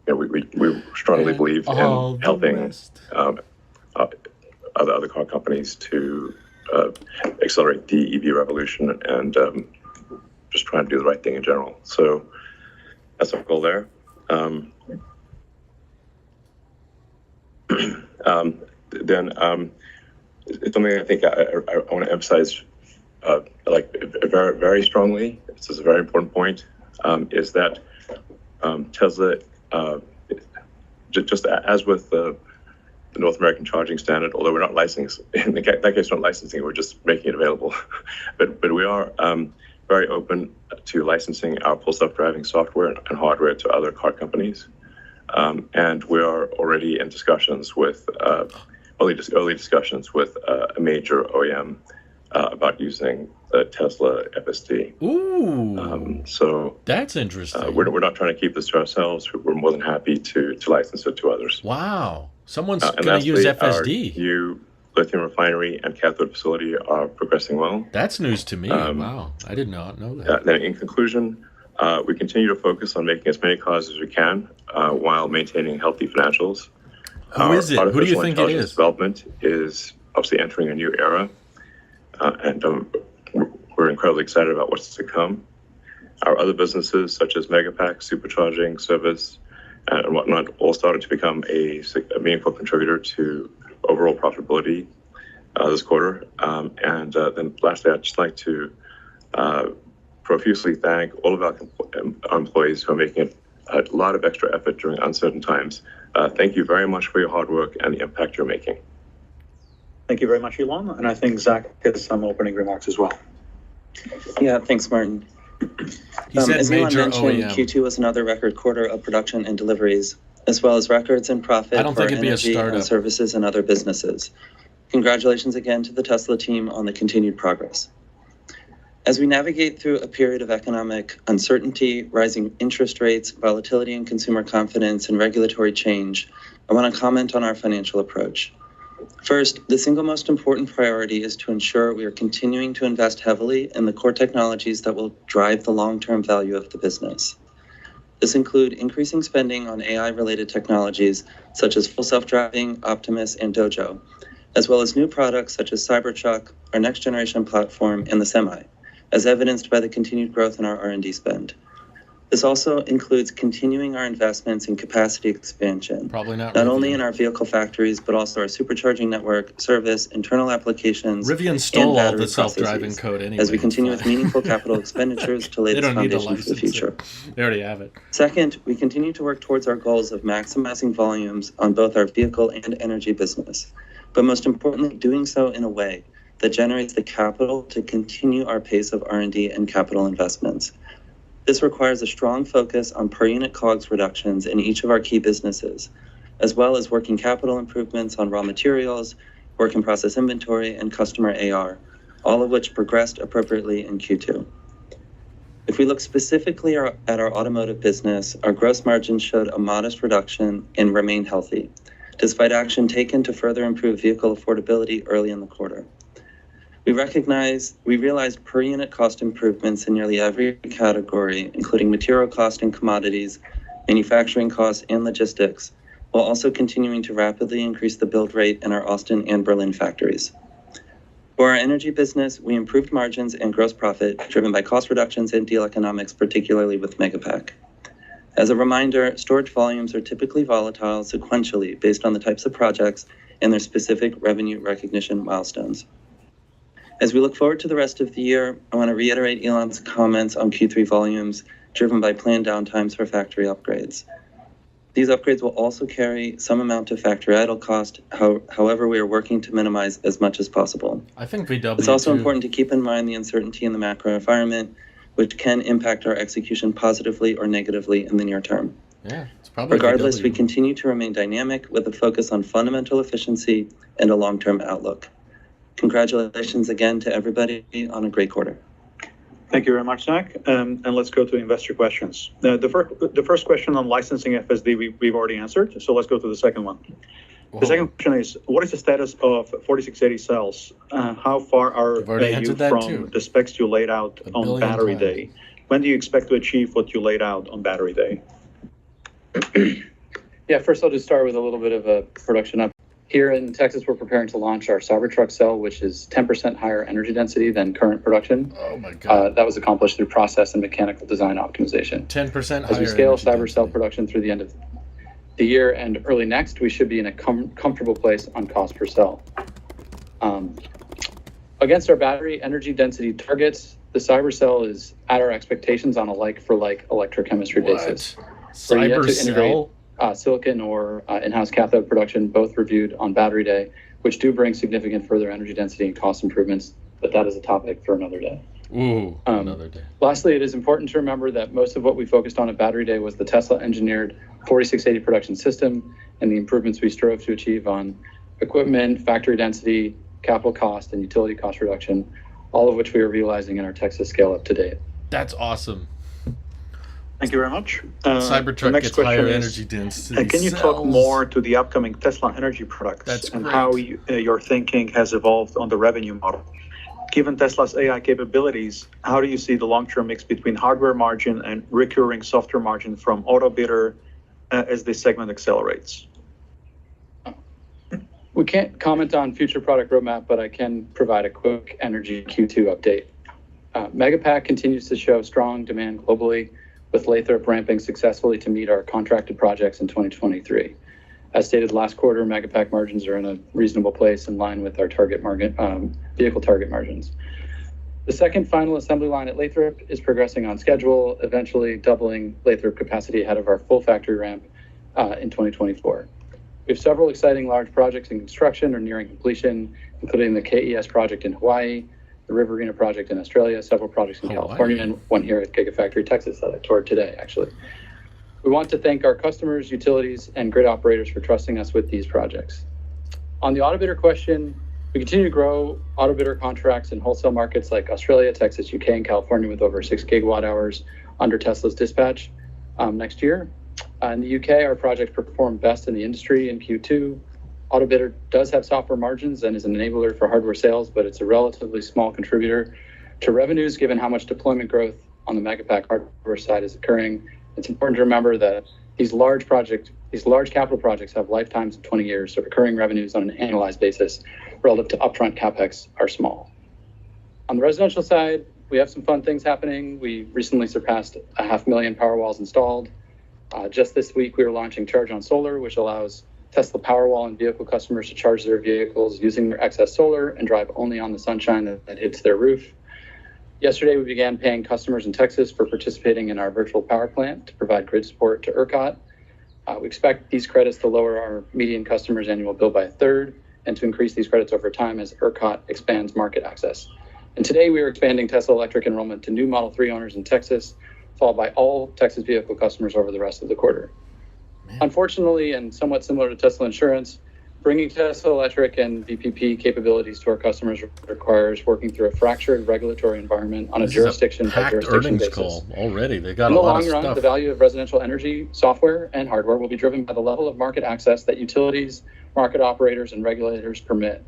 We strongly believe in helping other car companies to accelerate the EV revolution and just trying to do the right thing in general. So that's our goal there. Then it's something I think I want to emphasize very, very strongly. This is a very important point, is that Tesla, just as with the North American Charging Standard, although we're not licensing, in that case, we're not licensing, we're just making it available. but we are very open to licensing our full self-driving software and hardware to other car companies. And we are already in discussions with, early discussions with a major OEM about using the Tesla FSD. Ooh. So that's interesting. We're not trying to keep this to ourselves. We're more than happy to license it to others. Wow. Someone's going to use FSD. Our new lithium refinery and cathode facility are progressing well. That's news to me. Wow. I did not know that. Then in conclusion, we continue to focus on making as many cars as we can while maintaining healthy financials. Who is it? Who do you think it is? Development is obviously entering a new era, and we're incredibly excited about what's to come. Our other businesses, such as Megapack, supercharging, service, and whatnot, all started to become a meaningful contributor to overall profitability this quarter. And then lastly, I'd just like to profusely thank all of our employees who are making a lot of extra effort during uncertain times. Thank you very much for your hard work and the impact you're making. Thank you very much, Elon. And I think Zach has some opening remarks as well. Yeah, thanks, Martin. He said as Elon major mentioned, OEM. Q2 was another record quarter of production and deliveries, as well as records in profit I don't for think it'd be a energy startup. and services and other businesses. Congratulations again to the Tesla team on the continued progress. As we navigate through a period of economic uncertainty, rising interest rates, volatility in consumer confidence, and regulatory change, I want to comment on our financial approach. First, the single most important priority is to ensure we are continuing to invest heavily in the core technologies that will drive the long-term value of the business. This includes increasing spending on AI-related technologies such as full self-driving, Optimus, and Dojo, as well as new products such as Cybertruck, our next-generation platform, and the Semi, as evidenced by the continued growth in our R&D spend. This also includes continuing our investments in capacity expansion, Probably not only Rivian. in our vehicle factories, but also our supercharging network, service, internal applications, Rivian stole all battery the self-driving processes, code anyway. as we continue it's with fine. meaningful capital expenditures to lay They the don't need to foundation for the license future. it. They already have it. Second, we continue to work towards our goals of maximizing volumes on both our vehicle and energy business, but most importantly, doing so in a way that generates the capital to continue our pace of R&D and capital investments. This requires a strong focus on per unit COGS reductions in each of our key businesses, as well as working capital improvements on raw materials, work in process inventory, and customer AR, all of which progressed appropriately in Q2. If we look specifically at our automotive business, our gross margins showed a modest reduction and remain healthy, despite action taken to further improve vehicle affordability early in the quarter. We realized per unit cost improvements in nearly every category, including material cost and commodities, manufacturing costs, and logistics, while also continuing to rapidly increase the build rate in our Austin and Berlin factories. For our energy business, we improved margins and gross profit driven by cost reductions and deal economics, particularly with Megapack. As a reminder, storage volumes are typically volatile sequentially based on the types of projects and their specific revenue recognition milestones. As we look forward to the rest of the year, I want to reiterate Elon's comments on Q3 volumes driven by planned downtimes for factory upgrades. These upgrades will also carry some amount of factory idle cost. However, we are working to minimize as much as possible. I think VW It's also too. important to keep in mind the uncertainty in the macro environment, which can impact our execution positively or negatively in the near term. Yeah, it's probably Regardless, VW. we continue to remain dynamic with a focus on fundamental efficiency and a long-term outlook. Congratulations again to everybody on a great quarter. Thank you very much, Zach. And let's go to investor questions. The first question on licensing FSD we've already answered, so let's go to the second one. Whoa. The second question is, what is the status of 4680 cells? How far are You've already you answered that from too. the specs you laid out A on billion Battery times. Day? When do you expect to achieve what you laid out on Battery Day? Yeah, first I'll just start with a little bit of a production up. Here in Texas, we're preparing to launch our Cybertruck cell, which is 10% higher energy density than current production. Oh my god. That was accomplished through process and mechanical design optimization. 10% higher. As we scale energy Cyber cell density. production through the end of the year and early next, we should be in a comfortable place on cost per cell. Against our battery energy density targets, the Cyber cell is at our expectations on a like-for-like electrochemistry basis. We're yet Cyber to integrate cell? silicon or in-house cathode production, both reviewed on Battery Day, which do bring significant further energy density and cost improvements, but that is a topic for another day. Ooh, another day. Lastly, it is important to remember that most of what we focused on at Battery Day was the Tesla-engineered 4680 production system and the improvements we strove to achieve on equipment, factory density, capital cost, and utility cost reduction, all of which we are realizing in our Texas scale-up to date. That's awesome. Thank you very much. Cybertruck the next gets higher question is, energy density. can you talk cells. more to the upcoming Tesla energy products That's and great. how your thinking has evolved on the revenue model? Given Tesla's AI capabilities, how do you see the long-term mix between hardware margin and recurring software margin from Autobidder as this segment accelerates? We can't comment on future product roadmap, but I can provide a quick energy Q2 update. Megapack continues to show strong demand globally, with Lathrop ramping successfully to meet our contracted projects in 2023. As stated last quarter, Megapack margins are in a reasonable place in line with our target vehicle target margins. The second final assembly line at Lathrop is progressing on schedule, eventually doubling Lathrop capacity ahead of our full factory ramp in 2024. We have several exciting large projects in construction or nearing completion, including the KES project in Hawaii, the Riverina project in Australia, several projects in California, and one here at Gigafactory Texas that I toured today, actually. We want to thank our customers, utilities, and grid operators for trusting us with these projects. On the Autobidder question, we continue to grow Autobidder contracts in wholesale markets like Australia, Texas, UK, and California with over 6 gigawatt hours under Tesla's dispatch next year. In the UK, our projects performed best in the industry in Q2. Autobidder does have software margins and is an enabler for hardware sales, but it's a relatively small contributor to revenues given how much deployment growth on the Megapack hardware side is occurring. It's important to remember that these large capital projects have lifetimes of 20 years, so recurring revenues on an annualized basis relative to upfront CapEx are small. On the residential side, we have some fun things happening. We recently surpassed 500,000 Powerwalls installed. Just this week, we were launching Charge on Solar, which allows Tesla Powerwall and vehicle customers to charge their vehicles using their excess solar and drive only on the sunshine that hits their roof. Yesterday, we began paying customers in Texas for participating in our virtual power plant to provide grid support to ERCOT. We expect these credits to lower our median customers' annual bill by a third and to increase these credits over time as ERCOT expands market access. And today, we are expanding Tesla Electric enrollment to new Model 3 owners in Texas, followed by all Texas vehicle customers over the rest of the quarter. Man. Unfortunately, and somewhat similar to Tesla Insurance, bringing Tesla Electric and VPP capabilities to our customers requires working through a fractured regulatory environment on a This is jurisdiction by packed jurisdiction earnings basis. call already. They got In a the lot long of run, stuff. the value of residential energy software and hardware will be driven by the level of market access that utilities, market operators, and regulators permit.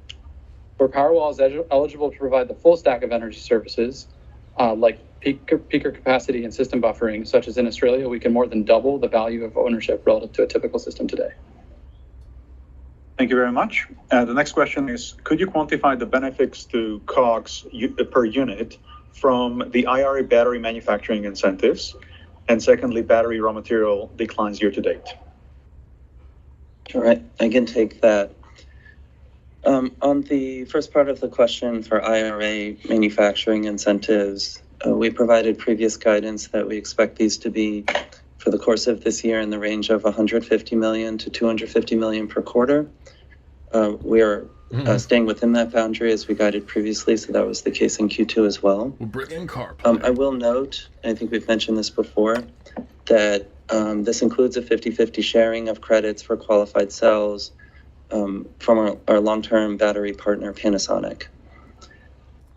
Where Powerwall is eligible to provide the full stack of energy services, like peaker capacity and system buffering, such as in Australia, we can more than double the value of ownership relative to a typical system today. Thank you very much. The next question is, could you quantify the benefits to COGS per unit from the IRA battery manufacturing incentives? And secondly, battery raw material declines year to date. All right, I can take that. On the first part of the question for IRA manufacturing incentives, we provided previous guidance that we expect these to be for the course of this year in the range of 150 million to 250 million per quarter. We are staying within that boundary as we guided previously, so that was the case in Q2 as well. We'll bring in car. I will note, I think we've mentioned this before, that this includes a 50-50 sharing of credits for qualified cells from our long-term battery partner, Panasonic.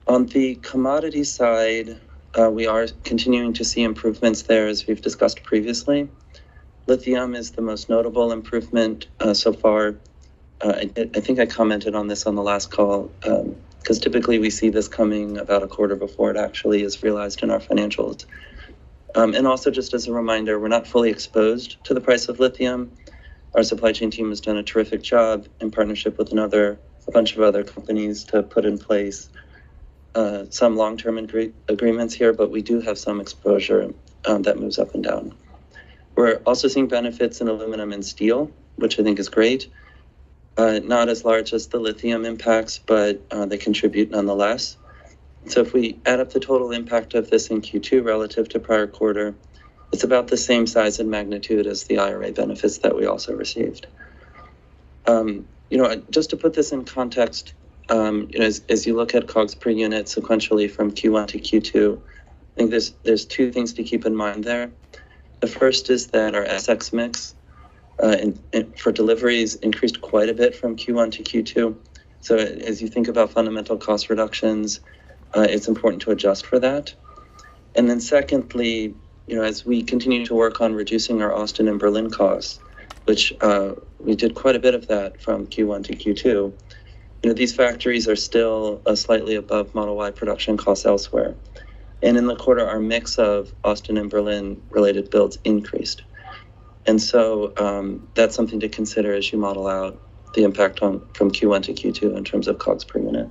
On the commodity side, we are continuing to see improvements there, as we've discussed previously. Lithium is the most notable improvement so far. I think I commented on this on the last call, because typically we see this coming about a quarter before it actually is realized in our financials. And also, just as a reminder, we're not fully exposed to the price of lithium. Our supply chain team has done a terrific job in partnership with a bunch of other companies to put in place some long-term agreements here, but we do have some exposure that moves up and down. We're also seeing benefits in aluminum and steel, which I think is great. Not as large as the lithium impacts, but they contribute nonetheless. So if we add up the total impact of this in Q2 relative to prior quarter, it's about the same size and magnitude as the IRA benefits that we also received. Just to put this in context, as you look at COGS per unit sequentially from Q1 to Q2, I think there's two things to keep in mind there. The first is that our SX mix for deliveries increased quite a bit from Q1 to Q2. So as you think about fundamental cost reductions, it's important to adjust for that. And then secondly, as we continue to work on reducing our Austin and Berlin costs, which we did quite a bit of that from Q1 to Q2, these factories are still slightly above Model Y production costs elsewhere. And in the quarter, our mix of Austin and Berlin related builds increased. And so that's something to consider as you model out the impact from Q1 to Q2 in terms of COGS per unit.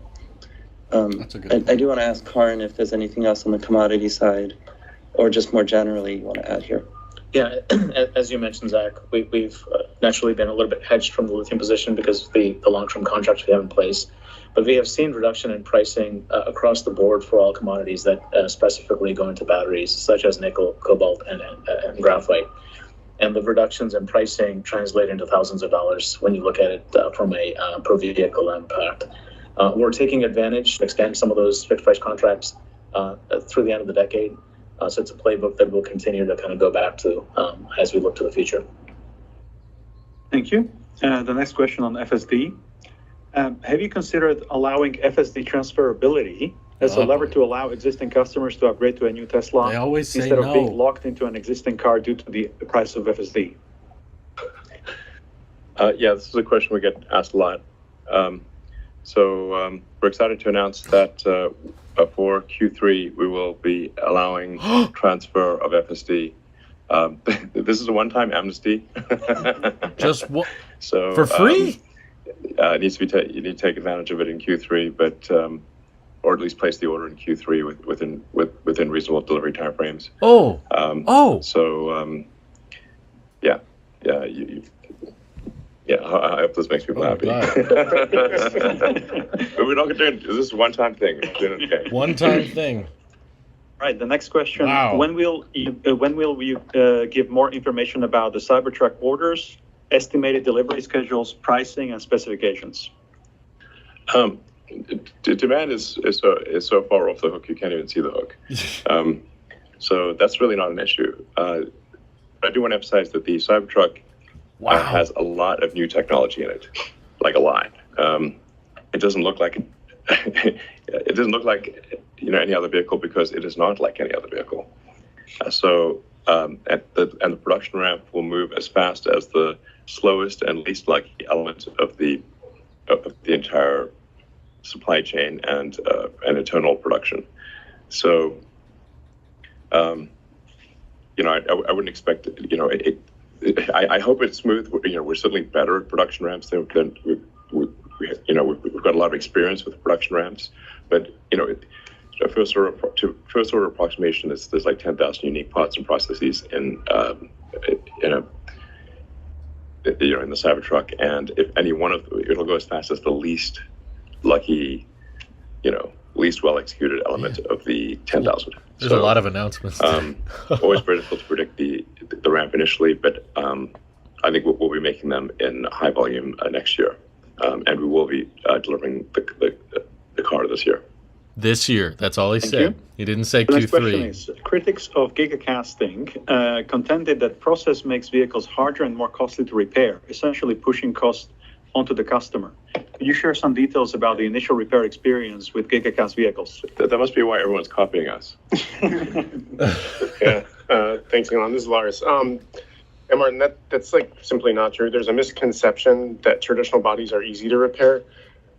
That's a good I do want to ask Karin if there's anything else on the commodity side or just more generally you want to add here. Yeah, as you mentioned, Zach, we've naturally been a little bit hedged from the lithium position because of the long-term contracts we have in place. But we have seen reduction in pricing across the board for all commodities that specifically go into batteries, such as nickel, cobalt, and graphite. And the reductions in pricing translate into thousands of dollars when you look at it from a per vehicle impact. We're taking advantage to extend some of those fixed price contracts through the end of the decade. So it's a playbook that we'll continue to kind of go back to as we look to the future. Thank you. The next question on FSD. Have you considered allowing FSD transferability as a lever to allow existing customers to upgrade to a new Tesla They always say instead of no. being locked into an existing car due to the price of FSD? Yeah, this is a question we get asked a lot. So we're excited to announce that for Q3, we will be allowing transfer of FSD. This is a one-time amnesty. Just what? So For free? It needs to be you need to take advantage of it in Q3, but or at least place the order in Q3 within reasonable delivery timeframes. Yeah, I hope this makes people happy. God. But we're not going to do this is a one-time thing. We're doing okay. One-time thing. Right. The next question: Wow. When will you give more information about the Cybertruck orders, estimated delivery schedules, pricing, and specifications? Demand is so far off the hook you can't even see the hook. So that's really not an issue. I do want to emphasize that the Cybertruck has a lot of new technology in it, like a lot. It doesn't look like any other vehicle because it is not like any other vehicle. And the production ramp will move as fast as the slowest and least lucky element of the entire supply chain and internal production. So, I wouldn't expect I hope it's smooth. We're certainly better at production ramps than we've got a lot of experience with production ramps, but first order approximation is there's like 10,000 unique parts and processes in the Cybertruck, and if any one of them, it'll go as fast as the least lucky, least well executed element of the 10,000. There's a lot of announcements. Always very difficult to predict the ramp initially, but I think we'll be making them in high volume next year, and we will be delivering the car this year. This year, that's all he Thank said. you. He didn't say The next question Q3. is: critics of gigacasting contended that process makes vehicles harder and more costly to repair, essentially pushing costs onto the customer. Can you share some details about the initial repair experience with gigacast vehicles? That must be why everyone's copying us. Yeah, thanks, Elon. This is Lars. And Martin, that's like simply not true. There's a misconception that traditional bodies are easy to repair,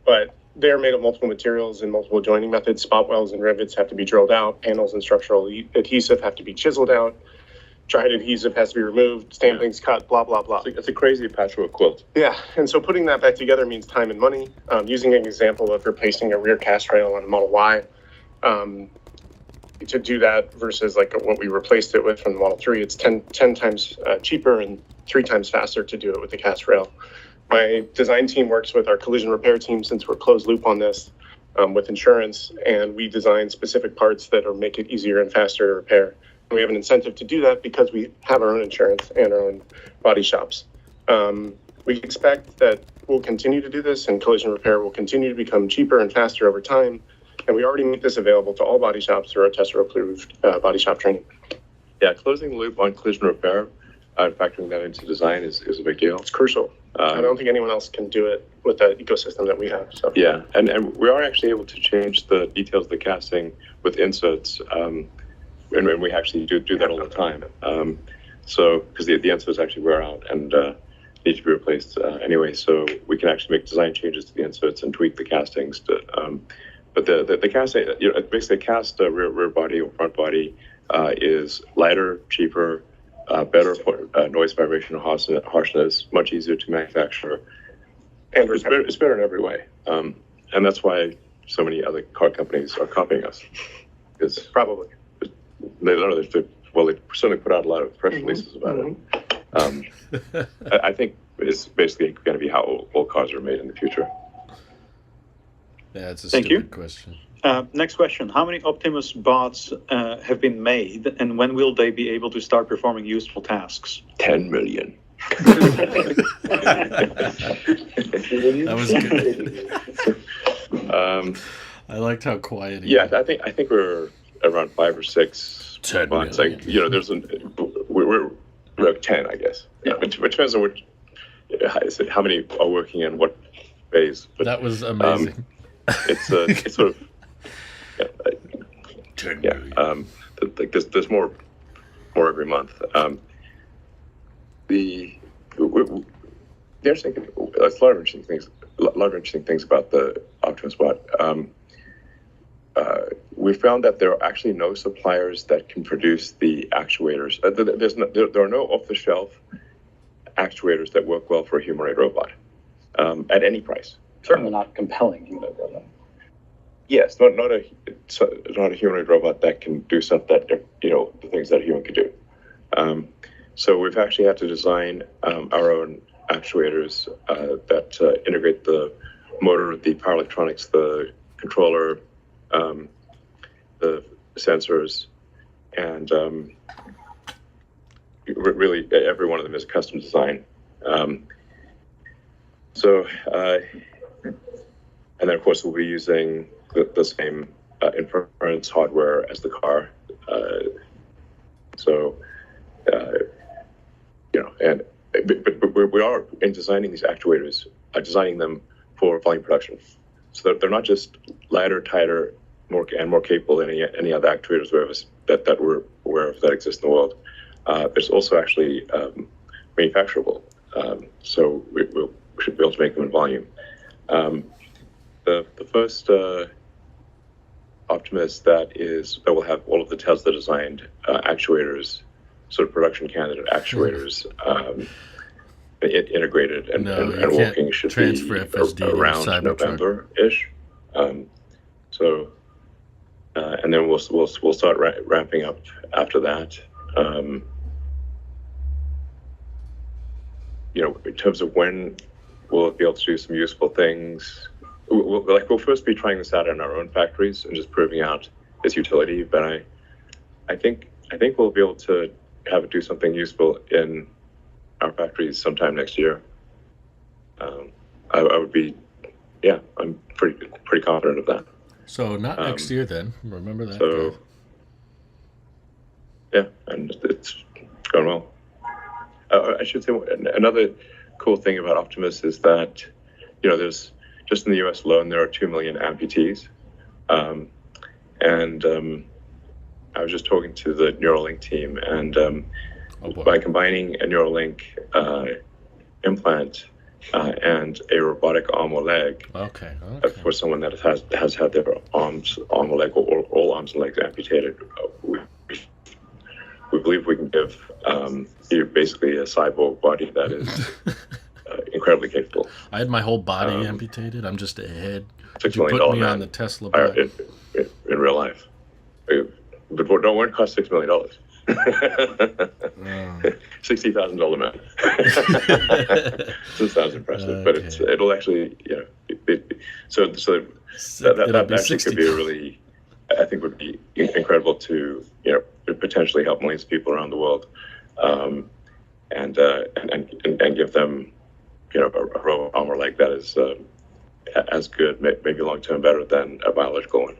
but they're made of multiple materials and multiple joining methods. Spot welds and rivets have to be drilled out. Panels and structural adhesive have to be chiseled out. Dried adhesive has to be removed. Stampings cut, blah, blah, blah. It's a crazy patchwork quilt. Yeah, and so putting that back together means time and money. Using an example of replacing a rear cast rail on a Model Y, to do that versus like what we replaced it with from the Model 3, it's 10 times cheaper and 3 times faster to do it with the cast rail. My design team works with our collision repair team since we're closed loop on this with insurance, and we design specific parts that make it easier and faster to repair. And we have an incentive to do that because we have our own insurance and our own body shops. We expect that we'll continue to do this, and collision repair will continue to become cheaper and faster over time. And we already make this available to all body shops through our Tesla-approved body shop training. Yeah, closing the loop on collision repair, factoring that into design is a big deal. It's crucial. I don't think anyone else can do it with the ecosystem that we have. So Yeah, and we are actually able to change the details of the casting with inserts, and we actually do that all the time. So because the inserts actually wear out and need to be replaced anyway, so we can actually make design changes to the inserts and tweak the castings. But the casting, basically, cast rear body or front body is lighter, cheaper, better for noise, vibration, harshness, much easier to manufacture, and it's better in every way. And that's why so many other car companies are copying us. It's probably. They certainly put out a lot of press releases about it. I think it's basically going to be how all cars are made in the future. Yeah, it's a Thank stupid you. question. Next question: how many Optimus bots have been made, and when will they be able to start performing useful tasks? 10 million. That was good. I liked how quiet he Yeah, I think we're around 5 or 6 10 bots. million. Like, we're 10, I guess. Yeah, it depends on how many are working in what phase. But That was amazing. it's sort of 10 yeah. million. There's more every month. There's a lot of interesting things. A lot of interesting things about the Optimus bot. We found that there are actually no suppliers that can produce the actuators. There are no off-the-shelf actuators that work well for a humanoid robot at any price. Certainly not compelling humanoid robot. Yes, not a humanoid robot that can do stuff that the things that a human could do. So we've actually had to design our own actuators that integrate the motor, the power electronics, the controller, the sensors, and really every one of them is custom design. And then of course we'll be using the same inference hardware as the car. But we are in designing these actuators, designing them for volume production. So they're not just lighter, tighter, more capable than any other actuators that we're aware of that exist in the world. There's also actually manufacturable. So we should be able to make them in volume. The first Optimus that will have all of the Tesla designed actuators, sort of production candidate actuators, integrated and working should be around November-ish. And then we'll start ramping up after that. In terms of when we'll be able to do some useful things, we'll first be trying this out in our own factories and just proving out its utility. But I think we'll be able to have it do something useful in our factories sometime next year. I would be, I'm pretty confident of that. So not next year then. Remember that. So yeah, and it's going well. I should say another cool thing about Optimus is that there's just in the U.S. alone there are 2 million amputees, and I was just talking to the Neuralink team, and by combining a Neuralink implant and a robotic arm or leg, for someone that has had their arm or leg or all arms and legs amputated, we believe we can give you basically a cyborg body that is incredibly capable. I had my whole body amputated. I'm just a head. $6 You million put me man on the Tesla bike. In real life. But won't cost $6 million. $60,000 man. This sounds impressive, but it'll actually, so that actually could be a really, I think would be incredible to, potentially help millions of people around the world, and give them, a robot arm or leg that is as good, maybe long-term better than a biological one.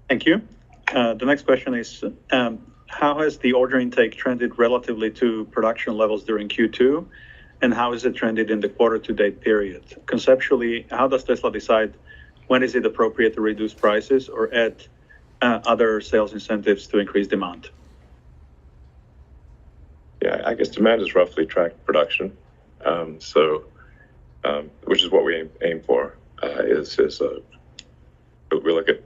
Thank you. The next question is, how has the order intake trended relatively to production levels during Q2? And how is it trended in the quarter-to-date period? Conceptually, how does Tesla decide when is it appropriate to reduce prices or add other sales incentives to increase demand? Yeah, I guess demand is roughly tracked production. Which is what we aim for, we look at,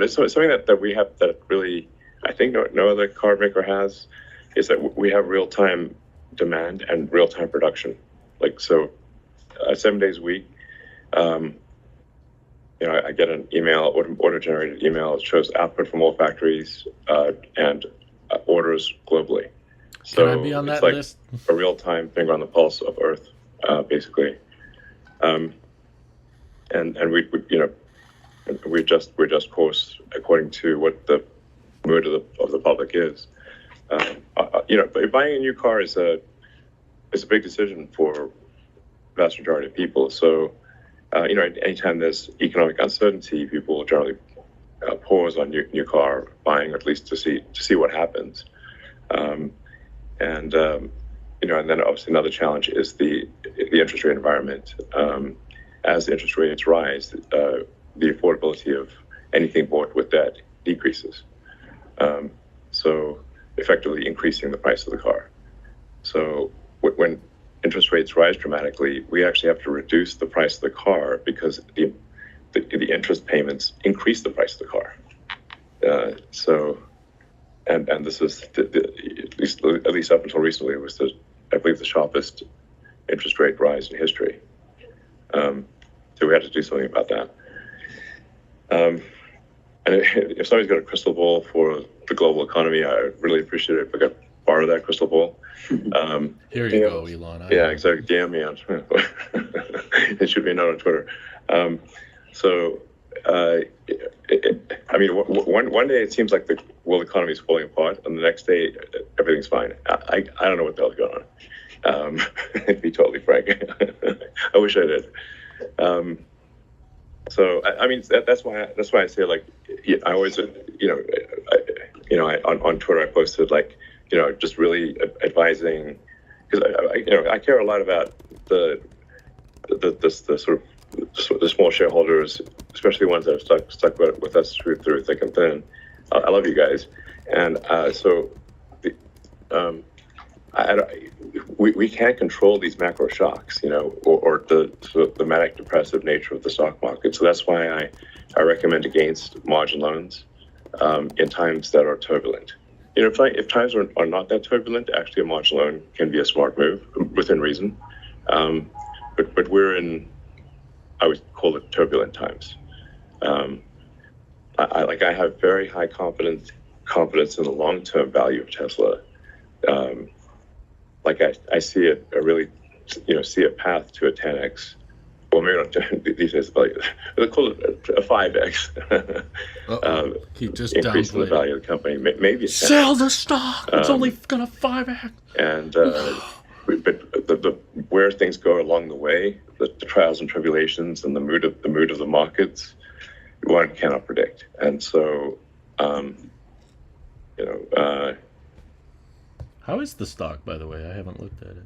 something that we have that really, I think no other car maker has, is that we have real-time demand and real-time production. 7 days a week, I get an email, auto-generated email. It shows output from all factories and orders globally. So can I be on that list? A real-time finger on the pulse of Earth, basically. And we adjust course according to what the mood of the public is. But buying a new car is a big decision for the vast majority of people. So, anytime there's economic uncertainty, people will generally pause on new car buying, at least to see what happens. And then obviously another challenge is the interest rate environment. As the interest rates rise, the affordability of anything bought with debt decreases. So effectively increasing the price of the car. So when interest rates rise dramatically, we actually have to reduce the price of the car because the interest payments increase the price of the car. And this is at least up until recently was I believe the sharpest interest rate rise in history. So we had to do something about that. And if somebody's got a crystal ball for the global economy, I would really appreciate it if I could borrow that crystal ball. Here you go, Elon. Yeah, exactly. DM me on Twitter. It should be a note on Twitter. I mean, one day it seems like the world economy is falling apart, and the next day everything's fine. I don't know what the hell's going on. To be totally frank, I wish I did. So I mean that's why I say, like, I always on Twitter I posted, like, just really advising, because I care a lot about the sort of the small shareholders, especially ones that have stuck with us through thick and thin. I love you guys, and we can't control these macro shocks, or the manic depressive nature of the stock market. So that's why I recommend against margin loans in times that are turbulent. If times are not that turbulent, actually a margin loan can be a smart move within reason. But we're in, I would call it, turbulent times. I have very high confidence in the long-term value of Tesla. I see a really, see a path to a 10x, or maybe not these days, but they'll call it a 5x. He just increase the downplayed value of the company. Maybe a 10x. Sell the stock. It's only gonna 5x. And but where things go along the way, the trials and tribulations and the mood of the markets, one cannot predict. And so, How is the stock, by the way? I haven't looked at it.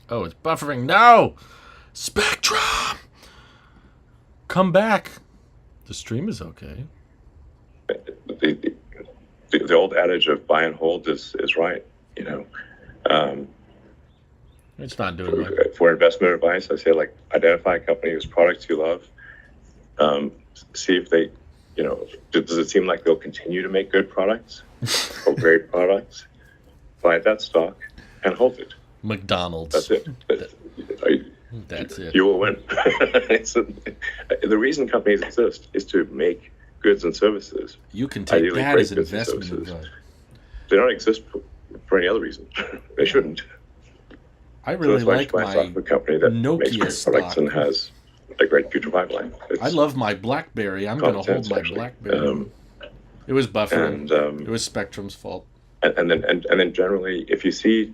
Oh, it's buffering. No! Spectrum! Come back. The stream is okay. The old adage of buy and hold is right. It's not doing much. For investment advice, I say, like, identify a company whose products you love. See if they, does it seem like they'll continue to make good products or great products? Buy that stock and hold it. McDonald's. That's it. That's it. You will win. The reason companies exist is to make goods and services. You can take Ideally, that great as goods and investment services. advice. They don't exist for any other reason. They shouldn't. I really so that's why like I buy my stock of a company that Nokia makes great products stock. and has a great future pipeline. I love my BlackBerry. I'm going to hold my actually. BlackBerry. It was buffering. And It was Spectrum's fault. and then generally, if you see,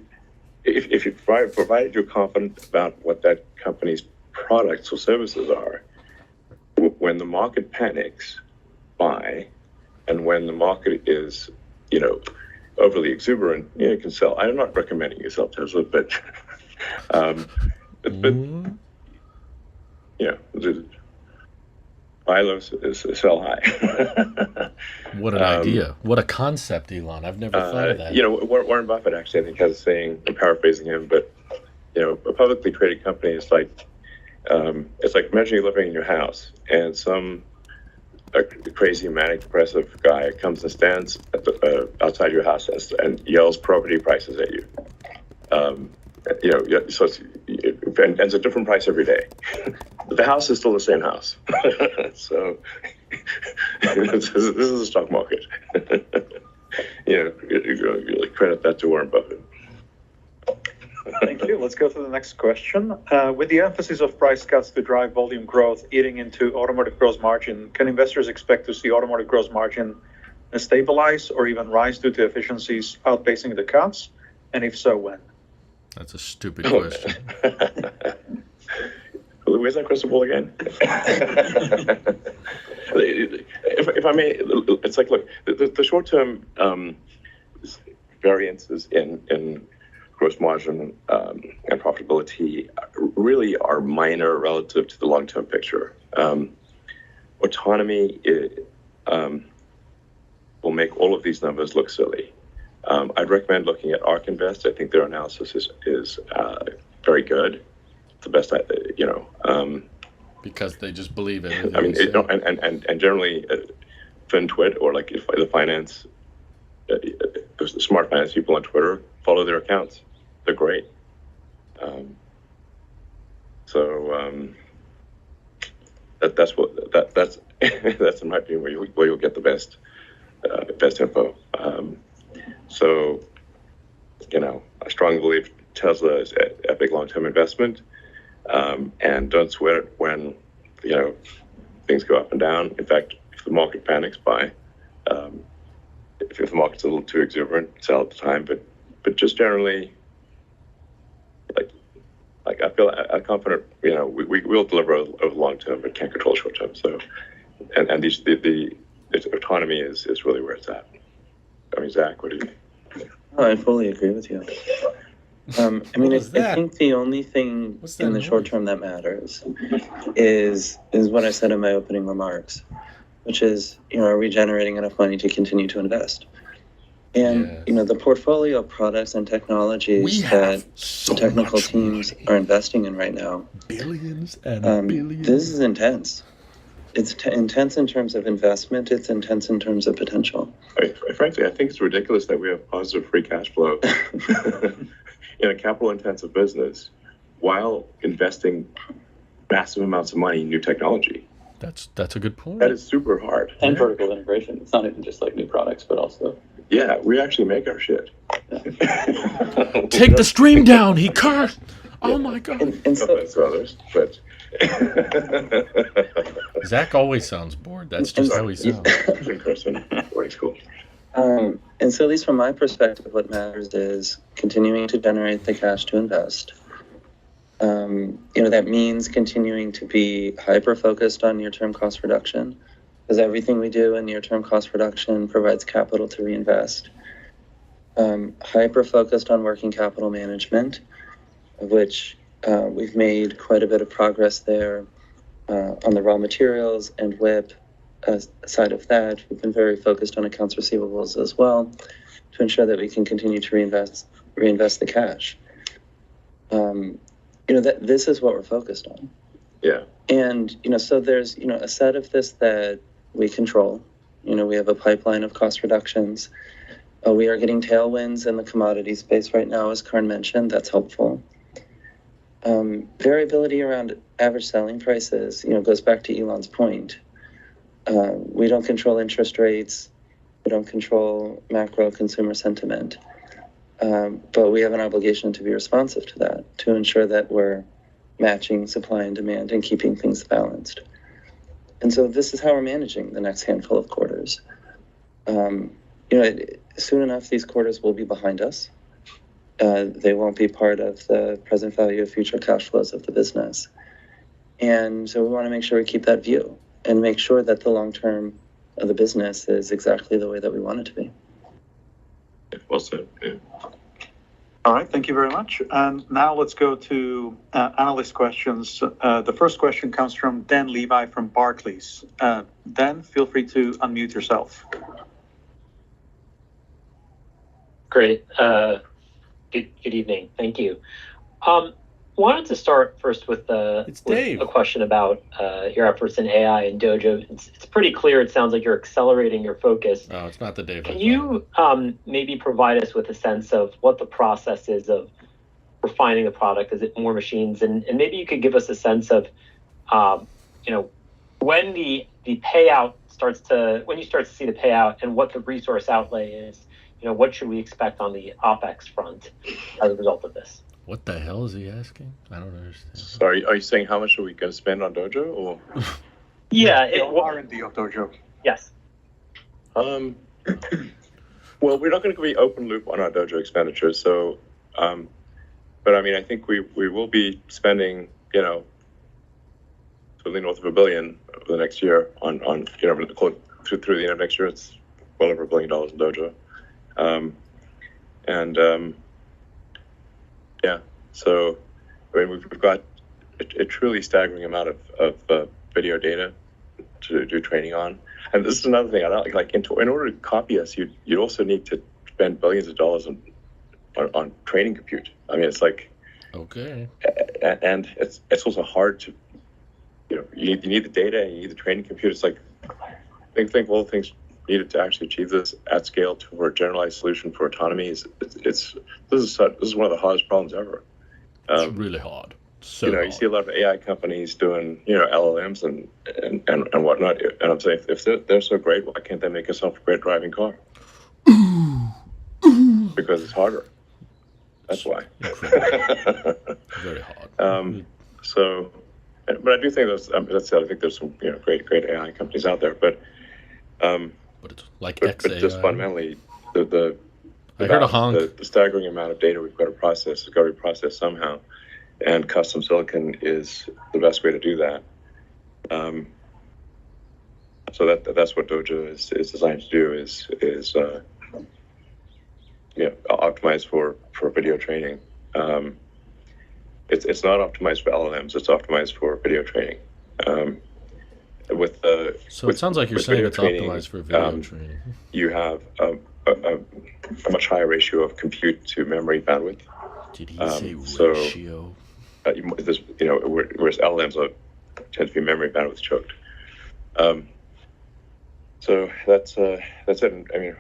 if you provided you're confident about what that company's products or services are, when the market panics, buy, and when the market is, overly exuberant, you can sell. I'm not recommending you sell Tesla, but buy low, sell high. What an idea. What a concept, Elon. I've never thought of that. Warren Buffett actually, I think, has a saying, I'm paraphrasing him, but a publicly traded company is like, it's like imagine you're living in your house and a crazy manic depressive guy comes and stands at outside your house and yells property prices at you. So it's a different price every day. But the house is still the same house. So this is a stock market. You credit that to Warren Buffett. Thank you. Let's go to the next question. With the emphasis of price cuts to drive volume growth eating into automotive gross margin, can investors expect to see automotive gross margin stabilize or even rise due to efficiencies outpacing the cuts? And if so, when? That's a stupid question. Where's that crystal ball again? If I may, it's like, look, the short-term variances in gross margin and profitability really are minor relative to the long-term picture. Autonomy will make all of these numbers look silly. I'd recommend looking at ARK Invest. I think their analysis is very good. The best, Because they just believe it. I mean, and generally, FinTwit or like the finance, the smart finance people on Twitter follow their accounts. They're great. that's that's in my opinion where you'll get the best info. So, I strongly believe Tesla is a big long-term investment, and don't sweat it when things go up and down. In fact, if the market panics, buy. If the market's a little too exuberant, sell at the time. But just generally, like I feel confident. We will deliver over the long term, but can't control short term. So, and the autonomy is really where it's at. I mean, Zach, what do you? Oh, I fully agree with you. I mean, I think the only thing in the short term that matters is what I said in my opening remarks, which is, are we generating enough money to continue to invest? And, the portfolio of products and technologies that the technical teams are investing in right now, billions and billions. This is intense. It's intense in terms of investment. It's intense in terms of potential. Frankly, I think it's ridiculous that we have positive free cash flow in a capital-intensive business while investing massive amounts of money in new technology. That's a good point. That is super hard. And vertical integration. It's not even just like new products, but also. Yeah, we actually make our shit. Take the stream down. He cursed. Oh my God. And so, others, but Zach always sounds bored. That's just how he sounds. in person, works cool. and so, at least from my perspective, what matters is continuing to generate the cash to invest. That means continuing to be hyper-focused on near-term cost reduction, because everything we do in near-term cost reduction provides capital to reinvest. Hyper-focused on working capital management, of which we've made quite a bit of progress there on the raw materials and WIP side of that. We've been very focused on accounts receivables as well to ensure that we can continue to reinvest the cash. That this is what we're focused on. Yeah. And, so there's, a set of this that we control. We have a pipeline of cost reductions. We are getting tailwinds in the commodity space right now, as Karn mentioned. That's helpful. Variability around average selling prices, goes back to Elon's point. We don't control interest rates. We don't control macro consumer sentiment. But we have an obligation to be responsive to that, to ensure that we're matching supply and demand and keeping things balanced. And so this is how we're managing the next handful of quarters. Soon enough, these quarters will be behind us. They won't be part of the present value of future cash flows of the business. And so we want to make sure we keep that view and make sure that the long term of the business is exactly the way that we want it to be. Well said. Yeah. All right, thank you very much. And now let's go to analyst questions. The first question comes from Dan Levi from Barclays. Dan, feel free to unmute yourself. Great. Good evening. Thank you. Wanted to start first with a question about your efforts in AI and Dojo. It's pretty clear. It sounds like you're accelerating your focus. Oh, it's not the Dave. Can you maybe provide us with a sense of what the process is of refining a product? Is it more machines? And maybe you could give us a sense of, when the payout when you start to see the payout and what the resource outlay is. What should we expect on the OpEx front as a result of this? What the hell is he asking? I don't understand. Sorry, are you saying how much are we going to spend on Dojo, or? Yeah, R&D of Dojo. Yes. Well, we're not going to be open loop on our Dojo expenditures, so, but I mean, I think we will be spending, certainly north of $1 billion over the next year on through the end of next year. It's well over $1 billion in Dojo. So I mean, we've got a truly staggering amount of video data to do training on, and this is another thing. I don't like in order to copy us, you'd also need to spend billions of dollars on training compute. I mean, it's like okay, and it's also hard to you need the data and you need the training compute. It's like think of all the things needed to actually achieve this at scale for a generalized solution for autonomy. This is one of the hardest problems ever. It's really hard. So you see a lot of AI companies doing, LLMs and whatnot. And I'm saying, if they're so great, why can't they make a self-great driving car? Because it's harder. That's why. Very hard. So, but I do think I think there's some great AI companies out there, but it's like but just fundamentally the I heard a honk. The staggering amount of data we've got to process has got to be processed somehow, and custom silicon is the best way to do that. So that's what Dojo is designed to do, is optimize for video training. It's not optimized for LLMs. It's optimized for video training. So it sounds like you're saying it's optimized for video training. You have a much higher ratio of compute to memory bandwidth. Did he say ratio? Whereas LLMs tend to be memory bandwidth choked. So that's it. I mean,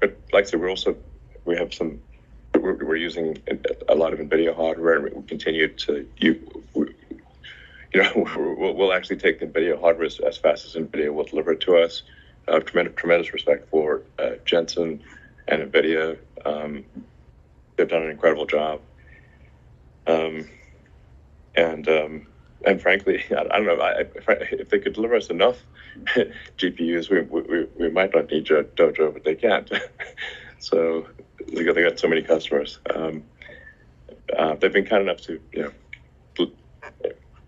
but like I said, we're using a lot of NVIDIA hardware, and we continue to we'll actually take the NVIDIA hardware as fast as NVIDIA will deliver it to us. Tremendous respect for Jensen and NVIDIA. They've done an incredible job. And frankly, I don't know if they could deliver us enough GPUs, we might not need Dojo, but they can't. So they got so many customers. They've been kind enough to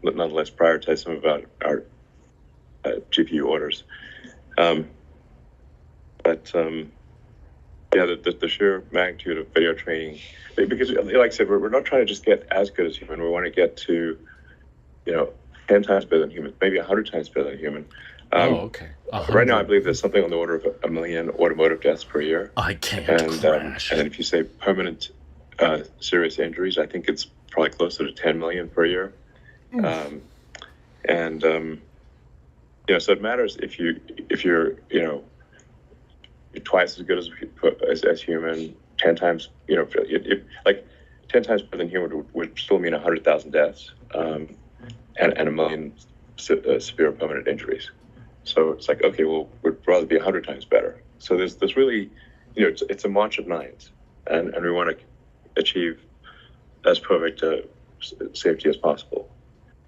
nonetheless prioritize some of our GPU orders. The sheer magnitude of video training, because like I said, we're not trying to just get as good as human. We want to get to 10 times better than human, maybe 100 times better than human. Okay. Right now, I believe there's something on the order of 1 million automotive deaths per year. I can't crash. And then if you say permanent serious injuries, I think it's probably closer to 10 million per year. So it matters if you're twice as good as human, 10 times, like 10 times better than human would still mean 100,000 deaths, and 1 million severe permanent injuries. So it's like, okay, well, we'd rather be 100 times better. So there's really, it's a march of nines, and we want to achieve as perfect safety as possible.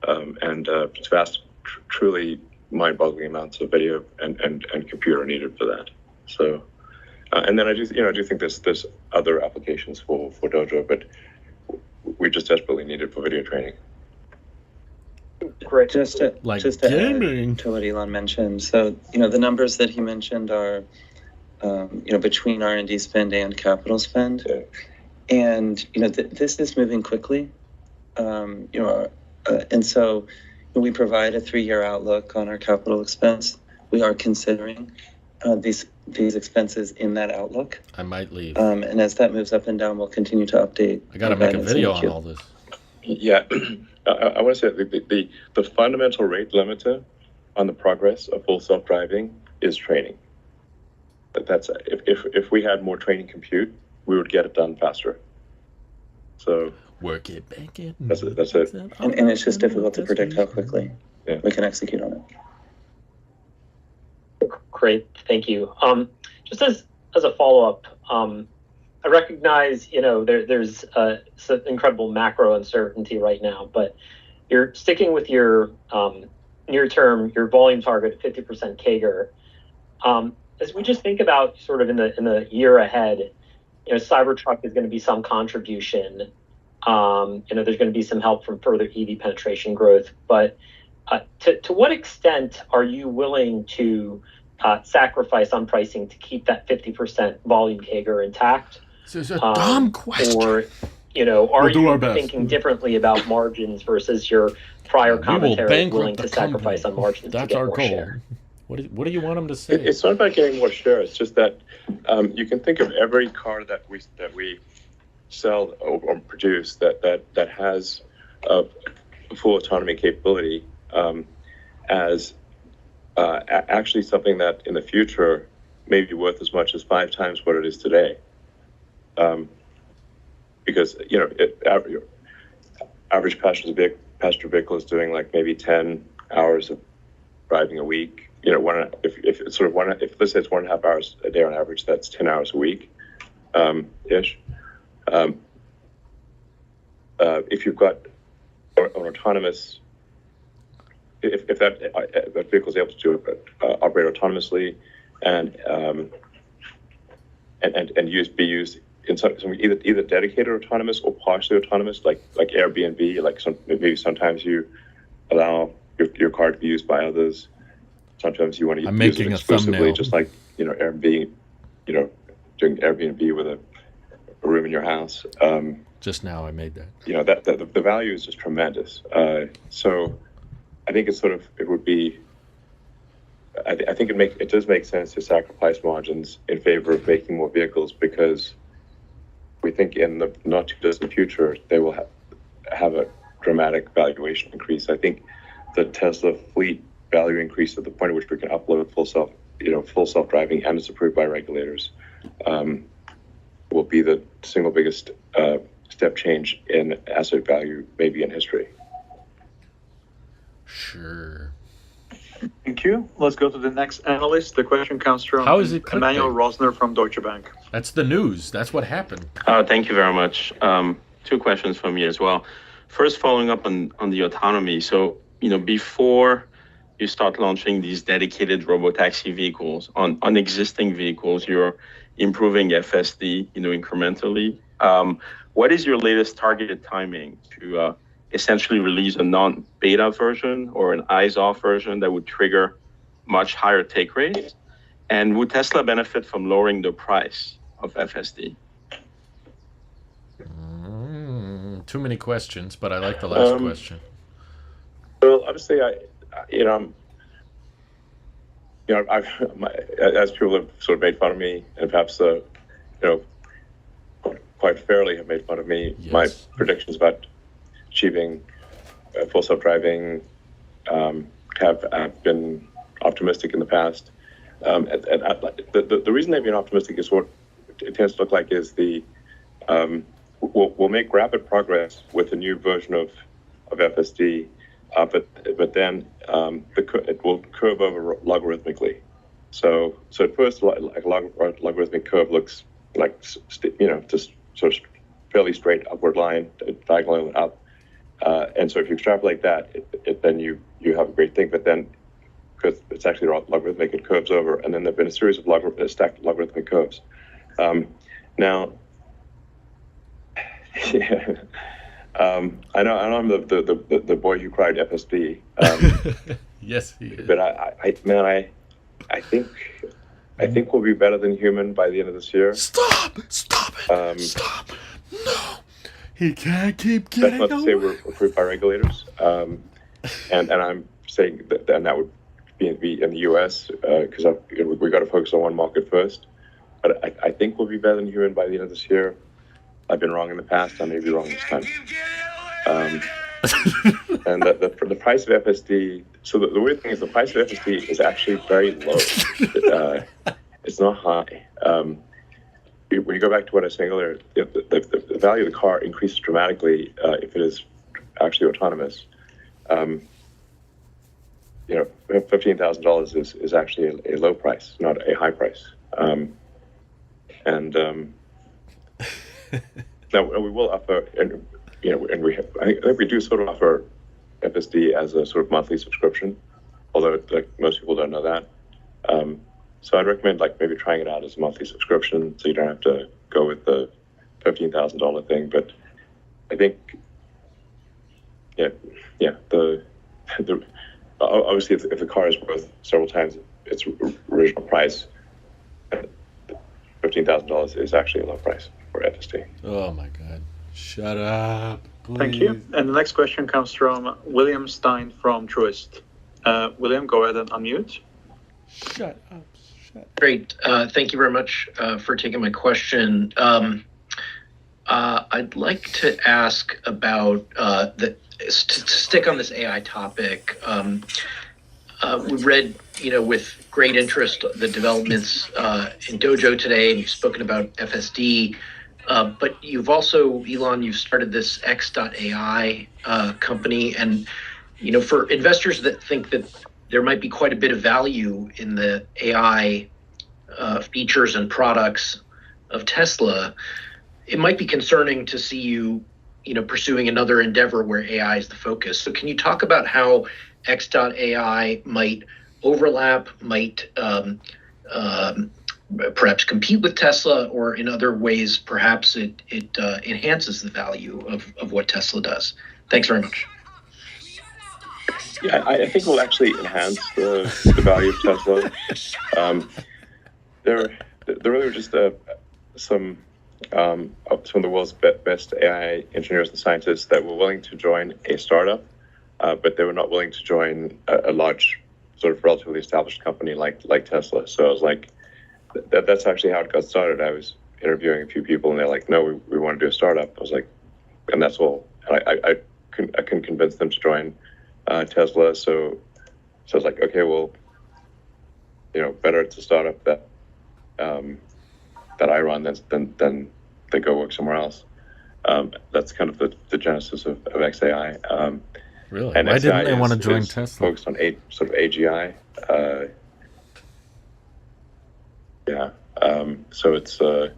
It's vast, truly mind-boggling amounts of video and computer needed for that. So, and then I do think there's other applications for Dojo, but we just desperately need it for video training. Great. Just to gaming. Add to what Elon mentioned. So, the numbers that he mentioned are, between R&D spend and capital spend. Yeah. And, this is moving quickly. And so we provide a 3-year outlook on our capital expense. We are considering these expenses in that outlook. I might leave. And as that moves up and down, we'll continue to update. I got to make a video on all this. Yeah, I want to say the fundamental rate limiter on the progress of full self-driving is training. That's if we had more training compute, we would get it done faster. So work it, bank it. That's it. And it's just difficult to predict how quickly we can execute on it. Great, thank you. Just as a follow-up, I recognize, there's some incredible macro uncertainty right now, but you're sticking with your near-term, your volume target of 50% CAGR. As we just think about sort of in the year ahead, Cybertruck is going to be some contribution. There's going to be some help from further EV penetration growth. But to what extent are you willing to sacrifice on pricing to keep that 50% volume CAGR intact? This is a dumb question. Or, are you thinking differently about margins versus your prior commentary, willing to sacrifice on margins? That's to get our more goal. Share? What do you want them to say? It's not about getting more share. It's just that you can think of every car that we sell or produce that has full autonomy capability as actually something that in the future may be worth as much as 5 times what it is today. Because average passenger vehicle is doing like maybe 10 hours of driving a week. You know, if let's say it's 1.5 hours a day on average, that's 10 hours a week, ish. If you've got an autonomous, if that vehicle is able to operate autonomously and be used in some either dedicated autonomous or partially autonomous, like Airbnb, maybe sometimes you allow your car to be used by others. Sometimes you want to use it exclusively, just like Airbnb, doing Airbnb with a room in your house. Just now I made that. That the value is just tremendous. So I think it would be. I think it does make sense to sacrifice margins in favor of making more vehicles, because we think in the not too distant future they will have a dramatic valuation increase. I think the Tesla fleet value increase at the point at which we can upload full self-driving and it's approved by regulators will be the single biggest step change in asset value maybe in history. Sure. Thank you. Let's go to the next analyst. The question comes from Emmanuel Rosner from Deutsche Bank. That's the news. That's what happened. Thank you very much. Two questions from me as well. First, following up on the autonomy. So, before you start launching these dedicated robotaxi vehicles on existing vehicles, you're improving FSD, incrementally. What is your latest targeted timing to essentially release a non-beta version or an eyes-off version that would trigger much higher take rates? And would Tesla benefit from lowering the price of FSD? Too many questions, but I like the last question. Well, obviously, as people have sort of made fun of me, and perhaps quite fairly have made fun of me, yes. My predictions about achieving full self-driving have been optimistic in the past. The reason they've been optimistic is what it tends to look like is we'll make rapid progress with a new version of FSD, but then it will curve over logarithmically. So at first, like a logarithmic curve looks like just sort of fairly straight upward line, diagonally up. And so if you extrapolate that, then you have a great thing. But then, because it's actually logarithmic, it curves over, and then there've been a series of stacked logarithmic curves. Now, I know I'm the boy who cried FSD. Yes, he is. But I think we'll be better than human by the end of this year. Stop it! Stop! No, he can't keep getting That's not to say we're approved by regulators. And I'm saying that would be in the U.S. because we got to focus on one market first. But I think we'll be better than human by the end of this year. I've been wrong in the past. I may be wrong this time. And the price of FSD. So the weird thing is the price of FSD is actually very low. It's not high. When you go back to what I was saying earlier, the value of the car increases dramatically if it is actually autonomous. $15,000 is actually a low price, not a high price. Now we will offer, and I think we do sort of offer FSD as a sort of monthly subscription, although most people don't know that. So I'd recommend maybe trying it out as a monthly subscription, so you don't have to go with the $15,000 thing. But I think, obviously if the car is worth several times its original price, $15,000 is actually a low price for FSD. Oh my God! Shut up, please. Thank you. And the next question comes from William Stein from Truist. William, go ahead and unmute. Shut up. Great. Thank you very much for taking my question. I'd like to ask about to stick on this AI topic. We've read, with great interest the developments in Dojo today, and you've spoken about FSD. But you've also, Elon, you've started this X.AI company. And, for investors that think that there might be quite a bit of value in the AI features and products of Tesla, it might be concerning to see you, pursuing another endeavor where AI is the focus. So can you talk about how X.AI might overlap, might perhaps compete with Tesla, or in other ways, perhaps it enhances the value of what Tesla does? Thanks very much. Yeah, I think it will actually enhance the value of Tesla. There really were just some of the world's best AI engineers and scientists that were willing to join a startup, but they were not willing to join a large, sort of relatively established company like Tesla. So I was like, that's actually how it got started. I was interviewing a few people, and they're like, no, we want to do a startup. I was like, and that's all. And I couldn't convince them to join Tesla. So I was like, okay, well, better it's a startup that I run than they go work somewhere else. That's kind of the genesis of XAI. Really? And Why XAI didn't they want to join is Tesla? Focused on sort of AGI. So it's, but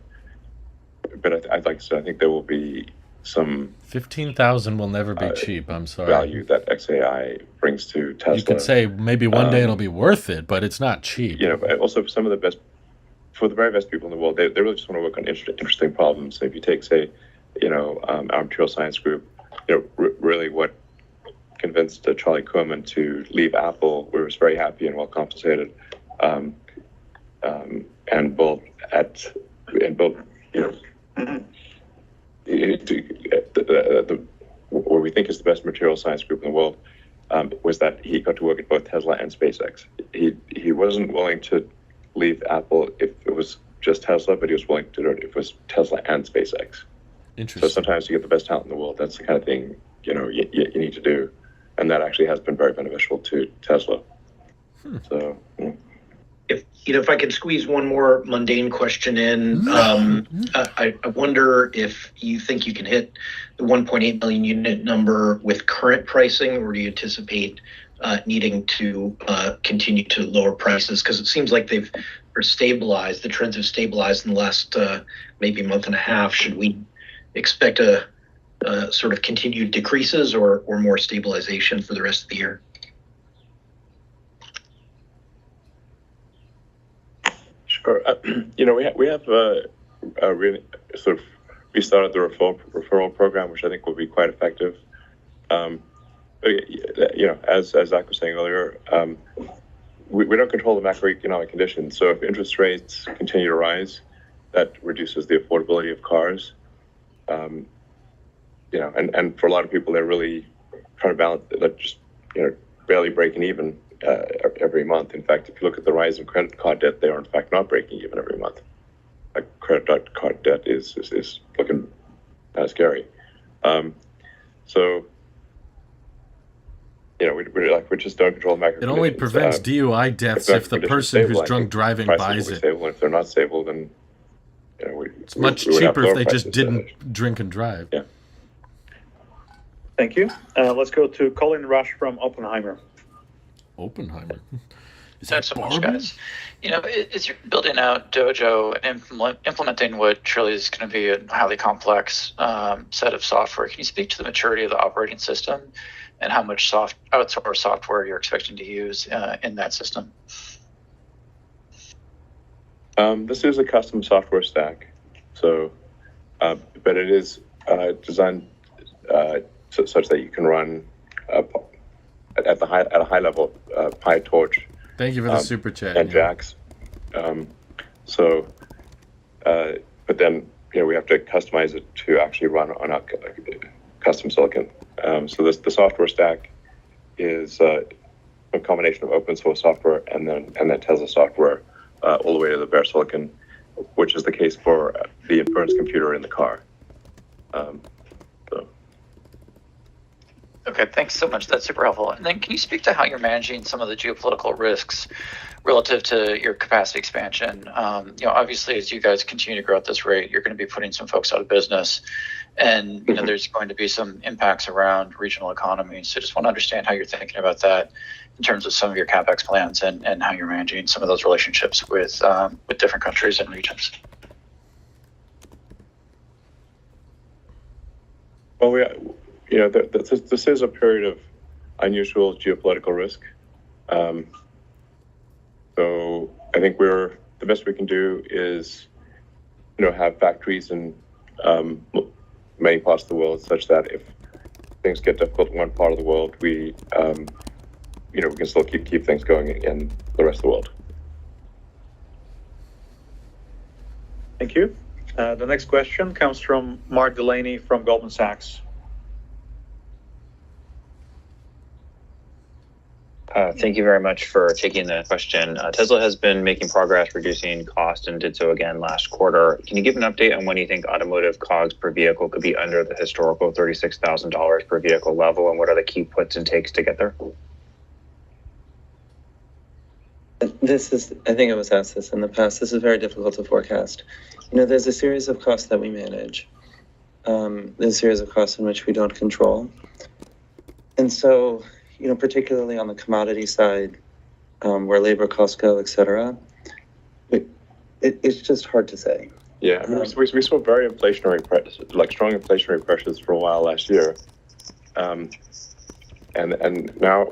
I'd like to say, I think there will be some 15,000 will never be cheap. I'm sorry. Value that XAI brings to Tesla. You could say maybe one day it'll be worth it, but it's not cheap. But also for the very best people in the world, they really just want to work on interesting problems. So if you take, say, our material science group, really what convinced Charlie Kuhlman to leave Apple, where he was very happy and well compensated, and built what we think is the best material science group in the world, was that he got to work at both Tesla and SpaceX. He wasn't willing to leave Apple if it was just Tesla, but he was willing to do it if it was Tesla and SpaceX. Interesting. So sometimes you get the best talent in the world. That's the kind of thing you need to do, and that actually has been very beneficial to Tesla. So. If I could squeeze one more mundane question in, I wonder if you think you can hit the 1.8 million unit number with current pricing, or do you anticipate needing to continue to lower prices? Because it seems like they've stabilized. The trends have stabilized in the last maybe month and a half. Should we expect a sort of continued decreases or more stabilization for the rest of the year? Sure. We have really sort of restarted the referral program, which I think will be quite effective. As Zach was saying earlier, we don't control the macroeconomic conditions. So if interest rates continue to rise, that reduces the affordability of cars. And for a lot of people, they're really trying to balance, just barely breaking even every month. In fact, if you look at the rise in credit card debt, they are in fact not breaking even every month. Like credit card debt is looking kind of scary. We just don't control the macro. It only prevents DUI deaths if the person who's drunk driving buys it. Stable. If they're not stable, then it's much cheaper if they just didn't drink and drive. Yeah. Thank you. Let's go to Colin Rush from Oppenheimer. Oppenheimer. Thanks so much, guys. As you're building out Dojo and implementing what truly is going to be a highly complex set of software, can you speak to the maturity of the operating system and how much outsourced software you're expecting to use in that system? This is a custom software stack, but it is designed such that you can run at a high level PyTorch. Thank you for the super chat. And JAX. But then we have to customize it to actually run on a custom silicon. So the software stack is a combination of open source software and then Tesla software all the way to the bare silicon, which is the case for the inference computer in the car. Okay, thanks so much. That's super helpful. And then can you speak to how you're managing some of the geopolitical risks relative to your capacity expansion? Obviously, as you guys continue to grow at this rate, you're going to be putting some folks out of business. And, there's going to be some impacts around regional economies. So just want to understand how you're thinking about that in terms of some of your CapEx plans and how you're managing some of those relationships with different countries and regions. Well, this is a period of unusual geopolitical risk. So I think the best we can do is, have factories in many parts of the world, such that if things get difficult in one part of the world, we can still keep things going in the rest of the world. Thank you. The next question comes from Mark Delaney from Goldman Sachs. Thank you very much for taking the question. Tesla has been making progress reducing cost and did so again last quarter. Can you give an update on when you think automotive COGS per vehicle could be under the historical $36,000 per vehicle level, and what are the key puts and takes to get there? I think I was asked this in the past. This is very difficult to forecast. There's a series of costs that we manage. There's a series of costs in which we don't control. And so, particularly on the commodity side, where labor costs go, et cetera, it's just hard to say. Yeah, we saw very strong inflationary pressures for a while last year, and now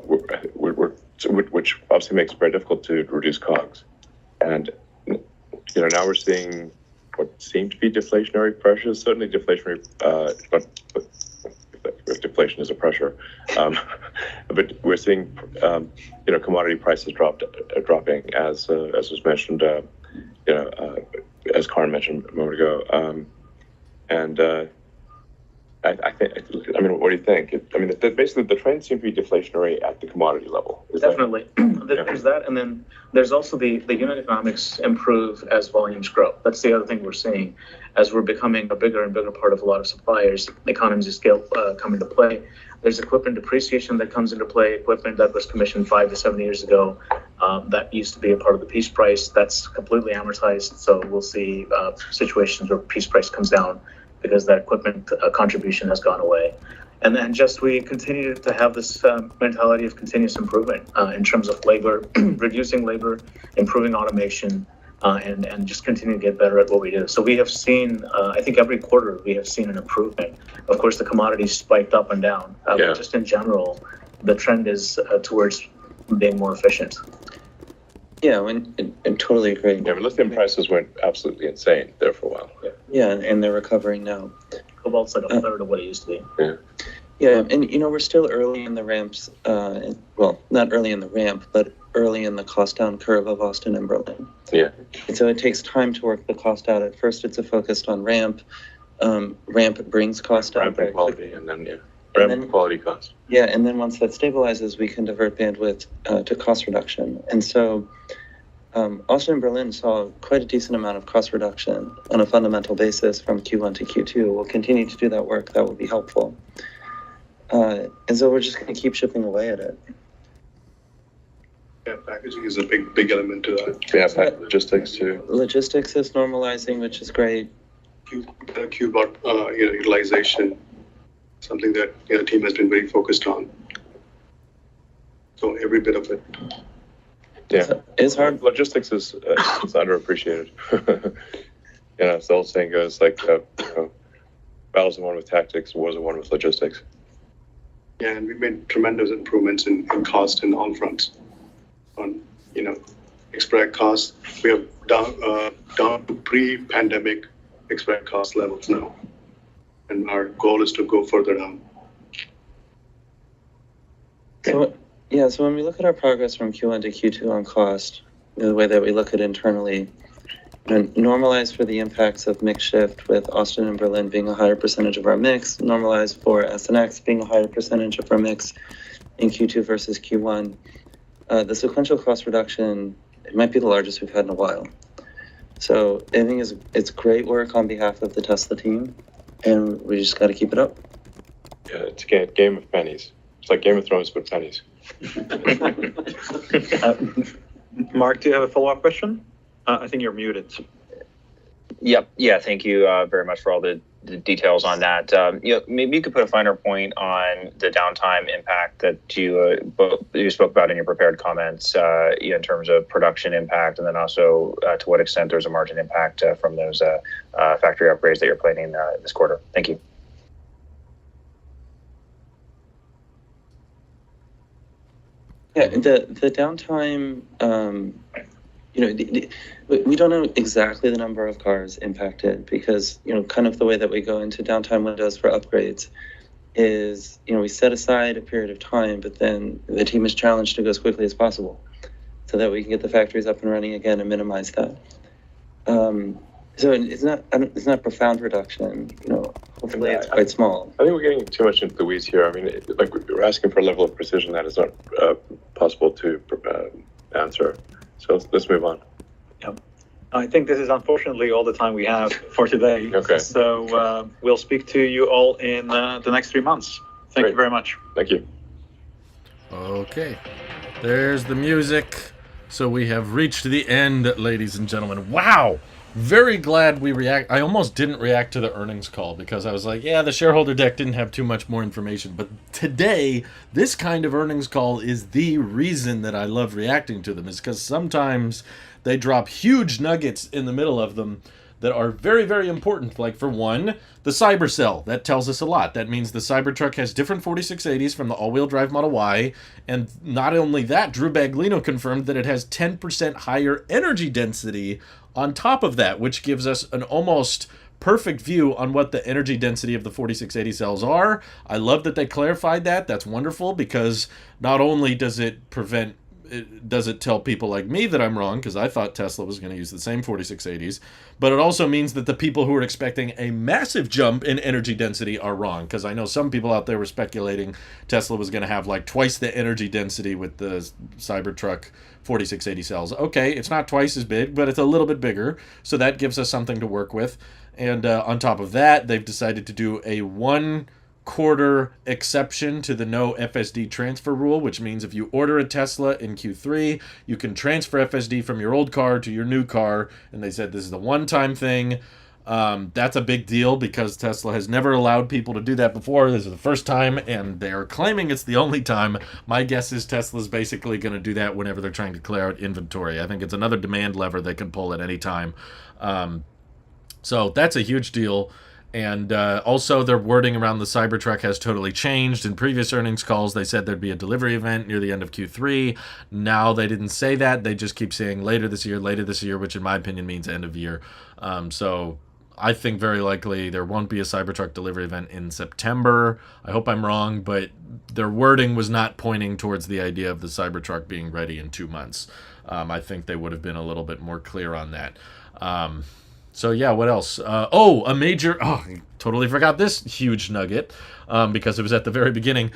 which obviously makes it very difficult to reduce COGS. And now we're seeing what seem to be deflationary pressures. Certainly deflationary, but deflation is a pressure. But we're seeing commodity prices dropping as was mentioned. As Karan mentioned a moment ago. I think. What do you think? Basically, the trend seems to be deflationary at the commodity level. Definitely. There's that, and then there's also the unit economics improve as volumes grow. That's the other thing we're seeing. As we're becoming a bigger and bigger part of a lot of suppliers, economies of scale come into play. There's equipment depreciation that comes into play, equipment that was commissioned 5 to 7 years ago. That used to be a part of the piece price. That's completely amortized. So we'll see situations where piece price comes down because that equipment contribution has gone away. And then we continue to have this mentality of continuous improvement in terms of labor, reducing labor, improving automation, and just continue to get better at what we do. So we have seen, I think every quarter we have seen an improvement. Of course, the commodities spiked up and down, but just in general, the trend is towards being more efficient. Yeah, and totally agree. Yeah, lithium prices went absolutely insane there for a while. Yeah, and they're recovering now. Cobalt's like a third of what it used to be. Yeah, and we're still early in the ramps. Well, not early in the ramp, but early in the cost down curve of Austin and Berlin. Yeah. And so it takes time to work the cost out. At first, it's focused on ramp. Ramp brings cost down. Ramp and quality, and then ramp and quality cost. Yeah, and then once that stabilizes, we can divert bandwidth to cost reduction. And so Austin and Berlin saw quite a decent amount of cost reduction on a fundamental basis from Q1 to Q2. We'll continue to do that work. That will be helpful. And so we're just going to keep chipping away at it. Yeah, packaging is a big element to that. Yeah, logistics too. Logistics is normalizing, which is great. Qbot utilization, something that the team has been very focused on. So every bit of it. Yeah, it's hard. Logistics is underappreciated. The old saying goes like, battles are won with tactics, wars are won with logistics. Yeah, and we've made tremendous improvements in cost in all fronts. On expedite costs, we have down to pre-pandemic expedite cost levels now, and our goal is to go further down. So when we look at our progress from Q1 to Q2 on cost, the way that we look at internally, normalized for the impacts of mix shift with Austin and Berlin being a higher percentage of our mix, normalized for SNX being a higher percentage of our mix in Q2 versus Q1, the sequential cost reduction, it might be the largest we've had in a while. So I think it's great work on behalf of the Tesla team, and we just got to keep it up. Yeah, it's a game of pennies. It's like Game of Thrones with pennies. Mark, do you have a follow-up question? I think you're muted. Yep. Yeah. Thank you very much for all the details on that. Maybe you could put a finer point on the downtime impact that you spoke about in your prepared comments, in terms of production impact, and then also to what extent there's a margin impact from those factory upgrades that you're planning this quarter. Thank you. Yeah, the downtime, we don't know exactly the number of cars impacted because, kind of the way that we go into downtime windows for upgrades is, we set aside a period of time, but then the team is challenged to go as quickly as possible so that we can get the factories up and running again and minimize that. So it's not profound reduction, hopefully it's quite small. I think we're getting too much into the weeds here. I mean, we're asking for a level of precision that is not possible to answer. So let's move on. Yeah. I think this is unfortunately all the time we have for today. Okay. So we'll speak to you all in the next 3 months. Thank you very much. Thank you. Okay. There's the music. So we have reached the end, ladies and gentlemen. Wow! Very glad we react. I almost didn't react to the earnings call because I was like, yeah, the shareholder deck didn't have too much more information. But today, this kind of earnings call is the reason that I love reacting to them, is because sometimes they drop huge nuggets in the middle of them that are very, very important. Like, for one, the Cybercell. That tells us a lot. That means the Cybertruck has different 4680s from the all-wheel drive Model Y. And not only that, Drew Baglino confirmed that it has 10% higher energy density on top of that, which gives us an almost perfect view on what the energy density of the 4680 cells are. I love that they clarified that. That's wonderful, because not only does it tell people like me that I'm wrong, because I thought Tesla was going to use the same 4680s, but it also means that the people who are expecting a massive jump in energy density are wrong, because I know some people out there were speculating Tesla was going to have like twice the energy density with the Cybertruck 4680 cells. Okay, it's not twice as big, but it's a little bit bigger, so that gives us something to work with. And on top of that, they've decided to do a 1/4 exception to the no FSD transfer rule, which means if you order a Tesla in Q3, you can transfer FSD from your old car to your new car. And they said this is a one-time thing. That's a big deal because Tesla has never allowed people to do that before. This is the first time, and they're claiming it's the only time. My guess is Tesla's basically going to do that whenever they're trying to clear out inventory. I think it's another demand lever they can pull at any time. So that's a huge deal. And also, their wording around the Cybertruck has totally changed. In previous earnings calls, they said there'd be a delivery event near the end of Q3. Now they didn't say that. They just keep saying later this year, which in my opinion means end of year. So I think very likely there won't be a Cybertruck delivery event in September. I hope I'm wrong, but their wording was not pointing towards the idea of the Cybertruck being ready in 2 months. I think they would have been a little bit more clear on that. So yeah, what else? I totally forgot this huge nugget because it was at the very beginning.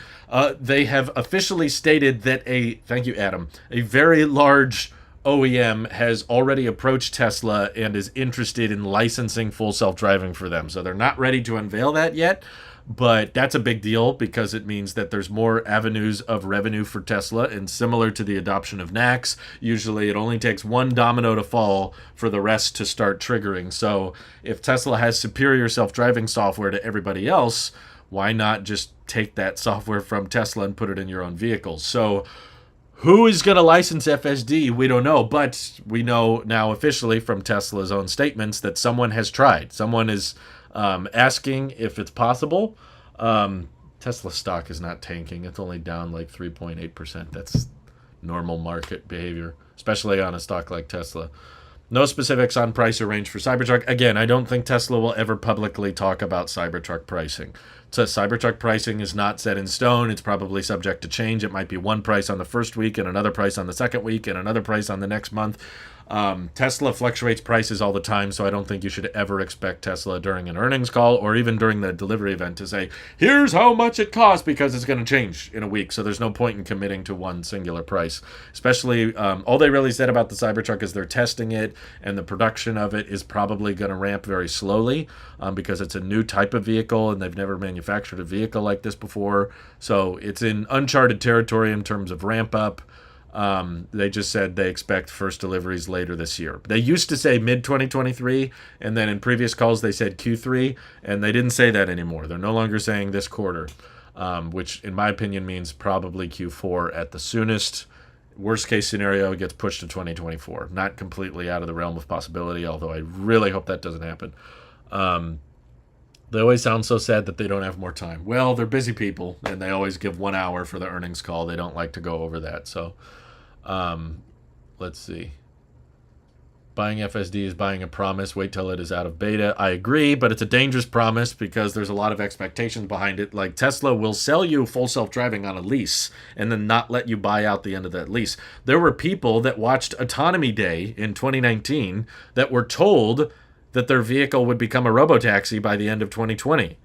They have officially stated that thank you, Adam, a very large OEM has already approached Tesla and is interested in licensing full self-driving for them. So they're not ready to unveil that yet, but that's a big deal because it means that there's more avenues of revenue for Tesla. And similar to the adoption of NACS, usually it only takes one domino to fall for the rest to start triggering. So if Tesla has superior self-driving software to everybody else, why not just take that software from Tesla and put it in your own vehicles? So who is going to license FSD? We don't know, but we know now officially from Tesla's own statements that someone has tried. Someone is asking if it's possible. Tesla stock is not tanking. It's only down like 3.8%. That's normal market behavior, especially on a stock like Tesla. No specifics on price or range for Cybertruck. Again, I don't think Tesla will ever publicly talk about Cybertruck pricing. So Cybertruck pricing is not set in stone. It's probably subject to change. It might be one price on the first week and another price on the second week and another price on the next month. Tesla fluctuates prices all the time, so I don't think you should ever expect Tesla during an earnings call or even during the delivery event to say, here's how much it costs, because it's going to change in a week. So there's no point in committing to one singular price. Especially, all they really said about the Cybertruck is they're testing it, and the production of it is probably going to ramp very slowly because it's a new type of vehicle, and they've never manufactured a vehicle like this before. So it's in uncharted territory in terms of ramp up. They just said they expect first deliveries later this year. They used to say mid-2023, and then in previous calls they said Q3, and they didn't say that anymore. They're no longer saying this quarter, which in my opinion means probably Q4 at the soonest. Worst case scenario, it gets pushed to 2024. Not completely out of the realm of possibility, although I really hope that doesn't happen. They always sound so sad that they don't have more time. Well, they're busy people, and they always give 1 hour for the earnings call. They don't like to go over that, so... let's see. Buying FSD is buying a promise. Wait till it is out of beta. I agree, but it's a dangerous promise because there's a lot of expectations behind it. Like, Tesla will sell you full self-driving on a lease and then not let you buy out the end of that lease. There were people that watched Autonomy Day in 2019 that were told that their vehicle would become a robotaxi by the end of 2020.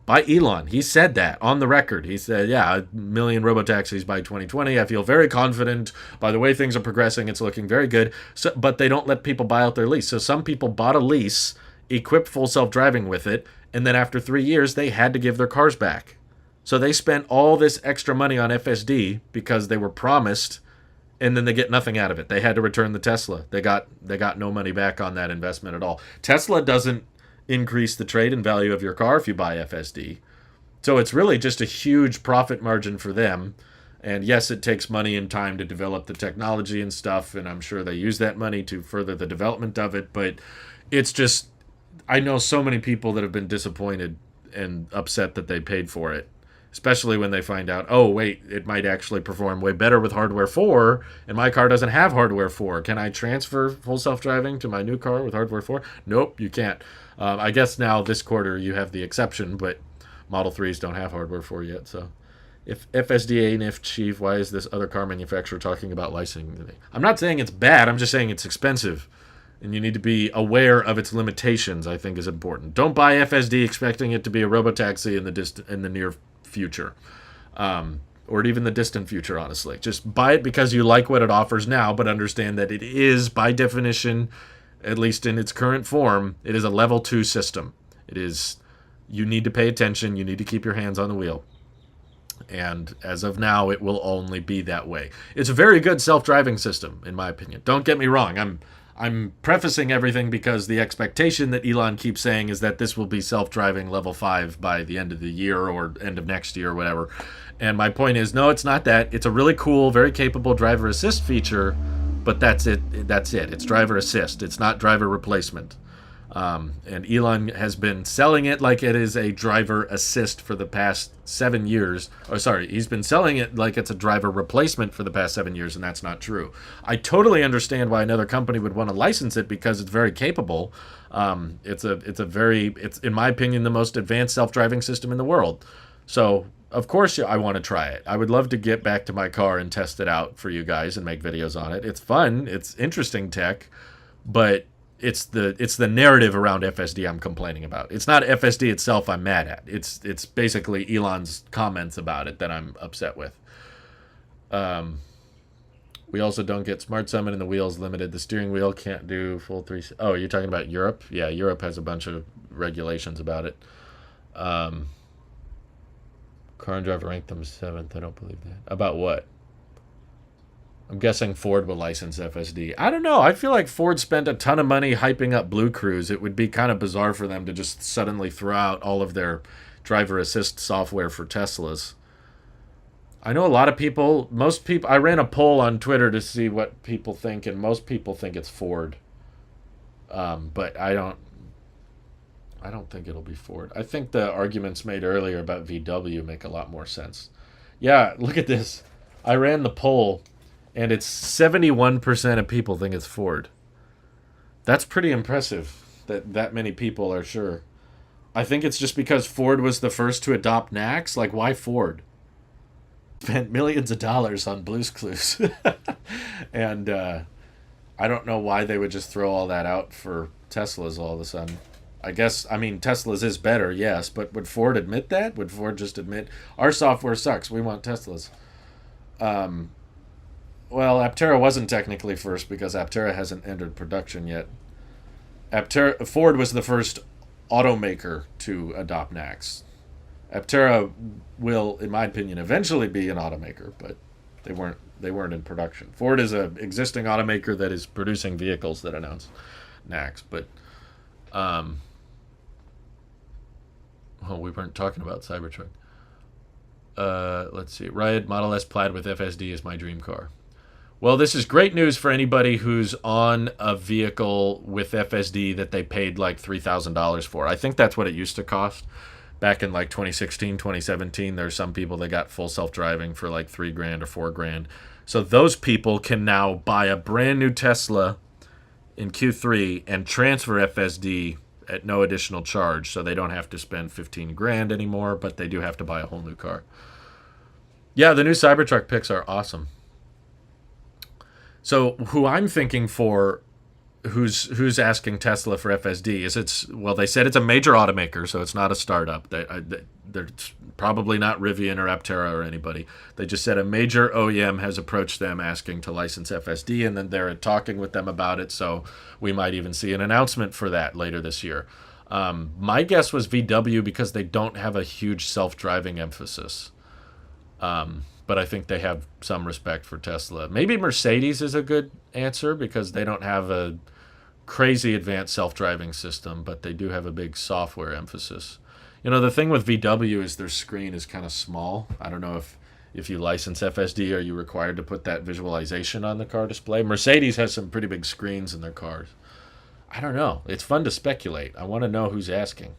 By Elon. He said that on the record. He said, yeah, 1 million robotaxis by 2020. I feel very confident. By the way things are progressing, it's looking very good. So, but they don't let people buy out their lease. So some people bought a lease, equipped full self-driving with it, and then after 3 years, they had to give their cars back. So they spent all this extra money on FSD because they were promised, and then they get nothing out of it. They had to return the Tesla. They got no money back on that investment at all. Tesla doesn't increase the trade-in value of your car if you buy FSD. So it's really just a huge profit margin for them. And yes, it takes money and time to develop the technology and stuff, and I'm sure they use that money to further the development of it, but it's just, I know so many people that have been disappointed and upset that they paid for it, especially when they find out, oh, wait, it might actually perform way better with hardware 4, and my car doesn't have hardware 4. Can I transfer full self-driving to my new car with hardware 4? Nope, you can't. I guess now this quarter you have the exception, but Model 3s don't have hardware 4 yet. So if FSD ain't if chief, why is this other car manufacturer talking about licensing? I'm not saying it's bad. I'm just saying it's expensive. And you need to be aware of its limitations, I think, is important. Don't buy FSD expecting it to be a robotaxi in the near future. Or even the distant future, honestly. Just buy it because you like what it offers now, but understand that it is, by definition, at least in its current form, it is a level 2 system. It is, you need to pay attention, you need to keep your hands on the wheel. And as of now, it will only be that way. It's a very good self-driving system, in my opinion. Don't get me wrong, I'm prefacing everything because the expectation that Elon keeps saying is that this will be self-driving level 5 by the end of the year or end of next year or whatever. And my point is, no, it's not that. It's a really cool, very capable driver assist feature, but that's it. It's driver assist. It's not driver replacement. And Elon has been selling it like it is a driver assist for the past 7 years. He's been selling it like it's a driver replacement for the past 7 years, and that's not true. I totally understand why another company would want to license it because it's very capable. It's in my opinion, the most advanced self-driving system in the world. So of course I want to try it. I would love to get back to my car and test it out for you guys and make videos on it. It's fun. It's interesting tech, but it's the narrative around FSD I'm complaining about. It's not FSD itself I'm mad at. It's basically Elon's comments about it that I'm upset with. We also don't get Smart Summit and the wheels limited. The steering wheel can't do full 3... Oh, you're talking about Europe? Yeah, Europe has a bunch of regulations about it. Car and Driver ranked them 7th. I don't believe that. About what? I'm guessing Ford will license FSD. I don't know. I feel like Ford spent a ton of money hyping up Blue Cruise. It would be kind of bizarre for them to just suddenly throw out all of their driver assist software for Teslas. I know a lot of people, most people, I ran a poll on Twitter to see what people think, and most people think it's Ford. But I don't think it'll be Ford. I think the arguments made earlier about VW make a lot more sense. Yeah, look at this. I ran the poll, and it's 71% of people think it's Ford. That's pretty impressive that many people are sure. I think it's just because Ford was the first to adopt NACS. Like, why Ford? Spent millions of dollars on Blue's Clues. And I don't know why they would just throw all that out for Teslas all of a sudden. I guess, I mean, Tesla's is better, yes, but would Ford admit that? Would Ford just admit, our software sucks, we want Teslas? Well, Aptera wasn't technically first because Aptera hasn't entered production yet. Ford was the first automaker to adopt NACS. Aptera will, in my opinion, eventually be an automaker, but they weren't in production. Ford is an existing automaker that is producing vehicles that announce NACS, but well, we weren't talking about Cybertruck. Let's see. Riot Model S Plaid with FSD is my dream car. Well, this is great news for anybody who's on a vehicle with FSD that they paid like $3,000 for. I think that's what it used to cost. Back in like 2016, 2017, there's some people that got full self-driving for like $3,000 or $4,000. So those people can now buy a brand new Tesla in Q3 and transfer FSD at no additional charge. So they don't have to spend $15,000 anymore, but they do have to buy a whole new car. Yeah, the new Cybertruck pics are awesome. So who I'm thinking for, who's asking Tesla for FSD is they said it's a major automaker, so it's not a startup. They're probably not Rivian or Aptera or anybody. They just said a major OEM has approached them asking to license FSD, and then they're talking with them about it. So we might even see an announcement for that later this year. My guess was VW because they don't have a huge self-driving emphasis. But I think they have some respect for Tesla. Maybe Mercedes is a good answer because they don't have a crazy advanced self-driving system, but they do have a big software emphasis. You know, the thing with VW is their screen is kind of small. I don't know if you license FSD, are you required to put that visualization on the car display? Mercedes has some pretty big screens in their cars. I don't know. It's fun to speculate. I want to know who's asking.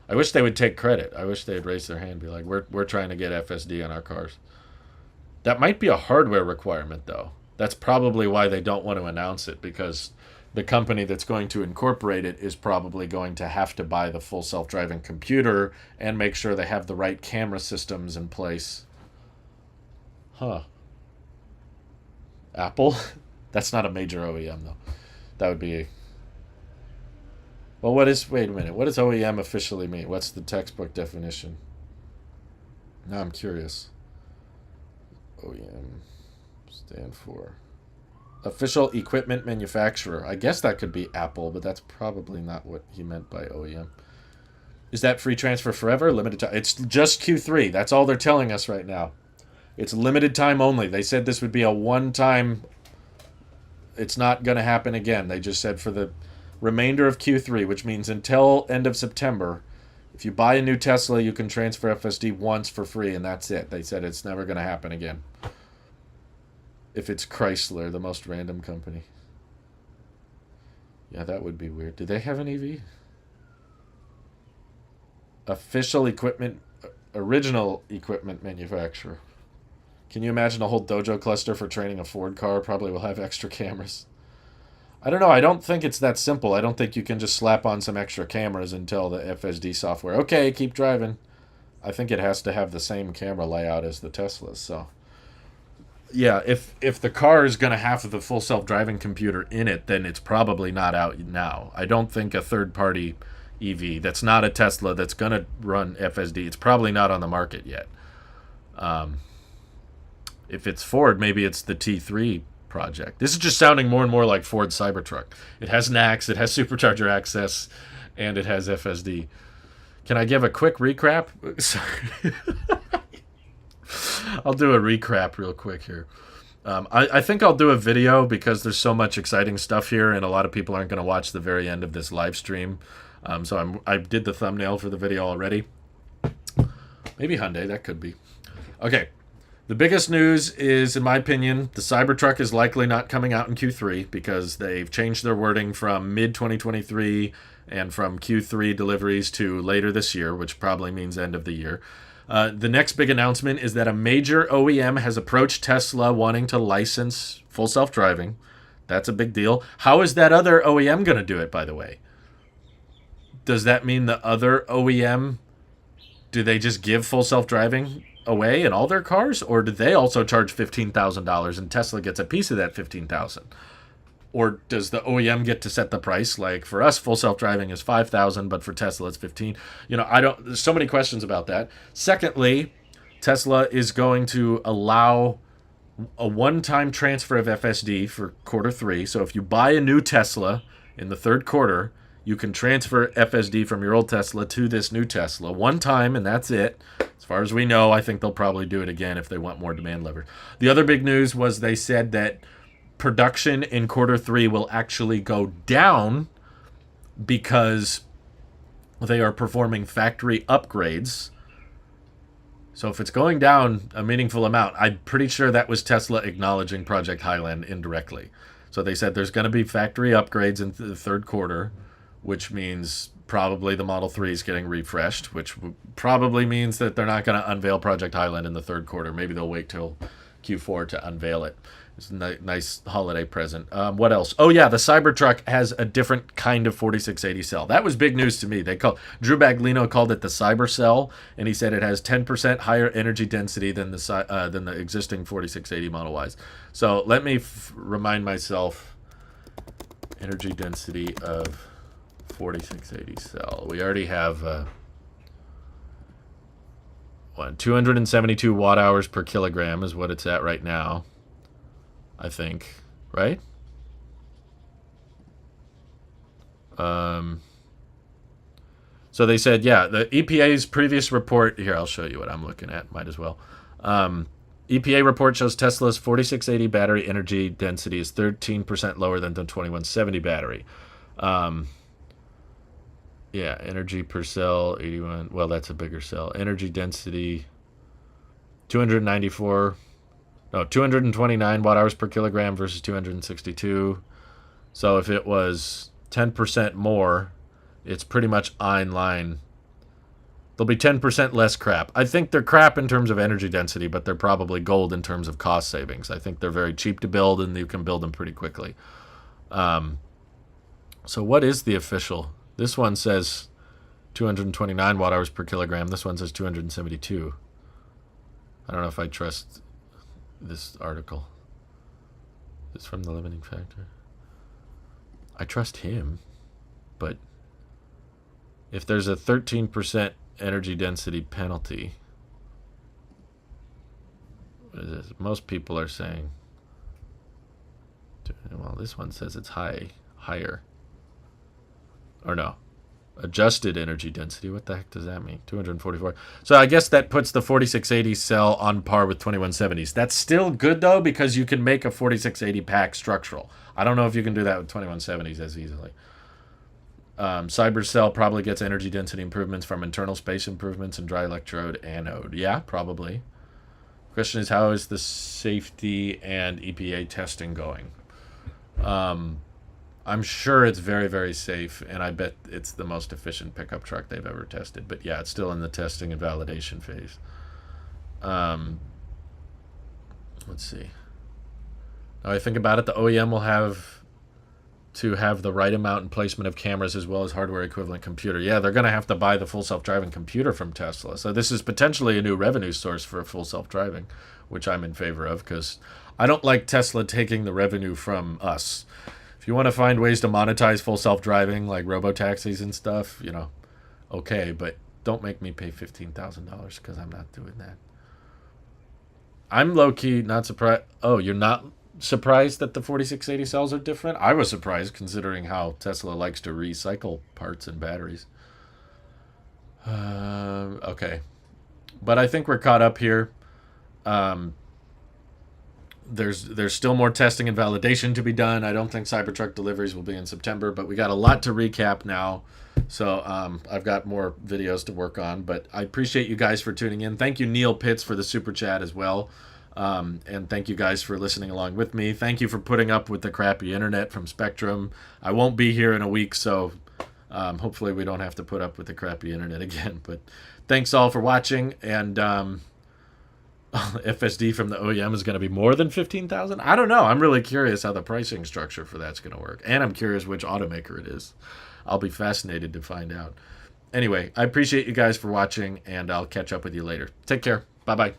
I wish they would take credit. I wish they'd raise their hand and be like, we're trying to get FSD on our cars. That might be a hardware requirement, though. That's probably why they don't want to announce it, because the company that's going to incorporate it is probably going to have to buy the full self-driving computer and make sure they have the right camera systems in place. Huh. Apple? That's not a major OEM, though. That would be... Well, wait a minute. What does OEM officially mean? What's the textbook definition? Now I'm curious. OEM stand for official equipment manufacturer. I guess that could be Apple, but that's probably not what he meant by OEM. Is that free transfer forever? Limited time? It's just Q3. That's all they're telling us right now. It's limited time only. They said this would be a one-time. It's not going to happen again. They just said for the remainder of Q3, which means until end of September. If you buy a new Tesla, you can transfer FSD once for free, and that's it. They said it's never going to happen again. If it's Chrysler, the most random company. Yeah, that would be weird. Do they have an EV? Official equipment, original equipment manufacturer. Can you imagine a whole Dojo cluster for training a Ford car? Probably will have extra cameras. I don't know. I don't think it's that simple. I don't think you can just slap on some extra cameras and tell the FSD software, okay, keep driving. I think it has to have the same camera layout as the Teslas. So, yeah, if the car is going to have the full self-driving computer in it, then it's probably not out now. I don't think a third-party EV that's not a Tesla that's going to run FSD, it's probably not on the market yet. If it's Ford, maybe it's the T3 project. This is just sounding more and more like Ford Cybertruck. It has NACS, it has supercharger access, and it has FSD. Can I give a quick recap? Sorry. I'll do a recap real quick here. I think I'll do a video because there's so much exciting stuff here, and a lot of people aren't going to watch the very end of this live stream. So I did the thumbnail for the video already. Maybe Hyundai, that could be. Okay. The biggest news is, in my opinion, the Cybertruck is likely not coming out in Q3 because they've changed their wording from mid-2023 and from Q3 deliveries to later this year, which probably means end of the year. The next big announcement is that a major OEM has approached Tesla wanting to license full self-driving. That's a big deal. How is that other OEM going to do it, by the way? Does that mean the other OEM, do they just give full self-driving away in all their cars, or do they also charge $15,000 and Tesla gets a piece of that $15,000? Or does the OEM get to set the price? Like for us, full self-driving is $5,000, but for Tesla it's $15,000. There's so many questions about that. Secondly, Tesla is going to allow a one-time transfer of FSD for Q3. So if you buy a new Tesla in the third quarter, you can transfer FSD from your old Tesla to this new Tesla one time, and that's it. As far as we know, I think they'll probably do it again if they want more demand leverage. The other big news was they said that production in Q3 will actually go down because they are performing factory upgrades. So if it's going down a meaningful amount, I'm pretty sure that was Tesla acknowledging Project Highland indirectly. So they said there's going to be factory upgrades in the third quarter, which means probably the Model 3 is getting refreshed, which probably means that they're not going to unveil Project Highland in the third quarter. Maybe they'll wait till Q4 to unveil it. It's a nice holiday present. What else? Oh, yeah, the Cybertruck has a different kind of 4680 cell. That was big news to me. Drew Baglino called it the Cyber Cell, and he said it has 10% higher energy density than the existing 4680 Model Ys. So let me remind myself, energy density of 4680 cell. We already have 272 watt hours per kilogram is what it's at right now, I think, right? So they said, yeah, the EPA's previous report, here, I'll show you what I'm looking at, might as well. EPA report shows Tesla's 4680 battery energy density is 13% lower than the 2170 battery. Yeah, energy per cell, 81. Well, that's a bigger cell. Energy density, 229 watt hours per kilogram versus 262. So if it was 10% more, it's pretty much in line. There'll be 10% less crap. I think they're crap in terms of energy density, but they're probably gold in terms of cost savings. I think they're very cheap to build, and you can build them pretty quickly. So what is the official? This one says 229 watt hours per kilogram. This one says 272. I don't know if I trust this article. It's from the limiting factor. I trust him, but if there's a 13% energy density penalty, what is this? Most people are saying, well, this one says it's higher. Or no, adjusted energy density. What the heck does that mean? 244. So I guess that puts the 4680 cell on par with 2170s. That's still good, though, because you can make a 4680 pack structural. I don't know if you can do that with 2170s as easily. Cybercell probably gets energy density improvements from internal space improvements and dry electrode anode. Yeah, probably. Question is, how is the safety and EPA testing going? I'm sure it's very, very safe, and I bet it's the most efficient pickup truck they've ever tested. But yeah, it's still in the testing and validation phase. Let's see. Now I think about it, the OEM will have to have the right amount and placement of cameras as well as hardware equivalent computer. Yeah, they're going to have to buy the full self-driving computer from Tesla. So this is potentially a new revenue source for full self-driving, which I'm in favor of, because I don't like Tesla taking the revenue from us. If you want to find ways to monetize full self-driving, like robo-taxis and stuff, okay, but don't make me pay $15,000 because I'm not doing that. I'm low-key not surprised. Oh, you're not surprised that the 4680 cells are different? I was surprised considering how Tesla likes to recycle parts and batteries. Okay. But I think we're caught up here. There's still more testing and validation to be done. I don't think Cybertruck deliveries will be in September, but we got a lot to recap now. So I've got more videos to work on, but I appreciate you guys for tuning in. Thank you, Neil Pitts, for the super chat as well. And thank you guys for listening along with me. Thank you for putting up with the crappy internet from Spectrum. I won't be here in a week, so hopefully we don't have to put up with the crappy internet again. But thanks all for watching, and FSD from the OEM is going to be more than 15,000? I don't know. I'm really curious how the pricing structure for that's going to work. And I'm curious which automaker it is. I'll be fascinated to find out. Anyway, I appreciate you guys for watching, and I'll catch up with you later. Take care. Bye-bye.